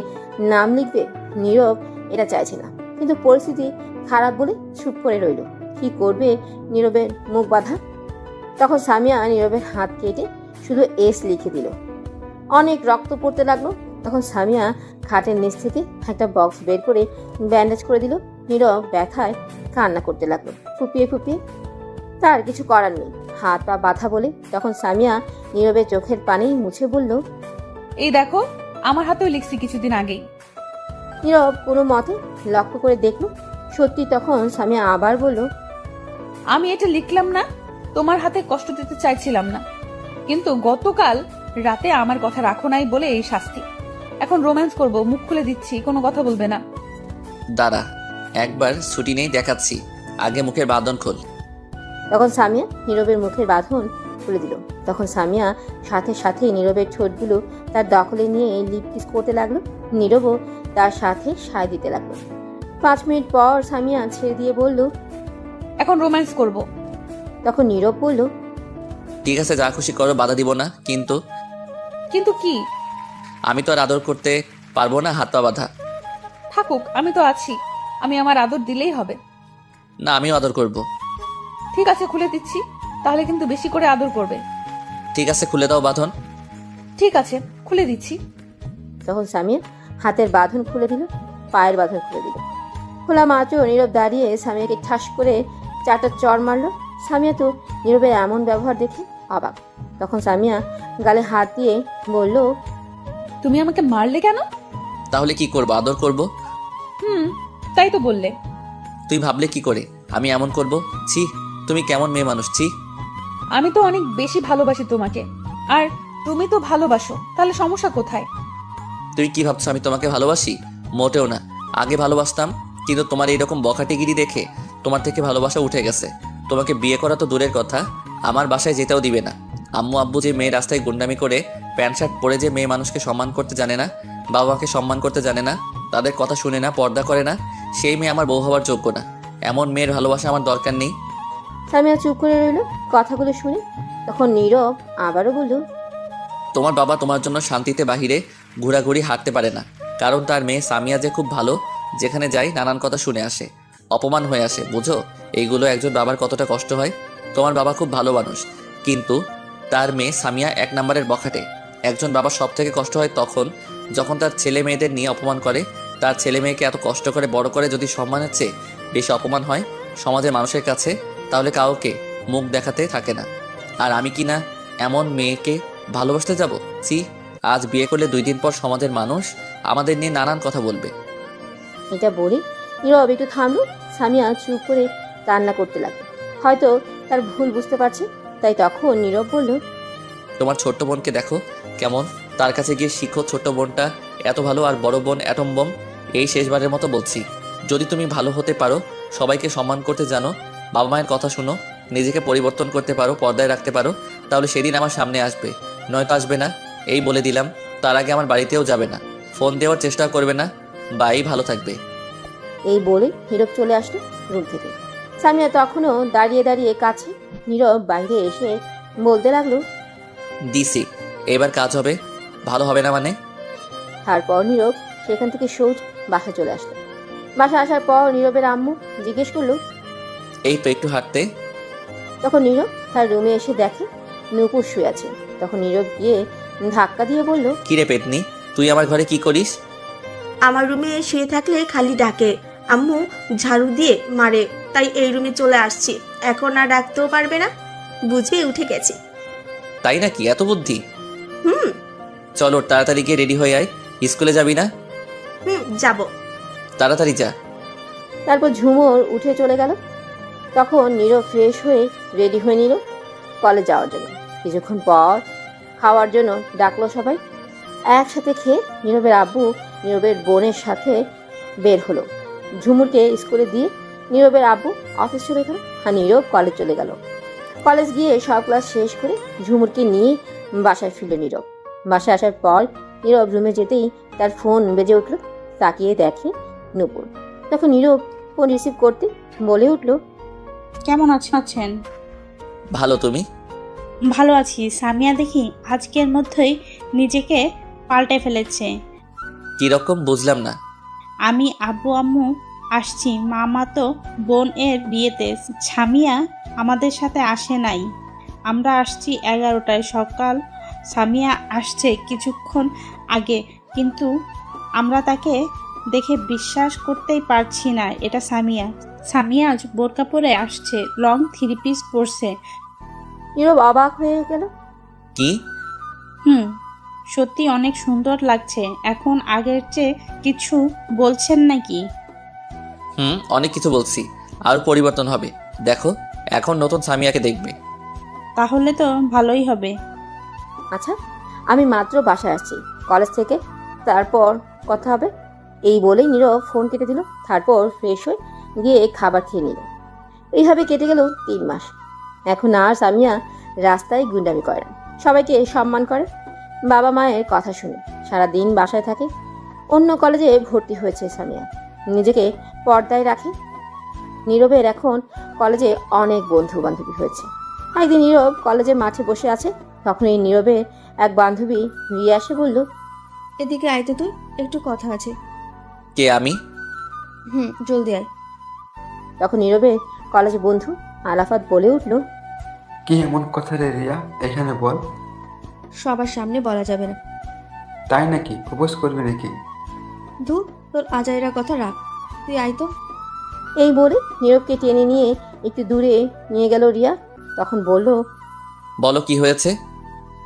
নাম লিখবে, নীরব এটা চাইছে না, কিন্তু পরিস্থিতি খারাপ বলে চুপ করে রইল। কি করবে নীরবের মুখ বাঁধা। তখন সামিয়া নীরবের হাত কেটে শুধু এস লিখে দিল। অনেক রক্ত পড়তে লাগলো। তখন সামিয়া খাটের নিচ থেকে একটা বক্স বের করে ব্যান্ডেজ করে দিল। নীরব ব্যথায় কান্না করতে লাগলো, ফুপিয়ে ফুপিয়ে। তার কিছু করার নেই, হাত পা বাঁধা বলে। তখন সামিয়া নীরবের চোখের পানি মুছে বলল, এই দেখো, আমার হাতেও লিখছি কিছুদিন আগেই। নীরব কোনো মতে লক্ষ্য করে দেখলো সত্যি। তখন সামিয়া আবার বলল, আমি এটা লিখলাম না, তোমার হাতে কষ্ট দিতে চাইছিলাম না, কিন্তু গতকাল রাতে আমার কথা রাখো নাই বলে এই শাস্তি। এখন রোম্যান্স করব, মুখ খুলে দিচ্ছি, কোনো কথা বলবে না। দাঁড়া, একবার ছুটি নেই দেখাচ্ছি, আগে মুখের বাঁধন খোল। তখন সামিয়া নীরবের মুখের বাঁধন খুলে দিল। তখন সামিয়া সাথে সাথে নীরবের ঠোঁটগুলো তার দখলে নিয়ে লিপ কিস করতে লাগলো। নীরবও তার সাথে সায় দিতে লাগলো। 5 মিনিট পর সামিয়া ছেড়ে দিয়ে বলল, এখন রোম্যান্স করব। তখন নীরব বলল, ঠিক আছে, যা খুশি করো, বাধা দিব না, কিন্তু কিন্তু কি? আমি তো আর আদর করতে পারবো না, হাত পা বাঁধা। থাকুক, আমি তো আছি, আমি আমার আদর দিলেই হবে। না, আমিও আদর করব। ঠিক আছে, খুলে দিচ্ছি, তাহলে কিন্তু বেশি করে আদর করবে। ঠিক আছে, খুলে দাও বাঁধন। ঠিক আছে, খুলে দিচ্ছি। তখন সামিয়া হাতের বাঁধন খুলে দিল, পায়ের বাঁধন খুলে দিল। খোলা মাত্র নীরব দাঁড়িয়ে সামিয়াকে ঠাস করে 4টা চড় মারলো। সামিয়া তো নীরবের এমন ব্যবহার দেখে অবাক। তখন সামিয়া গালে হাত দিয়ে বলল, তুমি আমাকে মারলে কেন? তাহলে কি করবো, আদর করব? তাই তো বললে। তুই ভাবলে কি করে আমি এমন করব? ছি, তুমি কেমন মেয়ে মানুষ ছি। আমি তো অনেক বেশি ভালোবাসি তোমাকে, আর তুমি তো ভালোবাসো, তাহলে সমস্যা কোথায়? তুই কি ভাবছো আমি তোমাকে ভালোবাসি? মোটেও না। আগে ভালোবাসতাম, কিন্তু তোমার এইরকম বখাটেগিরি দেখে তোমার থেকে ভালোবাসা উঠে গেছে। তোমাকে বিয়ে করা তো দূরের কথা, আমার বাসায় যেতেও দিবে না। আম্মু আব্বু যে মেয়ে রাস্তায় গুন্ডামি করে প্যান্ট শার্ট পরে যে মেয়ে মানুষকে সম্মান করতে জানে না, বাবাকে সম্মান করতে জানে না, তাদের কথা শুনে না, পর্দা করে না, সেই মেয়ে আমার বউ হওয়ার যোগ্য না। এমন মেয়ের ভালোবাসা আমার দরকার নেই। সামিয়া চুপ করে রইল কথাগুলো শুনে। তখন নীরব আবারও বলল, তোমার বাবা তোমার জন্য শান্তিতে বাহিরে ঘোরাঘুরি হাঁটতে পারে না, কারণ তার মেয়ে সামিয়া যে খুব ভালো, যেখানে যাই নানান কথা শুনে আসে, অপমান হয়ে আসে। বুঝো এইগুলো একজন বাবার কতটা কষ্ট হয়। তোমার বাবা খুব ভালো মানুষ, কিন্তু তার মেয়ে সামিয়া 1 নম্বরের বখাটে। একজন বাবার সব থেকে কষ্ট হয় তখন যখন তার ছেলে মেয়েদের নিয়ে অপমান করে। তার ছেলে মেয়েকে এত কষ্ট করে বড় করে যদি সম্মানের চেয়ে বেশি অপমান হয় সমাজের মানুষের কাছে, তাহলে কাউকে মুখ দেখাতে থাকে না। আর আমি কি না এমন মেয়েকে ভালোবাসতে যাব? ছি, আজ বিয়ে করলে 2 দিন পর সমাজের মানুষ আমাদের নিয়ে নানান কথা বলবে। এটা বলে নীরব একটু থামলো। সামিয়া চুপ করে কান্না করতে লাগলো। হয়তো তার ভুল বুঝতে পারছে, তাই তখন নীরব বলল, তোমার ছোট্ট বোনকে দেখো কেমন, তার কাছে গিয়ে শিখো ছোট্ট বোনটা এত ভালো আর বড় বোন অ্যাটম বোম। এই শেষবারের মতো বলছি, যদি তুমি ভালো হতে পারো, সবাইকে সম্মান করতে জানো, বাবা মায়ের কথা শুনো, নিজেকে পরিবর্তন করতে পারো, পর্দায় রাখতে পারো, তাহলে সেদিন আমার সামনে আসবে, নয়তো আসবে না। এই বলে দিলাম। তার আগে আমার বাড়িতেও যাবে না, ফোন দেওয়ার চেষ্টা করবে না। বাই, ভালো থাকবে। এই বলে নীরব চলে আসলো রুম থেকে। সামিয়া তখনও দাঁড়িয়ে দাঁড়িয়ে কাছে। নীরব বাইরে এসে বলতে লাগলো, দিছি, এবার কাজ হবে। ভালো হবে না মানে? তারপর নীরব সেখান থেকে সৌজ বাসায় চলে আসলো। বাসায় আসার পর নীরবের আম্মু জিজ্ঞেস করলো, এই তো একটু হাঁটতে। তখন নীরব তার রুমে এসে দেখে নূপুর শুয়ে আছে। তখন নীরব গিয়ে ধাক্কা দিয়ে বলল, কিরে পেতনি, তুই আমার ঘরে কি করিস? আমার রুমে শুয়ে থাকলে খালি ডাকে, আম্মু ঝাড়ু দিয়ে মারে, তাই এই রুমে চলে আসছি। এখন আর ডাকতেও পারবে না, বুঝে উঠে গেছি। তাই নাকি? এত বুদ্ধি? হুম চলো তাড়াতাড়ি গিয়ে রেডি হয়ে আয়। স্কুলে যাবি না? যাব। তাড়াতাড়ি যা। তারপর ঝুমুর উঠে চলে গেল। তখন নীরব ফ্রেশ হয়ে রেডি হয়ে নিল কলেজ যাওয়ার জন্য। কিছুক্ষণ পর খাওয়ার জন্য ডাকলো সবাই। একসাথে খেয়ে নীরবের আব্বু নীরবের বোনের সাথে বের হলো। ঝুমুরকে স্কুলে দিয়ে নীরবের আব্বু অফিস চলে গেল, আর নীরব কলেজ চলে গেল। কলেজ গিয়ে সব ক্লাস শেষ করে ঝুমুরকে নিয়ে বাসায় ফিরল নীরব। বাসায় আসার পর নীরব রুমে যেতেই তার ফোন বেজে উঠল। তাকিয়ে দেখে নূপুর। তখন নীরব ফোন রিসিভ করতে বলে উঠল, কেমন আছেন? ভালো, তুমি? ভালো আছি। সামিয়া দেখি আজকের মধ্যেই নিজেকে পাল্টে ফেলেছে। কি রকম বুঝলাম না। আমি আব্বু আম্মু আসছি মামাতো বোন এর বিয়েতে। সামিয়া আমাদের সাথে আসে নাই, আমরা আসছি 11টায় সকাল। সামিয়া আসছে কিছুক্ষণ আগে, কিন্তু আমরা তাকে দেখে বিশ্বাস করতেই পারছি না এটা সামিয়া। সামিয়া আজ বোরকা পরে আসছে, লং 3 পিস পরছে। নীরব অবাক হয়ে গেল। কি? সত্যি অনেক সুন্দর লাগছে। এখন আগের চেয়ে কিছু বলছেন নাকি? অনেক কিছু বলছি, আর পরিবর্তন হবে। দেখো এখন নতুন সামিয়াকে দেখবে। তাহলে তো ভালোই হবে। আচ্ছা, আমি মাত্র বাসায় আসছি কলেজ থেকে, তারপর কথা হবে। এই বলেই নীরব ফোন কেটে দিল। তারপর ফ্রেশ হয়ে গিয়ে খাবার খেয়ে নিল। এইভাবে কেটে গেল 3 মাস। এখন আর সামিয়া রাস্তায় গুন্ডামি করে না, সবাইকে সম্মান করে, বাবা মায়ের কথা শুনে সারাদিন বাসায় থাকে। অন্য কলেজে ভর্তি হয়েছে সামিয়া, নিজেকে পর্দায় রাখে। নীরবের এখন কলেজে অনেক বন্ধু বান্ধবী হয়েছে। একদিন নীরব কলেজের মাঠে বসে আছে, তখন এই নীরবের এক বান্ধবী রিয়া এসে বলল, এদিকে আয় তো, তুই একটু কথা আছে। কে? আমি? জলদি আয়। তখন নীরবের কলেজ বন্ধু আলাফাত বলে উঠল, কি এমন কথা রে রিয়া, এখানে বল। সবার সামনে বলা যাবে না। তাই নাকি? প্রপোজ করবি নাকি? ধুর, তোর আজাইরা কথা রাখ, তুই আয় তো। এই বলে নীরবকে টেনে নিয়ে একটু দূরে নিয়ে গেল রিয়া। তখন বলল, বলো কি হয়েছে?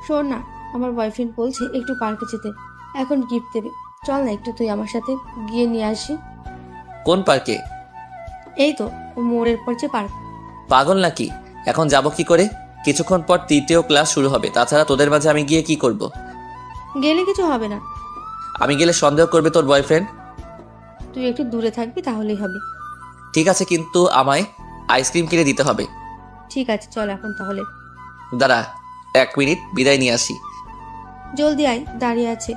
শোন না, আমার বয়ফ্রেন্ড বলছে একটু পার্কে যেতে, এখন গিফট দেবে। চল না একটু তুই আমার সাথে গিয়ে নিয়ে আসি। কোন পার্কে? এই তো মোড়ের পর যে পার্ক। পাগল নাকি? এখন যাব কি করে? কিছুক্ষণ পর তৃতীয় ক্লাস শুরু হবে। তাছাড়া তোদের মাঝে আমি গিয়ে কি করব? গেলে কিছু হবে না। আমি গেলে সন্দেহ করবে তোর বয়ফ্রেন্ড। তুই একটু দূরে থাকবি তাহলেই হবে। ঠিক আছে, কিন্তু আমায় আইসক্রিম কিনে দিতে হবে। ঠিক আছে, চল এখন তাহলে। দাঁড়া 1 মিনিট, বিদায় নিয়ে আসি। জলদি আয়, দাঁড়িয়ে আছে।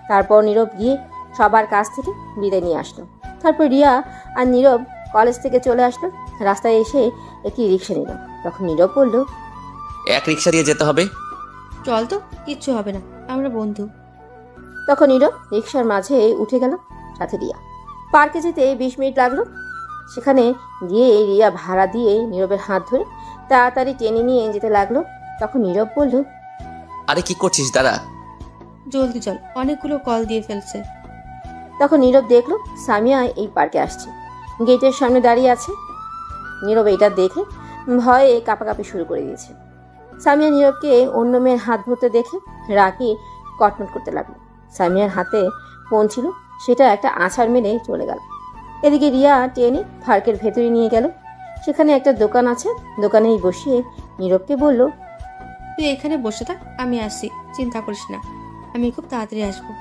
তারপর নীরব গিয়ে সবার কাছ থেকে বিদায় নিয়ে আসলো। তারপর রিয়া আর নীরব কলেজ থেকে চলে আসলো। রাস্তায় এসে একটি রিক্সা নিল। তখন নীরব বলল, এক রিক্সা দিয়ে যেতে হবে। চল তো, কিচ্ছু হবে না, আমরা বন্ধু। তখন নীরব রিক্সার মাঝে উঠে গেল, সাথে রিয়া। পার্কে যেতে 20 মিনিট লাগলো। সেখানে গিয়ে রিয়া ভাড়া দিয়ে নীরবের হাত ধরে তাড়াতাড়ি টেনে নিয়ে যেতে লাগলো। তখন নীরব বলল, আরে কি করছিস? দাঁড়া। জলদি চল, অনেকগুলো কল দিয়ে ফেলছে। তখন নীরব দেখলো সামিয়া এই পার্কে আসছে, গেটের সামনে দাঁড়িয়ে আছে। নীরব এটা দেখে ভয়ে কাঁপাকাঁপি শুরু করে দিয়েছে। সামিয়া নীরবকে অন্য মেয়ের হাত ধরতে দেখে রাগি কটমট করতে লাগলো। সামিয়ার হাতে ফোন ছিল, সেটা একটা আছাড় মেরে চলে গেল। এদিকে রিয়া টেনে পার্কের ভেতরে নিয়ে গেল। সেখানে একটা দোকান আছে, দোকানেই বসিয়ে নীরবকে বলল, তুই এখানে বসে থাক, আমি আসছি, চিন্তা করিস না, আমি খুব তাড়াতাড়ি আসবো।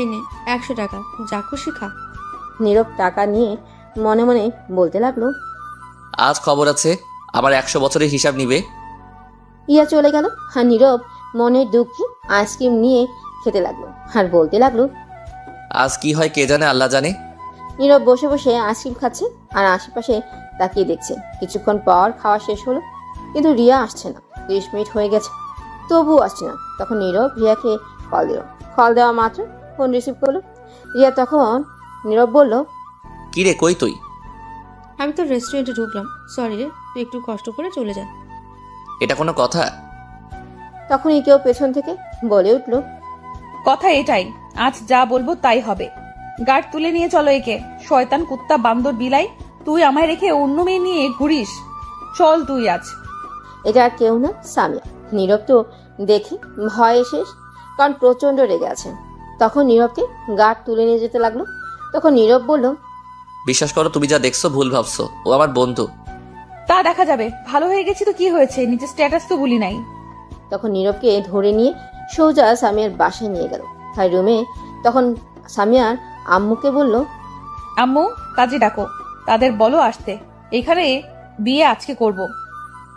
এনে 100 টাকা, যা খুশি খা। নীরব টাকা নিয়ে মনে মনে বলতে লাগলো, আজ খবর আছে, আবার 100 বছরের হিসাব নিবে। রিয়া চলে গেল। আর নীরব মনের দুঃখে আইসক্রিম নিয়ে খেতে লাগলো আর বলতে লাগলো, আজ কি হয় কে জানে, আল্লাহ জানে। নীরব বসে বসে আইসক্রিম খাচ্ছে আর আশেপাশে তাকিয়ে দেখছে। কিছুক্ষণ পর খাওয়া শেষ হলো, কিন্তু রিয়া আসছে না। 30 মিনিট হয়ে গেছে, তবুও আসছে না। তখন নীরব রিয়াকে কল দিল। কল দেওয়া মাত্র ফোন রিসিভ করলো রিয়া। তখন নীরব বলল, কি রে, কই তুই? আমি তো রেস্টুরেন্টে ঢুকলাম, সরি রে, তুই একটু কষ্ট করে চলে যা। এটা কোনো কথা? তখনই কেউ পেছন থেকে বলে উঠল, কথা এটাই, আজ যা বলবো তাই হবে। গার্ড তুলে নিয়ে চলো একে। শয়তান, কুত্তা, বান্দর, বিলাই, তুই আমায় রেখে অন্য মেয়ে নিয়ে ঘুরিস। চল তুই আজ। এটা আর কেউ না, সামিয়া। নীরব তো দেখে ভয়ে শেষ, কারণ প্রচন্ড রেগে আছে। তখন নীরবকে গার্ড তুলে নিয়ে যেতে লাগলো। তখন নীরব বলল, বিশ্বাস করো, তুমি যা দেখছো ভুল ভাবছো, ও আমার বন্ধু। তা দেখা যাবে, ভালো হয়ে গেছি তো কি হয়েছে, নিজের স্ট্যাটাস তো ভুলি নাই। তখন নীরবকে ধরে নিয়ে সোজা সামিয়ার বাসায় নিয়ে গেল। তাই রুমে তখন সামিয়ার আম্মুকে বলল, আম্মু, কাজে ডাকো, তাদের বলো আসতে, এখানে বিয়ে আজকে করব।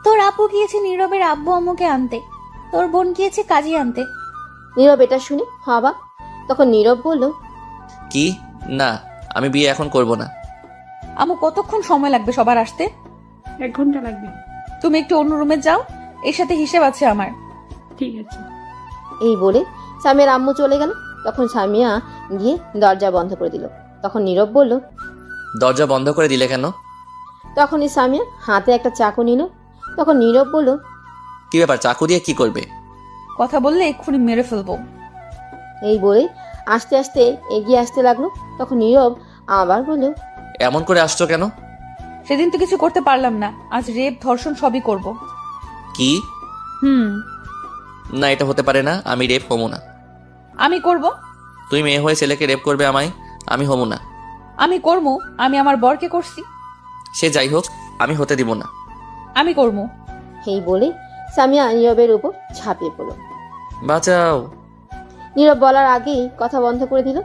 তোর আপু গিয়েছে নীরবের আব্বু আম্মুকে আনতে, তোর বোন গিয়েছে কাজী আনতে। নীরব এটা শুনে অবাক। তখন নীরব বলল, কি? না, আমি বিয়ে এখন করব না। আম্মু, কতক্ষণ সময় লাগবে সবার আসতে? 1 ঘন্টা লাগবে। তুমি একটু অন্য রুমে যাও, এর সাথে হিসেব আছে আমার। ঠিক আছে। এই বলে সামিয়ার আম্মু চলে গেল। তখন সামিয়া গিয়ে দরজা বন্ধ করে দিল। তখন নীরব বলল, দরজা বন্ধ করে দিলে কেন? তখনই সামিয়া হাতে একটা চাকু নিল। তখন নীরব বলল, কি ব্যাপার, চাকু দিয়ে কি করবে? কথা বললে এক্ষুনি মেরে ফেলবো। এই বলে আস্তে আস্তে এগিয়ে আসতে লাগলো। তখন নীরব আবার বলল, এমন করে আসছো কেন? সেদিন তো কিছু করতে পারলাম না, আজ রেপ, ধর্ষণ সবই করব। কি? না, এটা হতে পারে না, আমি রেপ হবো না। আমি করব। তুই মেয়ে হয়ে ছেলেকে রেপ করবে আমায়? আমি হবো না। আমি করব, আমি আমার বরকে করছি। সে যাই হোক, আমি হতে দিব না। আমি করব। এই বলে সামিয়া নীরবের উপর ঝাঁপিয়ে পড়ল। বাঁচাও। নীরব বলার আগেই কথা বন্ধ করে দিল।